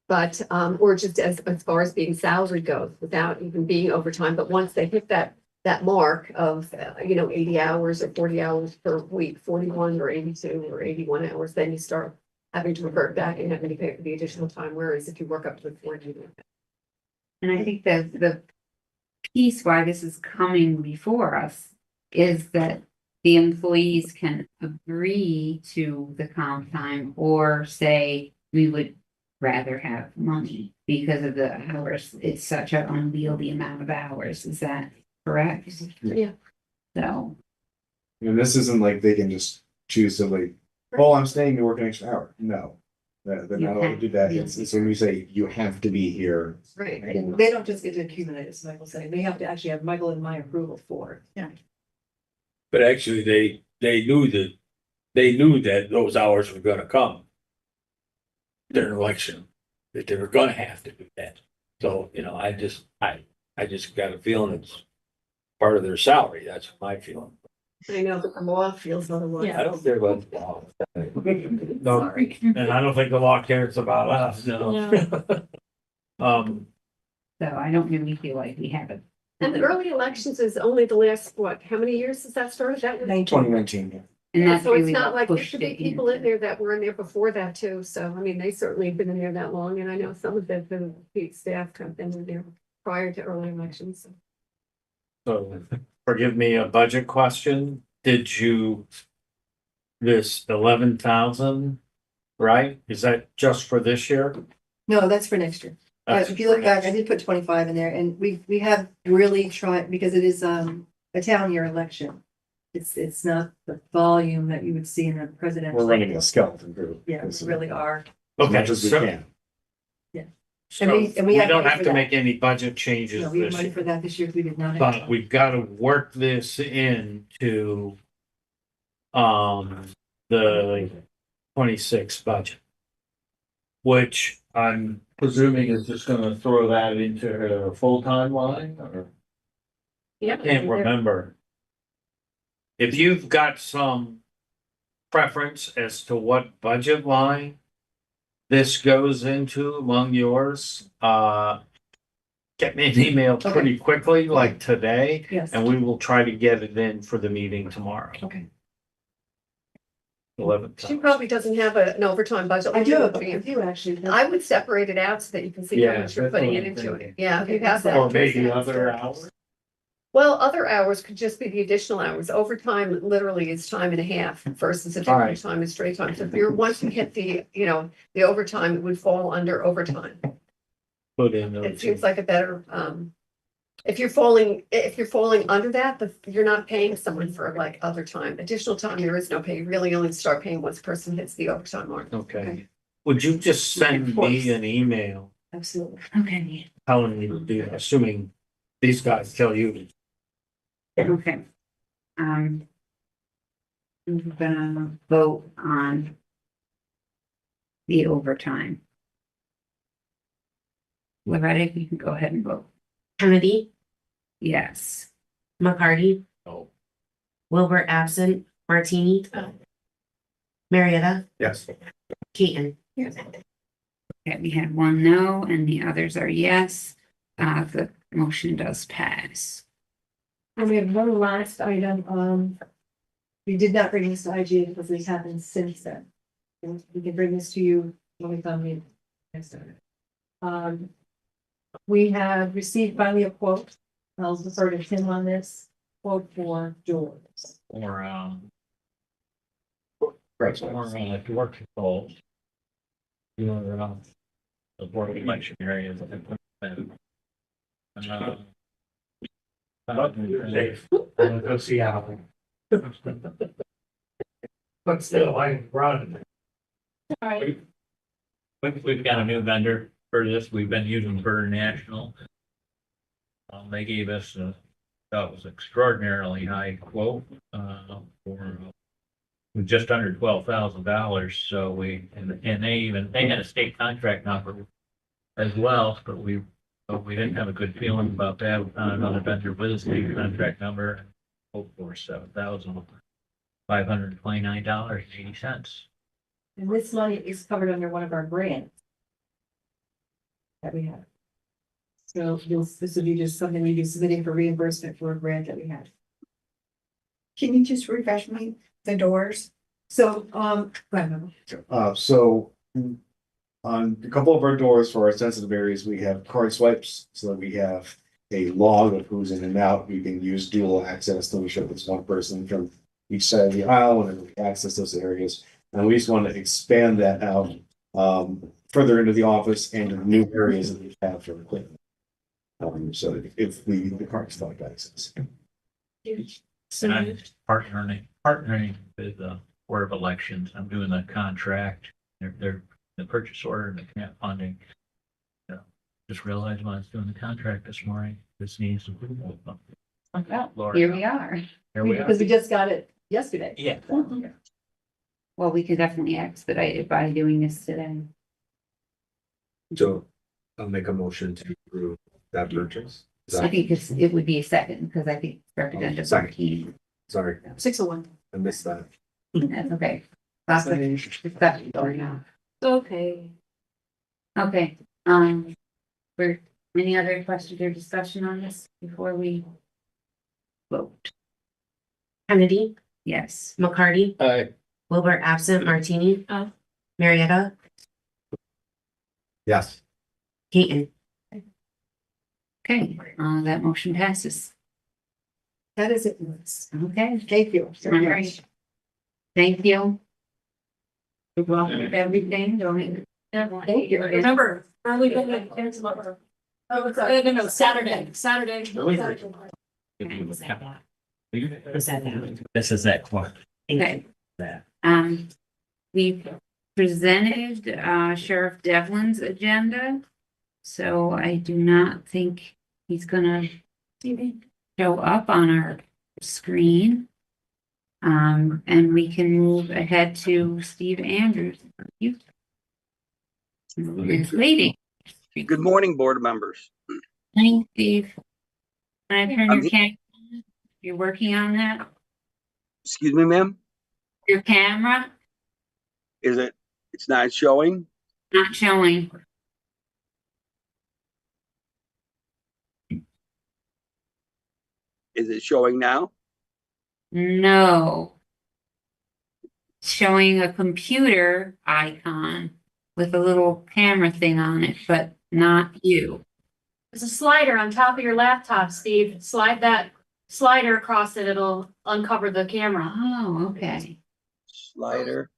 But, or just as far as being salary goes, without even being overtime. But once they hit that mark of, 80 hours or 40 hours per week, 41 or 82 or 81 hours, then you start having to revert back and having to pay for the additional time. Whereas if you work up to the 40. And I think that the piece why this is coming before us is that the employees can agree to the comp time or say we would rather have money because of the hours. It's such an unwieldy amount of hours. Is that correct? Yeah. So, And this isn't like they can just choose to like, oh, I'm staying to work an extra hour. No. They're not allowed to do that. It's when we say you have to be here. Right. And they don't just get to accumulate, as Michael said. They have to actually have Michael and my approval for it. Yeah. But actually, they knew that those hours were gonna come. During election, that they were gonna have to do that. So, I just got a feeling it's part of their salary. That's my feeling. I know, but the law feels otherwise. I don't care about the law. No, Sorry. and I don't think the law cares about us, so I don't really feel like we have it. And the early elections is only the last, how many years has that started? That was. 2019. And Yeah, that's so it's really not what like there pushed should be it people in into- there that were in there before that too. So, I mean, they certainly have been in there that long. And I know some of the paid staff have been in there prior to early elections. So forgive me a budget question. Did you, this 11,000, right? Is that just for this year? No, that's for next year. That's If you look for back, next- I did put 25 in there, and we have really tried, because it is a town year election. It's not the volume that you would see in a presidential. We're running a skeleton crew. Yeah, we really are. As Okay, much as we so- can. So And we we have don't money have for to that. make any budget changes No, we have this money year. for that this year, we did not. have But to. we've got to work this into the 26 budget. Which I'm presuming is just gonna throw that into a full-time line or? Yeah. I can't remember. If you've got some preference as to what budget line this goes into among yours, get me an email pretty quickly, like today, Yes. and we will try to get it in for the meeting tomorrow. Okay. 11th. She probably doesn't have an overtime budget. I do actually. I would separate it out so that you can see how Yeah, much you're that's putting what it I'm into thinking. it. Yeah, if you Okay, have that. Or maybe other hours. Well, other hours could just be the additional hours. Overtime literally is time and a half versus a All right. different time is straight time. So if you're, once you hit the, the overtime, it would fall under overtime. Put in It those. seems like a better, if you're falling under that, you're not paying someone for like other time. Additional time, there is no pay. You really only start paying once a person hits the overtime mark. Okay. Would you just send Of course. me an email Absolutely. Okay. telling me to do, assuming These guys tell you. Okay. We're gonna vote on the overtime. Loretta, you can go ahead and vote. Kennedy, Yes. McCarty. No. Wilbur absent, Martini. Marietta, Yes. Keaton. Okay, we had one no and the others are yes. The motion does pass. And we have one last item, we did not bring this to IGA because this happened since then. And we can bring this to you when we come in next time. We have received finally a quote, I'll defer to Tim on this, quote for doors. Or, door controls. Your, the board election areas. Safe. I'm gonna go see Apple. But still, I run. All right. We've got a new vendor for this. We've been using Bird National. They gave us that was extraordinarily high quote, for just under $12,000. So and they had a state contract number as well, but we didn't have a good feeling about that. We found another vendor with a state contract number and hoped for $7,529.80. And this money is covered under one of our grants that we have. So this would be just something we'd be submitting for reimbursement for a grant that we had. Can you just refresh me, the doors? So, go ahead, Memo. So on a couple of our doors for our sensitive areas, we have card swipes so that we have a log of who's in and out. We can use dual access to make sure there's one person from each side of the aisle and then we access those areas. And we just want to expand that out further into the office and to the new areas that we have for equipment. So if the card still access. And I'm partnering with the Board of Elections. I'm doing the contract. They're the purchase order and the grant funding. Just realized when I was doing the contract this morning, this needs approval. Well, here we are. Here we are. Because we just got it yesterday. Yeah. Well, we could definitely expedite it by doing this today. So I'll make a motion to approve that purchase. I think it would be a second, because I think Representative Second. Martini. Sorry, 601. I missed that. That's okay. Lots of discussion going on. Okay. Okay, for any other questions or discussion on this before we vote? Kennedy, Yes. McCarty. Aye. Wilbur absent, Martini. Marietta, Yes. Keaton. Okay, that motion passes. That is it, Liz. Okay. Thank you. All right. Thank you. Good luck with everything, don't Thank you. Remember, early voting ends tomorrow. Oh, no, Saturday. This is that one. Okay. That. We presented Sheriff Devlin's agenda, so I do not think he's gonna show up on our screen. And we can move ahead to Steve Andrews. You. It's waiting. Good morning, board members. Morning, Steve. Can I turn I'm your camera? You're working on that? Excuse me, ma'am. Your camera? It's not showing? Not showing. Is it showing now? No. It's showing a computer icon with a little camera thing on it, but not you. There's a slider on top of your laptop, Steve. Slide that slider across it. It'll uncover the camera. Oh, okay. Slider.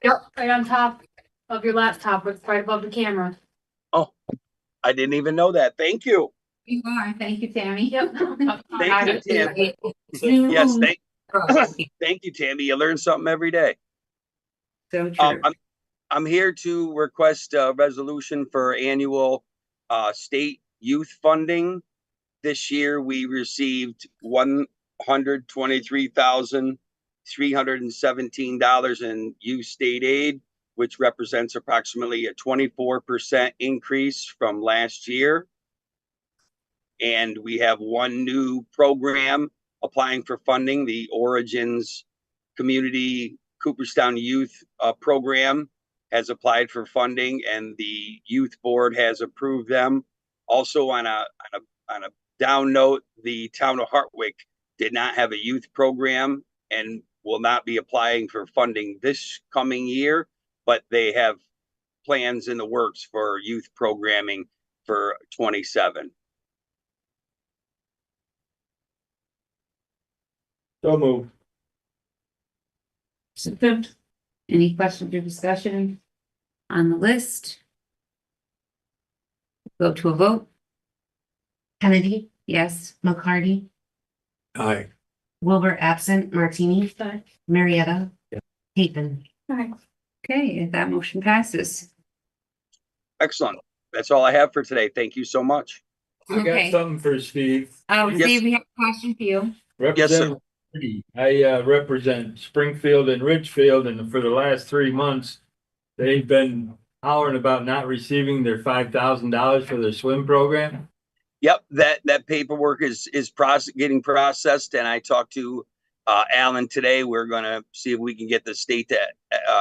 Yep, right on top of your laptop, it's right above the camera. Oh, I didn't even know that. Thank you. You are. Thank you, Tammy. Yep. Thank you, Tammy. Yes, thank you, Tammy. You learn something every day. So true. I'm here to request a resolution for annual state youth funding this year we received $123,317 in youth state aid, which represents approximately a 24% increase from last year. And we have one new program applying for funding, the Origins Community Cooperstown Youth Program has applied for funding, and the youth board has approved them. Also, on a down note, the town of Hartwick did not have a youth program and will not be applying for funding this coming year, but they have plans in the works for youth programming for 27. So moved. Second. Any questions or discussion on the list? Go to a vote. Kennedy, Yes. McCarty, Aye. Wilbur absent, Martini, Marietta, Caton. Okay, that motion passes. Excellent. That's all I have for today. Thank you so much. I got Okay. something for Steve. Oh, Yes. Steve, we have a question for you. Representative Woody. I represent Springfield and Ridgefield, and for the last 3 months, they've been hollering about not receiving their $5,000 for their swim program. Yep, that paperwork is getting processed, and I talked to Alan today. We're gonna see if we can get the state to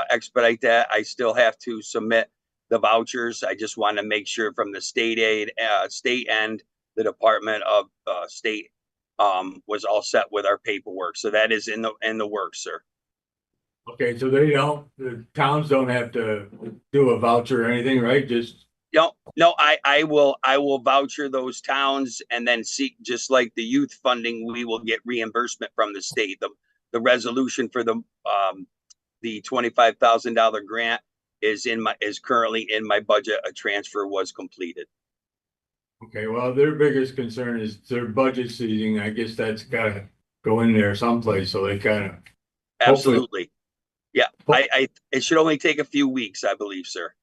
expedite that. I still have to submit the vouchers. I just want to make sure from the state end, the Department of State was all set with our paperwork. So that is in the works, sir. Okay, so the towns don't have to do a voucher or anything, right? Just. No, I will voucher those towns, and then see, just like the youth funding, we will get reimbursement from the state. The resolution for the $25,000 grant is currently in my budget. A transfer was completed. Okay, well, their biggest concern is their budget season. I guess that's gotta go in there someplace, so they kind of. Absolutely. Yeah, it should only take a few weeks, I believe, sir.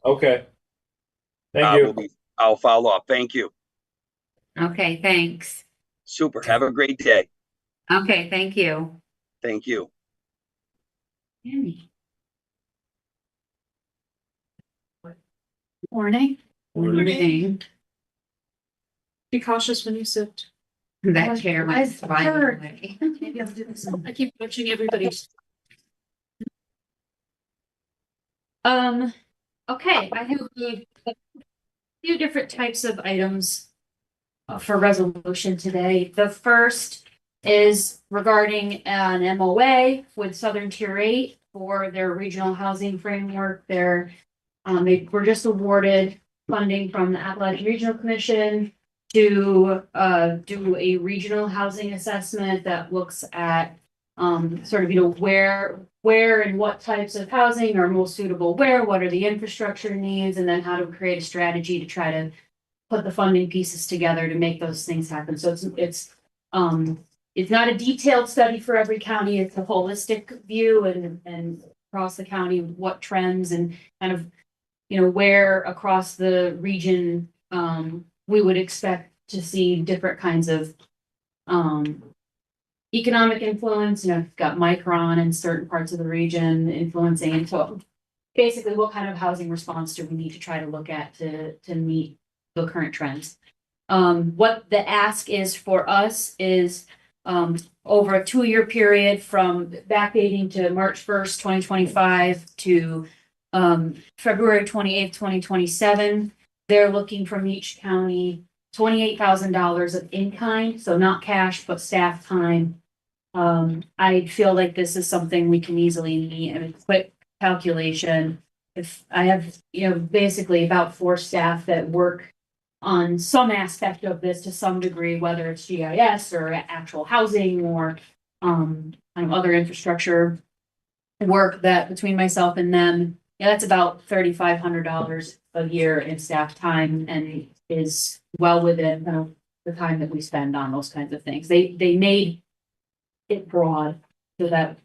Okay. Thank you. I'll follow up. Thank you. Okay, thanks. Super. Have a great day. Okay, thank you. Thank you. Morning. Morning. Be cautious when you sit. That chair was fine. Maybe I'll do this. I keep watching everybody's. Okay, I have a few different types of items for resolution today. The first is regarding an MOA with Southern Tier 8 for their regional housing framework. They were just awarded funding from the Appalachian Regional Commission to do a regional housing assessment that looks at sort of, where and what types of housing are most suitable where, what are the infrastructure needs, and then how to create a strategy to try to put the funding pieces together to make those things happen. So it's not a detailed study for every county. It's a holistic view and across the county, what trends and kind of, where across the region we would expect to see different kinds of economic influence. You've got Micron in certain parts of the region influencing. And so basically, what kind of housing response do we need to try to look at to meet the current trends? What the ask is for us is over a 2-year period from backdating to March 1st, 2025 to February 28th, 2027. They're looking from each county $28,000 of in-kind, so not cash, but staff time. I feel like this is something we can easily meet in a quick calculation. If I have, basically about 4 staff that work on some aspect of this to some degree, whether it's GIS or actual housing or kind of other infrastructure work, that between myself and them, that's about $3,500 a year in staff time, and is well within the time that we spend on those kinds of things. They made it broad so that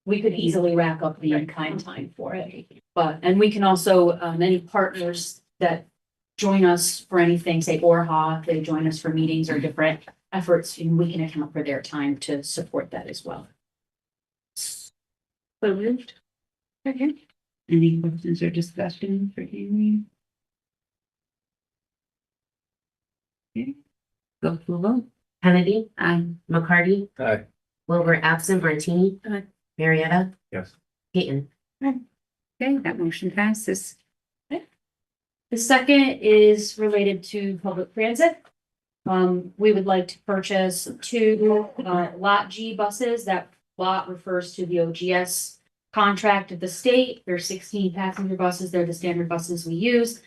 we could easily rack up the in-kind time for it. And we can also, any partners that join us for anything, say Orha, they join us for meetings or different efforts, and we can account for their time to support that as well. So moved. Okay. Any questions or discussion for Amy? Okay. Go to a vote. Kennedy, Aye. McCarty, Aye. Wilbur absent, Martini, Aye. Marietta, Yes. Peyton. Okay, that motion passes. The second is related to public transit. We would like to purchase two, Lot G buses. That lot refers to the OGS contract of the state. They're 16 passenger buses. They're the standard buses we use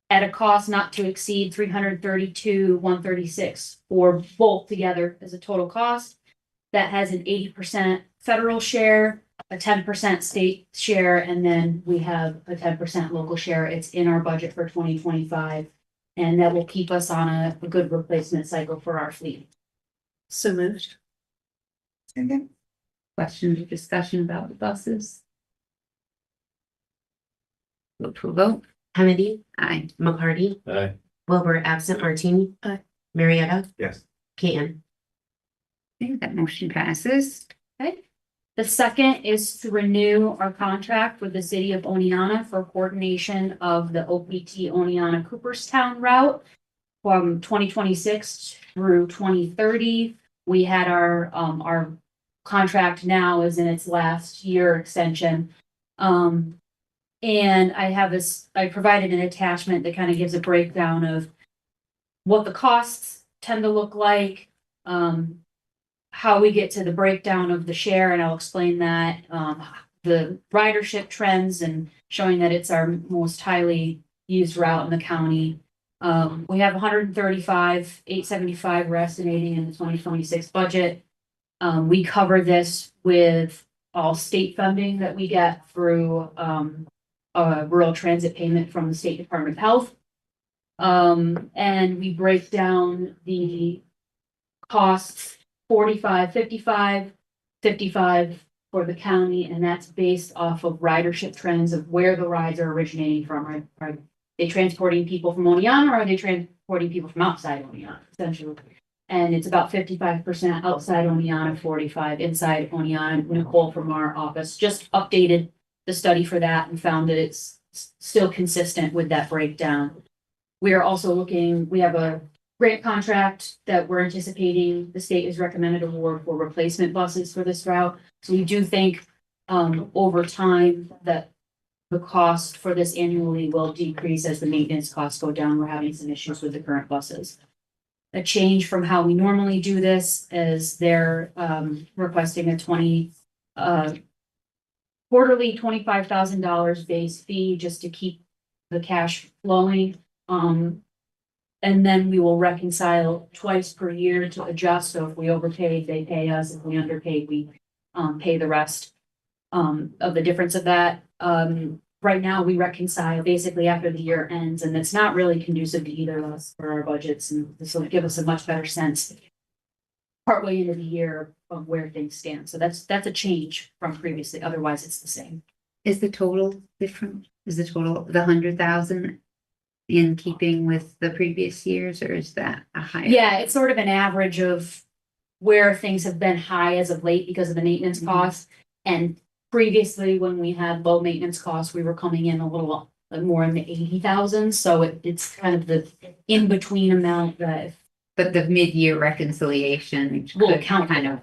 at a cost not to exceed $332,136 for both together as a total cost. That has an 80% federal share, a 10% state share, and then we have a 10% local share. It's in our budget for 2025. And that will keep us on a good replacement cycle for our fleet. So moved. Second. Questions or discussion about the buses? Go to a vote. Kennedy, Aye. McCarty, Aye. Wilbur absent, Martini. Aye. Marietta, Yes. Peyton. Okay, that motion passes. Okay. The second is to renew our contract with the city of Oneonta for coordination of the OPT Oneonta Cooperstown route from 2026 through 2030. We had our contract now is in its last year extension. And I provided an attachment that kind of gives a breakdown of what the costs tend to look like, how we get to the breakdown of the share, and I'll explain that, the ridership trends and showing that it's our most highly used route in the county. We have 135,875 we're estimating in the 2026 budget. We cover this with all state funding that we get through rural transit payment from the State Department of Health. And we break down the costs 45, 55, 55 for the county, and that's based off of ridership trends of where the rides are originating from. Are they transporting people from Oneonta, or are they transporting people from outside Oneonta, essentially? And it's about 55% outside Oneonta, 45 inside Oneonta. Nicole from our office just updated the study for that and found that it's still consistent with that breakdown. We are also we have a grant contract that we're anticipating. The state has recommended award for replacement buses for this route. So we do think over time that the cost for this annually will decrease as the maintenance costs go down. We're having some issues with the current buses. A change from how we normally do this is they're requesting a quarterly $25,000 base fee just to keep the cash flowing. And then we will reconcile twice per year to adjust. So if we overpaid, they pay us. If we underpaid, we pay the rest of the difference of that. Right now, we reconcile basically after the year ends, and it's not really conducive to either of us for our budgets. And this will give us a much better sense partway into the year of where things stand. So that's a change from previously. Otherwise, it's the same. Is the total different? Is the total the 100,000 in keeping with the previous years, or is that a higher? Yeah, it's sort of an average of where things have been high as of late because of the maintenance costs. And previously, when we had low maintenance costs, we were coming in a little more in the 80,000. So it's kind of the in-between amount that. But the mid-year reconciliation will could kind of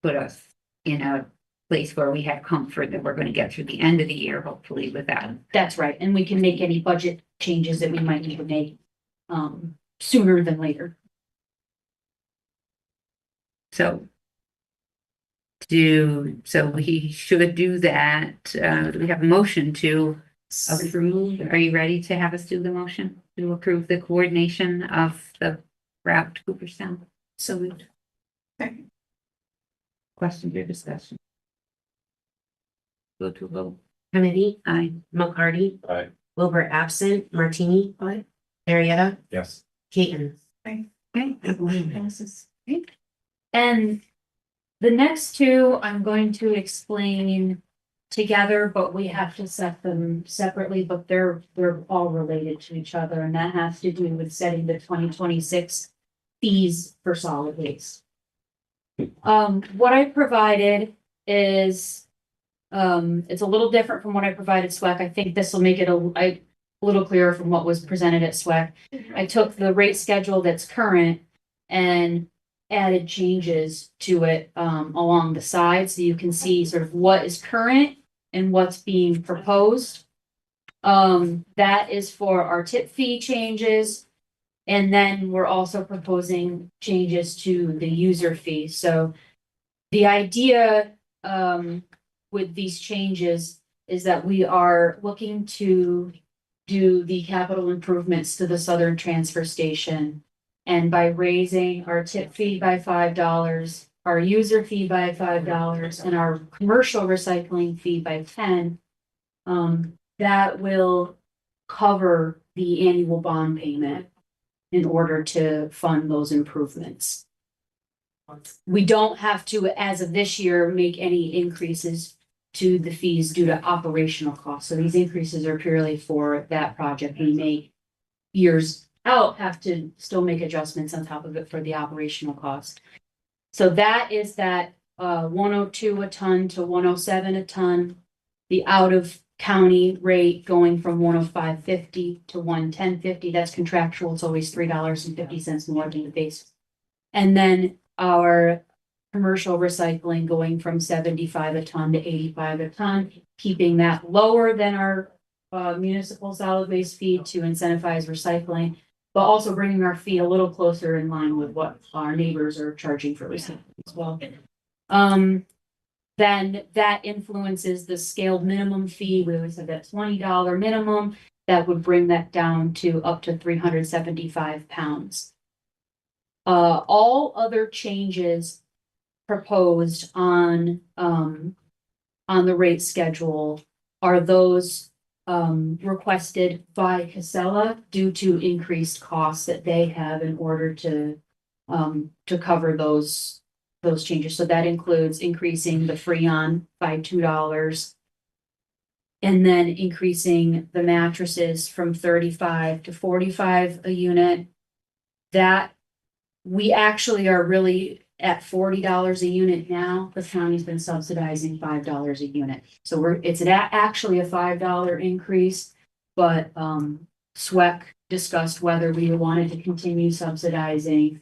put us in a place where we have comfort that we're going to get through the end of the year, hopefully, with that. That's right. And we can make any budget changes that we might need to make sooner than later. So we should do that. Do we have a motion to approve? Are you ready to have us do the motion to approve the coordination of the route to Cooperstown? So moved. Questions or discussion? Go to a vote. Kennedy, Aye. McCarty, Aye. Wilbur absent, Martini. Aye. Marietta, Yes. Peyton. Okay, that motion passes. Okay. And the next two, I'm going to explain together, but we have to set them separately, but they're all related to each other, and that has to do with setting the 2026 fees for solid waste. What I provided is, it's a little different from what I provided SWEC. I think this will make it a little clearer from what was presented at SWEC. I took the rate schedule that's current and added changes to it along the side, so you can see sort of what is current and what's being proposed. That is for our tip fee changes. And then we're also proposing changes to the user fee. So the idea with these changes is that we are looking to do the capital improvements to the Southern Transfer Station. And by raising our tip fee by $5, our user fee by $5, and our commercial recycling fee by 10, that will cover the annual bond payment in order to fund those improvements. We don't have to, as of this year, make any increases to the fees due to operational costs. So these increases are purely for that project. We may years out have to still make adjustments on top of it for the operational cost. So that is that 102 a ton to 107 a ton. The out of county rate going from 105.50 to 110.50. That's contractual. It's always $3.50 more than the base. And then our commercial recycling going from 75 a ton to 85 a ton, keeping that lower than our municipal solid waste fee to incentivize recycling, but also bringing our fee a little closer in line with what our neighbors are charging for recycling as well. Then that influences the scaled minimum fee. We always have that $20 minimum. That would bring that down to up to 375 pounds. All other changes proposed on the rate schedule are those requested by Casella due to increased costs that they have in order to cover those changes. So that includes increasing the Freon by $2 and then increasing the mattresses from 35 to 45 a unit. That we actually are really at $40 a unit now. The county's been subsidizing $5 a unit. So it's actually a $5 increase, but SWEC discussed whether we wanted to continue subsidizing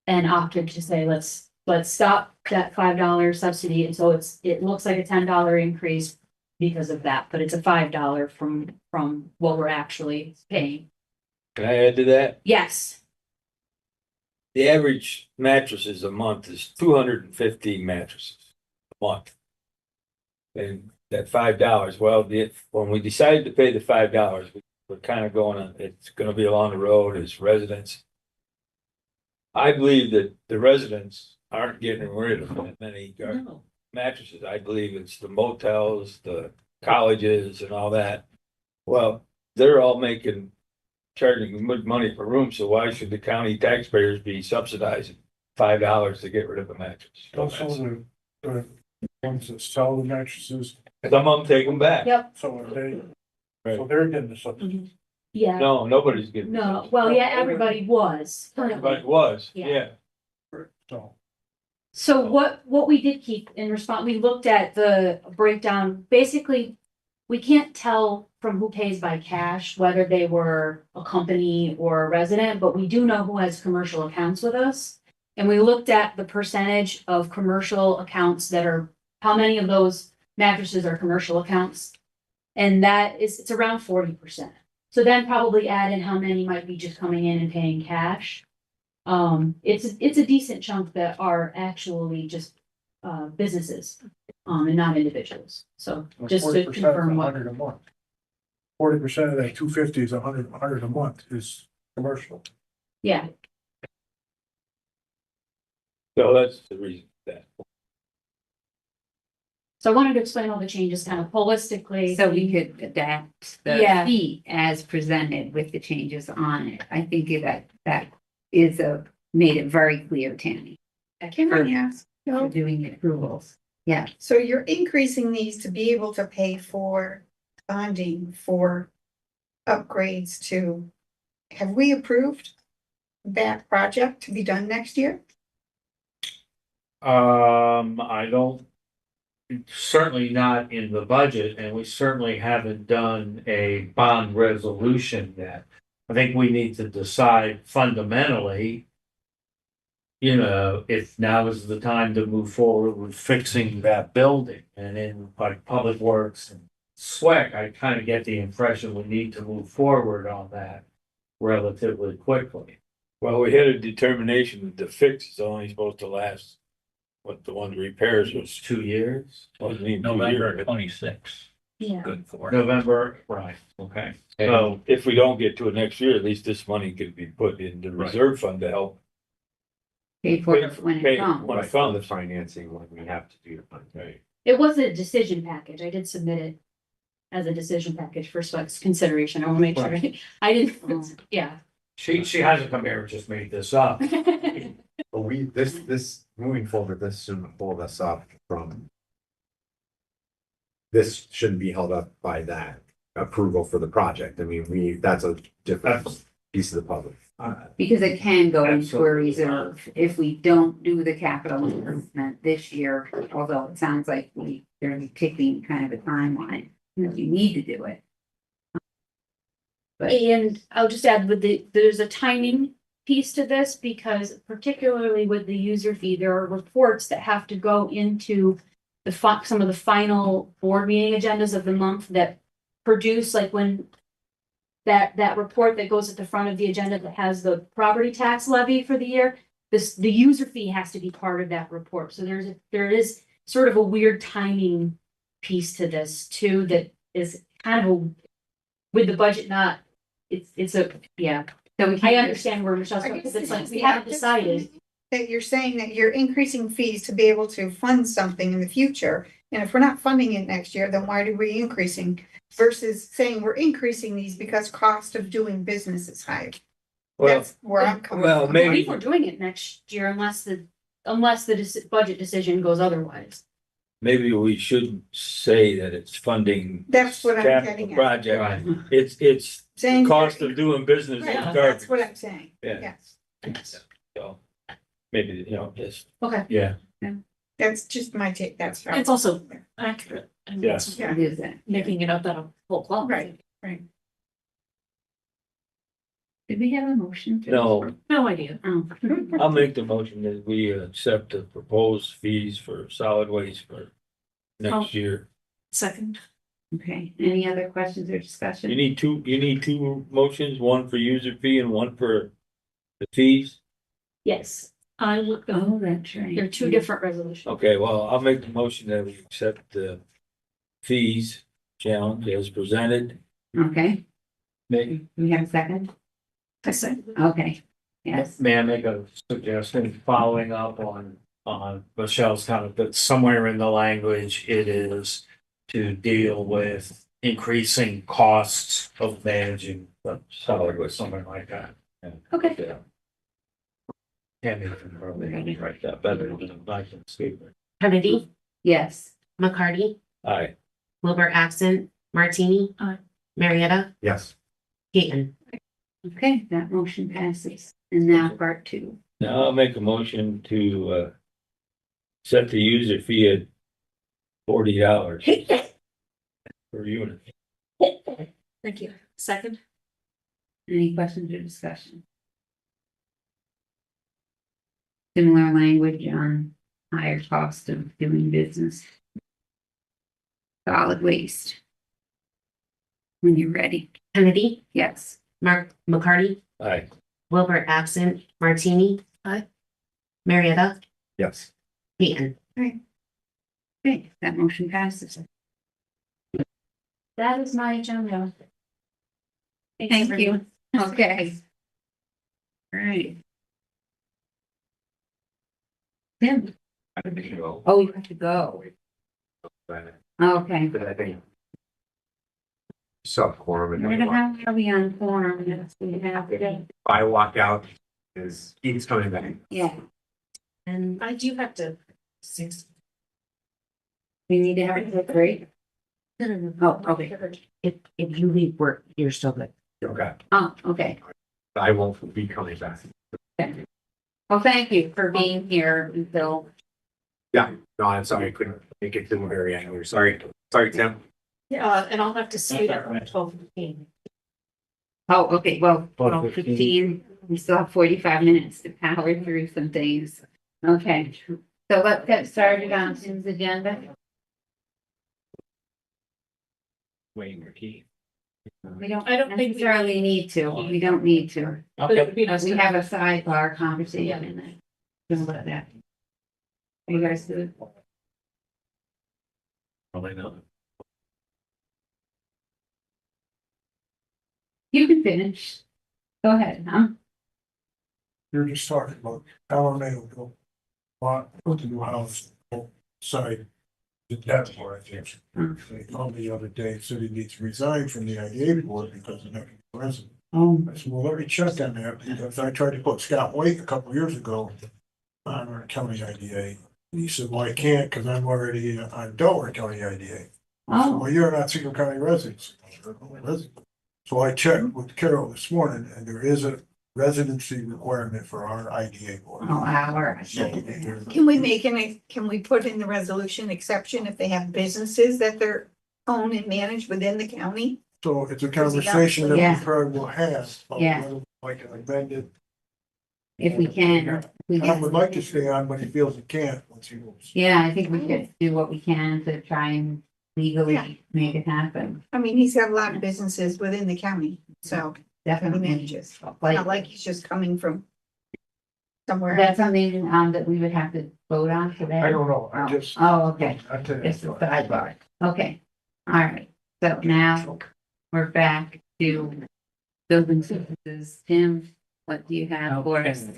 and opted to say, let's stop that $5 subsidy. And so it looks like a $10 increase because of that, but it's a $5 from what we're actually paying. Can I add to that? Yes. The average mattresses a month is 250 mattresses a month. And that $5, well, when we decided to pay the $5, we're kind of going on, it's going to be along the road as residents. I believe that the residents aren't getting rid of that many mattresses. I believe it's the motels, the colleges and all that. Well, they're all charging good money per room, so why should the county taxpayers be subsidizing $5 to get rid of a mattress? Also, the ones that sell the mattresses. Some of them take them back. Yep. So they're getting the subsidy. Yeah. No, nobody's getting. No, well, yeah, everybody was. Everybody was, Yeah. yeah. So what we did keep in response, we looked at the breakdown. Basically, we can't tell from who pays by cash, whether they were a company or a resident, but we do know who has commercial accounts with us. And we looked at the percentage of commercial accounts how many of those mattresses are commercial accounts. And it's around 40%. So then probably add in how many might be just coming in and paying cash. It's a decent chunk that are actually just businesses and not individuals. So just to confirm what. 100 a month. 40% of that 250 is 100 a month is commercial. Yeah. So that's the reason for that. So I wanted to explain all the changes kind of holistically. So we could adapt the fee as presented with the changes on it. I think that is made it very clear, Tammy. Can I ask? For doing the approvals. Yeah, So you're increasing these to be able to pay for bonding for upgrades to, have we approved that project to be done next year? I don't, certainly not in the budget, and we certainly haven't done a bond resolution yet. I think we need to decide fundamentally, you know, if now is the time to move forward with fixing that building. And in like Public Works and SWEC, I kind of get the impression we need to move forward on that relatively quickly. Well, we had a determination that the fix is only supposed to last, what the one repairs was 2 years. wasn't even 2 November years. 26. Yeah. Good for November, right, okay. So, So if we don't get to it next year, at least this money could be put in the reserve fund to help. pay for it when Pay it comes. when it Right, for the comes. financing when we have to do the fund. Right. It was a decision package. I did submit it as a decision package for SWEC's consideration. I want to make sure. I didn't, yeah. she hasn't come here and just made this up. But this, moving forward, this shouldn't hold us up from. This shouldn't be held up by that approval for the project. I mean, that's a different piece of the puzzle. Because it can go into a Absolutely. reserve if we don't do the capital improvement this year, although it sounds like they're ticking kind of a timeline, that you need to do it. And I'll just add there's a timing piece to this because particularly with the user fee, there are reports that have to go into some of the final board meeting agendas of the month that produce like when that report that goes at the front of the agenda that has the property tax levy for the year, the user fee has to be part of that report. So there is sort of a weird timing piece to this too, that is kind of with the budget not, it's a, yeah. So I understand where Michelle's I going, guess because it's like, it's we the haven't opposite. decided. That you're saying that you're increasing fees to be able to fund something in the future. And if we're not funding it next year, then why are we increasing? Versus saying we're increasing these because cost of doing business is higher. Well, That's where I'm coming well, from. I maybe- think we're doing it next year unless the budget decision goes otherwise. Maybe we shouldn't say that it's funding. That's what I'm capital getting at. Project, Right. it's the Saying cost of doing business Right, is that's garbage. what I'm saying. Yeah. Yes. So maybe, you know, just, Okay. yeah, That's just my take. That's right. It's also accurate. And Yes. it's Yeah. It is that. making it up out of whole cloth. Right, right. Did we have a motion? no, No idea. Oh. I'll make the motion that we accept the proposed fees for solid waste for Oh. next year. Second. Okay, any other questions or discussion? You need two motions, one for user fee and one for the fees. Yes, I would go. Oh, that's right. there are two different resolutions. Okay, well, I'll make the motion that we accept the fees challenge as presented. Okay, May, we have a second? I say. Okay, yes. May I make a suggestion following up on Michelle's comment that somewhere in the language it is to deal with increasing costs of managing the solid waste, something like that. Okay. Yeah. Can't even really write that better than I can speak. Kennedy, Yes. McCarty, aye. Wilbur absent, Martini. Aye. Marietta, Yes. Peyton. Okay, that motion passes. And now part two. Now I'll make a motion to set the user fee at $40 per unit. Thank you. Second. Any questions or discussion? Similar language on higher cost of doing business. Solid waste. When you're ready. Kennedy, Yes. McCarty, Aye. Wilbur absent, Martini. Aye. Marietta, Yes. Peyton. Okay, that motion passes. That is my agenda. Thank you. Okay. All right. Tim, oh, you have to go. Okay. But I think. Sub quorum. Where the hell are we on forum? Yes, we have today. If I walk out, he's coming back. Yeah. And I do have to. We need to have a break. Oh, okay. If you leave work, you're still good. Okay, Oh, okay. I won't be coming back. Well, thank you for being here, Bill. Yeah, no, I'm sorry, I couldn't make it to the very end. We're sorry, Tim. Yeah, and I'll have to speed up at 12:15. Oh, okay, well, 12:15. 15, we still have 45 minutes to power through some things. Okay, so let's get started on Tim's agenda. Waiting for Keith. We don't I don't think we necessarily need to, we don't need to. But it would be nice We to have a sidebar conversation in there. Just let that. You guys do it? Probably not. You can finish. Go ahead, You're just talking about our mail bill. Put the new house, side, the debt board, I think. They called me the other day, said he needs to resign from the IDA board because of having a resident. I said, well, let me check on that, because I tried to put Scott White a couple of years ago on our county IDA. And he said, well, I can't because I'm already on Delaware County IDA. I said, well, you're not single county resident. So I checked with Carol this morning, and there is a residency requirement for our IDA board. Oh, our. Can we make can we put in the resolution exception if they have businesses that they're owned and managed within the county? So it's a conversation that Yeah. we probably will have. About Yeah. whether I can amend it. If we can. Tom would like to stay on, but he feels he can't once he moves. Yeah, I think we could do what we can to try and legally Yeah. make it happen. I mean, he's got a lot of businesses within the county, so he Definitely. manages. Not like he's just coming from somewhere. That's something, that we would have to vote on today? I don't know, I just. Oh, okay. I tell you. It's a sidebar. Okay, all right. So now we're back to building services. Tim, what do you have for us?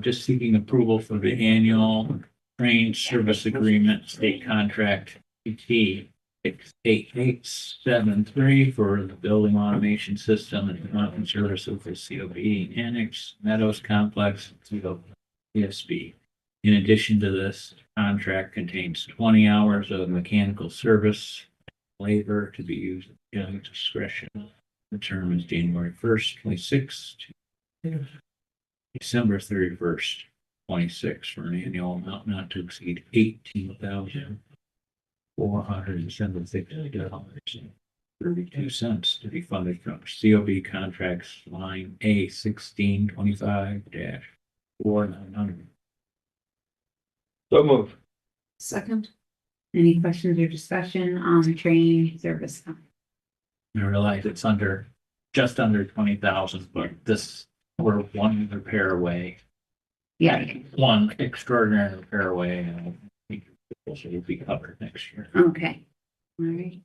Just seeking approval for the annual train service agreement, state contract PT 8873 for the building automation system and mountain services for COB Annex Meadows Complex CSB. In addition to this, contract contains 20 hours of mechanical service labor to be used at the discretion. The term is January 1st, 26 to December 31st, 26 for an annual amount not to exceed $18,476.32 to be funded from COB contracts line A 1625-4900. So move. Second. Any questions or discussion on the train service? I realize it's just under 20,000, but we're one repair away. Yeah, One extraordinary repair away, and I think it will be covered next year. okay. All right.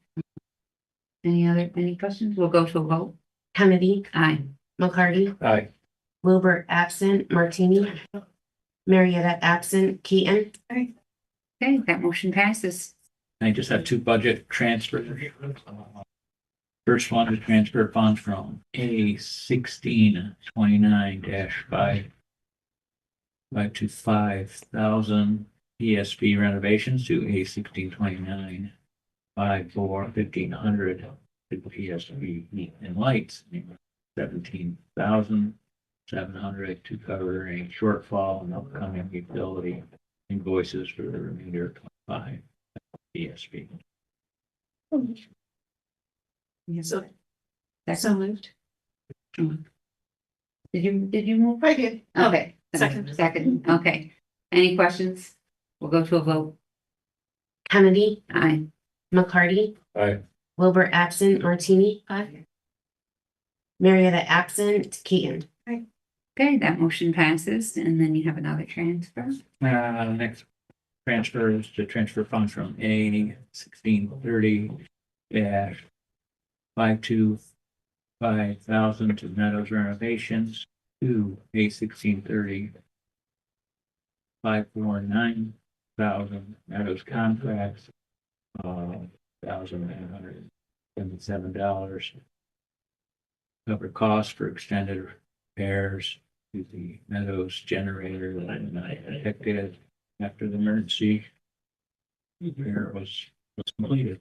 Any questions? We'll go to a vote. Kennedy, Aye. McCarty, Aye. Wilbur absent, Martini, Marietta absent, Keaton. Okay, that motion passes. I just have two budget transfers. First one to transfer funds from A 1629-525,000 PSP renovations to A 1629 1500 to PSP heat and lights, 17,700 to cover a shortfall in upcoming utility invoices for the remainder of 25 PSP. So moved. Did you move? I did. Okay. Second. Second, okay. Any questions? We'll go to a vote. Kennedy, Aye. McCarty, Aye. Wilbur absent, Martini, Aye. Marietta absent, Keaton. Okay, that motion passes, and then you have another transfer. Next transfer is to transfer funds from A 1630-525,000 to Meadows renovations to A 1630-549,000 Meadows contracts, $1,977. Cover costs for extended repairs to the Meadows generator that I detected after the emergency Here was completed.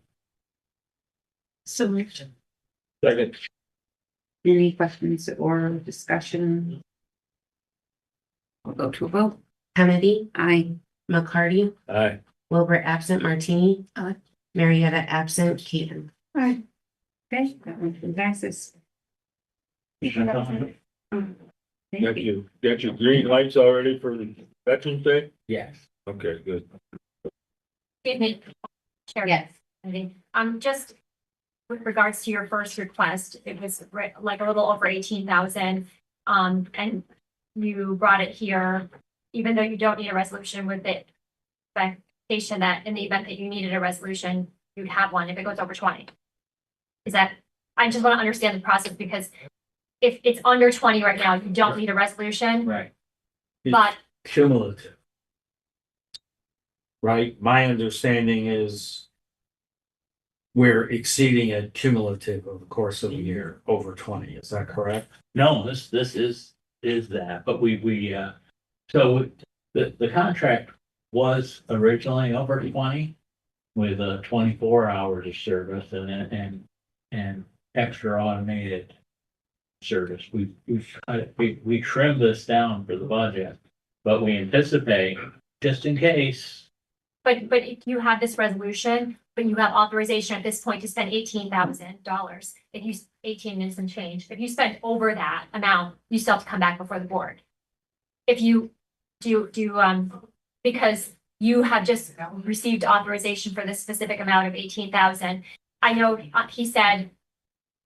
So moved. Second. Any questions or discussion? We'll go to a vote. Kennedy, Aye. McCarty, Aye. Wilbur absent Martini. Aye. Marietta absent Keaton. Right. Okay, that one passes. Got your green lights already for Veterans Day? Yes. Okay, good. Excuse me. Chair. Yes. Just with regards to your first request, it was like a little over 18,000. And you brought it here, even though you don't need a resolution with the expectation that in the event that you needed a resolution, you'd have one if it goes over 20. Is that, I just want to understand the process because if it's under 20 right now, you don't need a resolution, Right. but Cumulative. Right? My understanding is we're exceeding it cumulative over the course of a year, over 20. Is that correct? No, this is that, but so the contract was originally over 20 with 24 hours of service and extra automated service. We trimmed this down for the budget, but we anticipate just in case. But if you have this resolution, but you have authorization at this point to spend $18,000, if you, 18 and some change, if you spend over that amount, you still have to come back before the board. If you because you have just received authorization for this specific amount of 18,000. I know he said,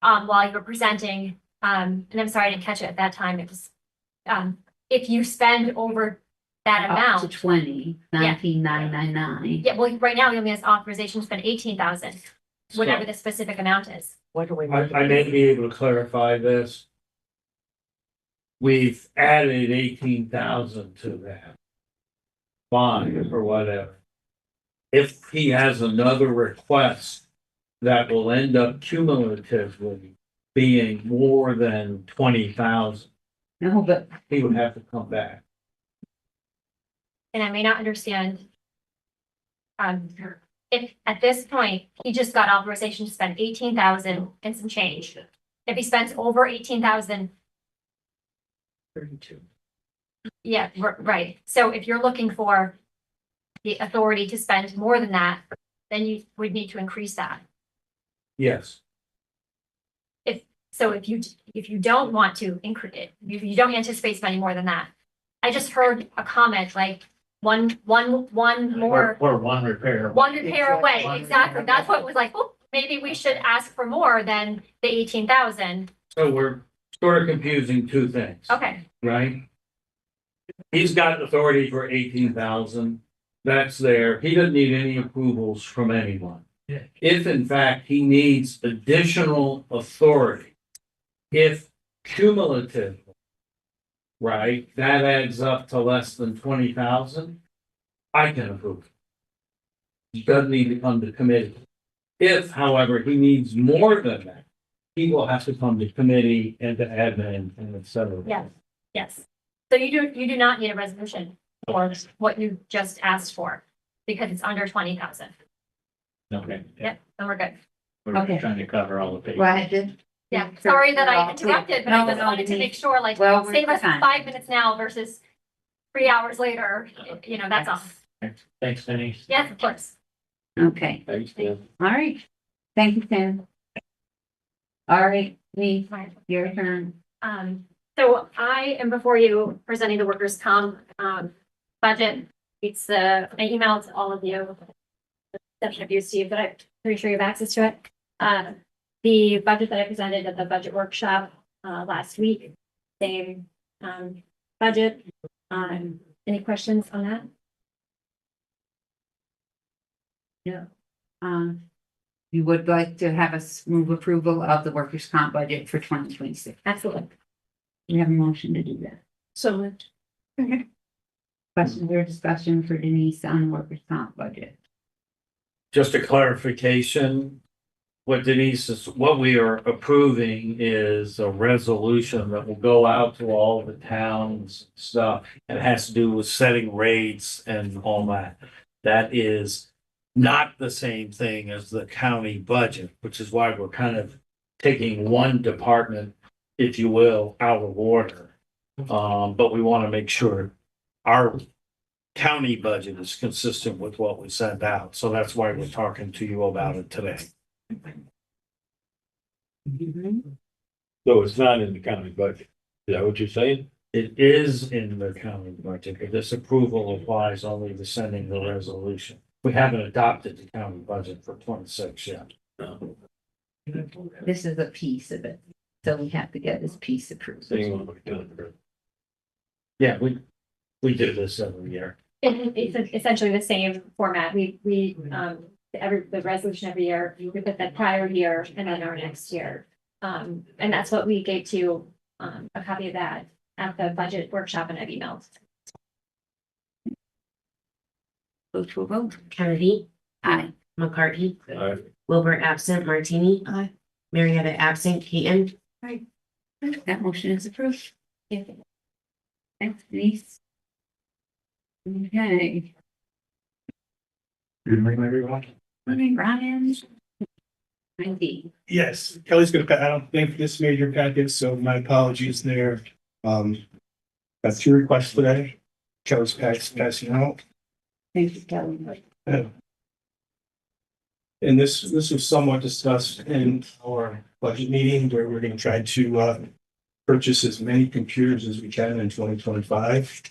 while you were presenting, and I'm sorry I didn't catch it at that time, it was, if you spend over that Up amount. to 20, 19,999. Yeah, well, right now, he only has authorization to spend 18,000, whatever the specific amount is. What do we? I may be able to clarify this. We've added 18,000 to that. Fine, or whatever. If he has another request that will end up cumulatively being more than 20,000, No, but he would have to come back. And I may not understand. If at this point, he just got authorization to spend 18,000 and some change. If he spends over 18,000, 32. yeah, right. So if you're looking for the authority to spend more than that, then you would need to increase that. Yes. So if you don't want to increase it, you don't anticipate spending more than that. I just heard a comment like one more. Or one repair. One repair away, exactly. That's what was like, oh, maybe we should ask for more than the 18,000. So we're sort of confusing two things. Okay, Right? He's got authority for 18,000. That's there. He doesn't need any approvals from anyone. Yeah. If in fact he needs additional authority, if cumulative, right, that adds up to less than 20,000, I can approve. He doesn't need to come to committee. If, however, he needs more than that, he will have to come to committee and to admin and et cetera. yes. So you do not need a resolution for what you just asked for because it's under 20,000. Okay. Yep, then we're good. We're Okay. trying to cover all the bases. Right. Yeah, sorry that I interrupted, but I just No, wanted to make sure, like, Well, save us fine. 5 minutes now versus 3 hours later, that's all. Thanks, Denise. Yes, of course. Okay, Thanks, Dan. all right. Thank you, Sam. All right, Lee, your turn. So I am before you presenting the workers' comp, budget. It's, I emailed all of you. Exception of you, Steve, but I'm pretty sure you have access to it. The budget that I presented at the budget workshop, last week, same, budget. Any questions on that? Yeah. You would like to have us move approval of the workers' comp budget for 2026. Absolutely. We have a motion to do that. So moved. Questions or discussion for Denise on workers' comp budget? Just a clarification, what we are approving is a resolution that will go out to all the towns stuff. And it has to do with setting rates and all that. That is not the same thing as the county budget, which is why we're kind of taking one department, if you will, out of order. But we want to make sure our county budget is consistent with what we send out. So that's why we're talking to you about it today. So it's not in the county budget. Is that what you're saying? It is in the county budget, but this approval applies only to sending the resolution. We haven't adopted the county budget for 26 yet. This is a piece of it, so we have to get this piece approved. Yeah, we do this every year. It's essentially the same format. The resolution every year, we put that prior year and then our next year. And that's what we gave to, a copy of that at the budget workshop and I've emailed. Go to a vote. Kennedy, Aye. McCarthy, Aye. Wilbur absent, Martini, Aye. Marietta absent, Keaton. That motion is approved. Thanks, Denise. Okay. Good morning, everyone. Morning, Brian. 90. Yes, Kelly's gonna, I don't think this made your packet, so my apologies there. Got 2 requests today. Kelly's passing out. Thank you, Kelly. And this was somewhat discussed in our budget meeting where we're gonna try to purchase as many computers as we can in 2025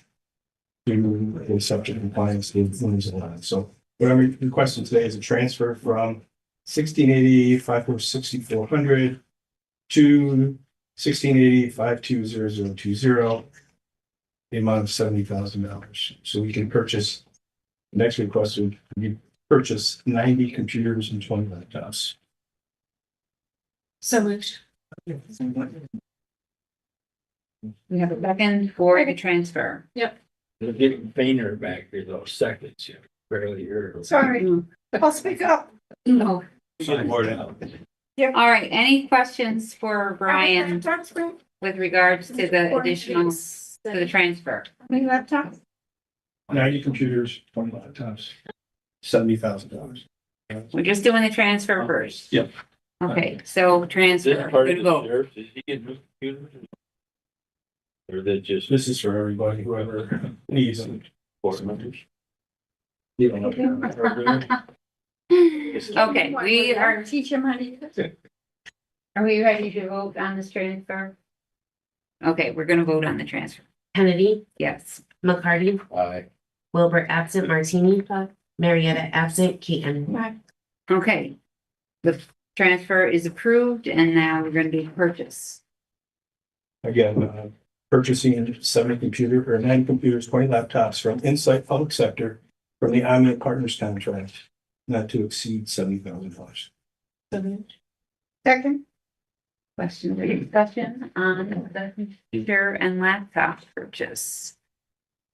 to the subject compliance with Windows 11. So what I'm requesting today is a transfer from 1680-5400 to 1680-520020, the amount of $70,000. So we can purchase, the next request would be purchase 90 computers and 20 laptops. So moved. We have a second for the transfer. We're getting fainter back here those seconds. You barely heard. Sorry, I'll speak up. No. Get more down. All right, any questions for Brian with regards to the additional, to the transfer? Any laptop? 90 computers, 20 laptops, $70,000. We're just doing the transfer first. Yep. Okay, so This transfer. part of Good the vote. sheriff, did he get new computers? Or that just This is for everybody, whoever needs them. board members? You don't know. Okay, we are, Teach him how to use it. are we ready to vote on this transfer? Okay, we're gonna vote on the transfer. Kennedy, Yes. McCarty, Aye. Wilbur absent, Martini, Marietta absent, Keaton. Okay. The transfer is approved and now we're gonna do the purchase. Again, purchasing 9 computers, 20 laptops from Insight Public Sector from the Omni Partners contract, not to exceed $70,000. Second, Questions or discussion on the computer and laptop purchase?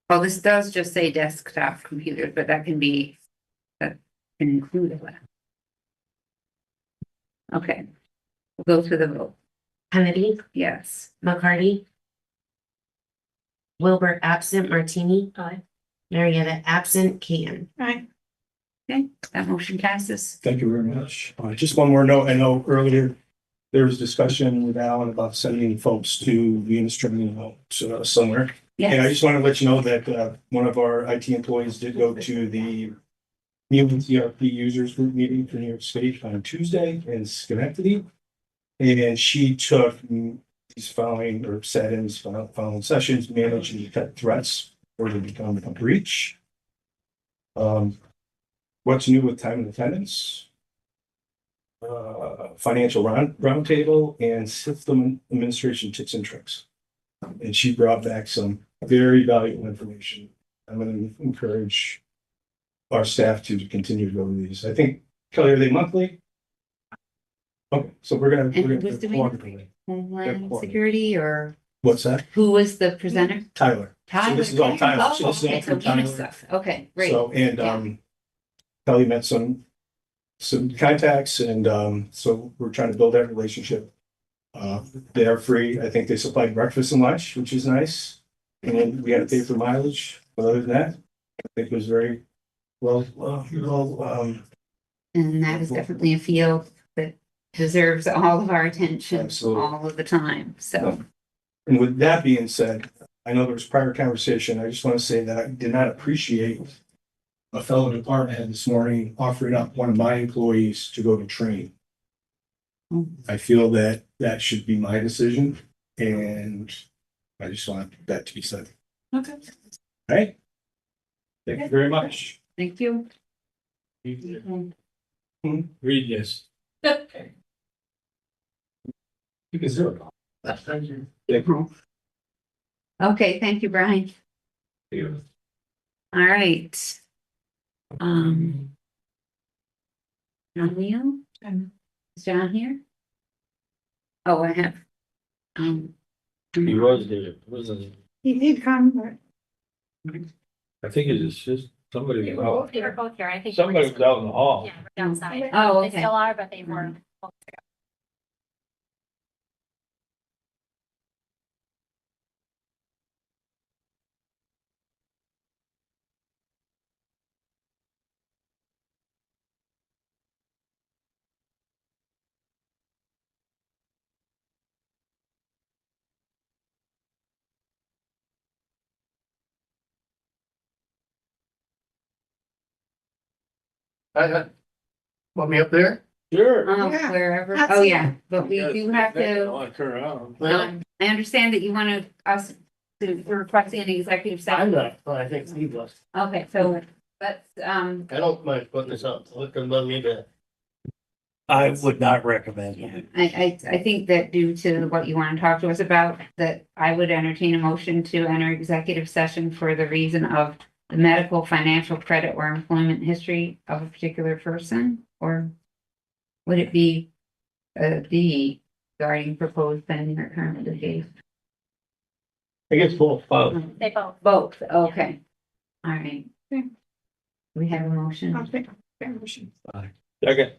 Well, this does just say desktop computers, but that can include a laptop. Okay. We'll go to the vote. Kennedy, Yes. McCarty, Wilbur absent, Martini, Aye. Marietta absent, Keaton. aye. Okay, that motion passes. Thank you very much. Just one more note. I know earlier there was discussion with Alan about sending folks to Venus training somewhere. And I Yes. just want to let you know that one of our IT employees did go to the Mutant ERP Users Group meeting for New York State on Tuesday in Schenectady. And she took these following sessions, manage and detect threats before they become a breach. What's new with time and attendance? Financial roundtable and system administration tips and tricks. And she brought back some very valuable information. I'm going to encourage our staff to continue to go to these. I think, Kelly, are they monthly? Okay, so we're gonna. And who was doing Homeland Security or What's that? who was the presenter? Tyler. So this is all Tyler. So Oh, this is all okay, so from Venus Tyler. stuff. Okay, great. So, and, Kelly met some contacts and, so we're trying to build that relationship. They are free. I think they supply breakfast and lunch, which is nice. And then we had to pay for mileage. But other than that, I think it was very And that is definitely a field that deserves all of our attention Absolutely. all of the time, so. And with that being said, I know there was prior conversation. I just want to say that I did not appreciate a fellow department head this morning offering up one of my employees to go to training. I feel that that should be my decision, and I just want that to be said. Okay. All right? Thank you very much. Thank you. Read this. You can zero. Thank you. Thank you. Okay, thank you, Brian. All right. John Leo? Is John here? Oh, I have. He was there, wasn't He did come, but he? I think it's just somebody. They were both here, I think. Somebody was out in the hall. Yeah, outside. Oh, They okay. still are, but they were. Want me up there? Sure. Yeah. Wherever, That's oh it. yeah, but we do have to, Want to turn around. I understand that you want us to request an executive session. not, but I think Steve was. Okay, so let's, I don't mind putting this up, look and let me to. I would not recommend it. I think that due to what you want to talk to us about, that I would entertain a motion to enter executive session for the reason of the medical, financial, credit, or employment history of a particular person, or would it be D regarding proposed pending or current litigation? I guess both. They both. Both, okay. All right. We have a motion. I'll take a motion. Second.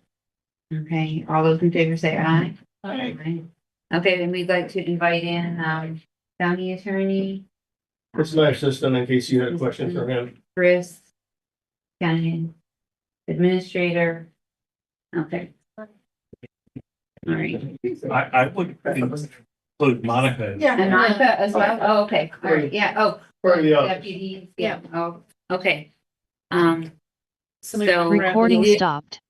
Okay, all those in favor say aye. Aye. Okay, then we'd like to invite in, county attorney, This is my assistant in case you had a question for him. Chris, county administrator. Okay. All right. I would include Monica. Yeah. And Monica as well? Oh, okay. All right, yeah, oh. For the office. Deputies, yeah, oh, okay. Somebody So- grab Recording those. stopped.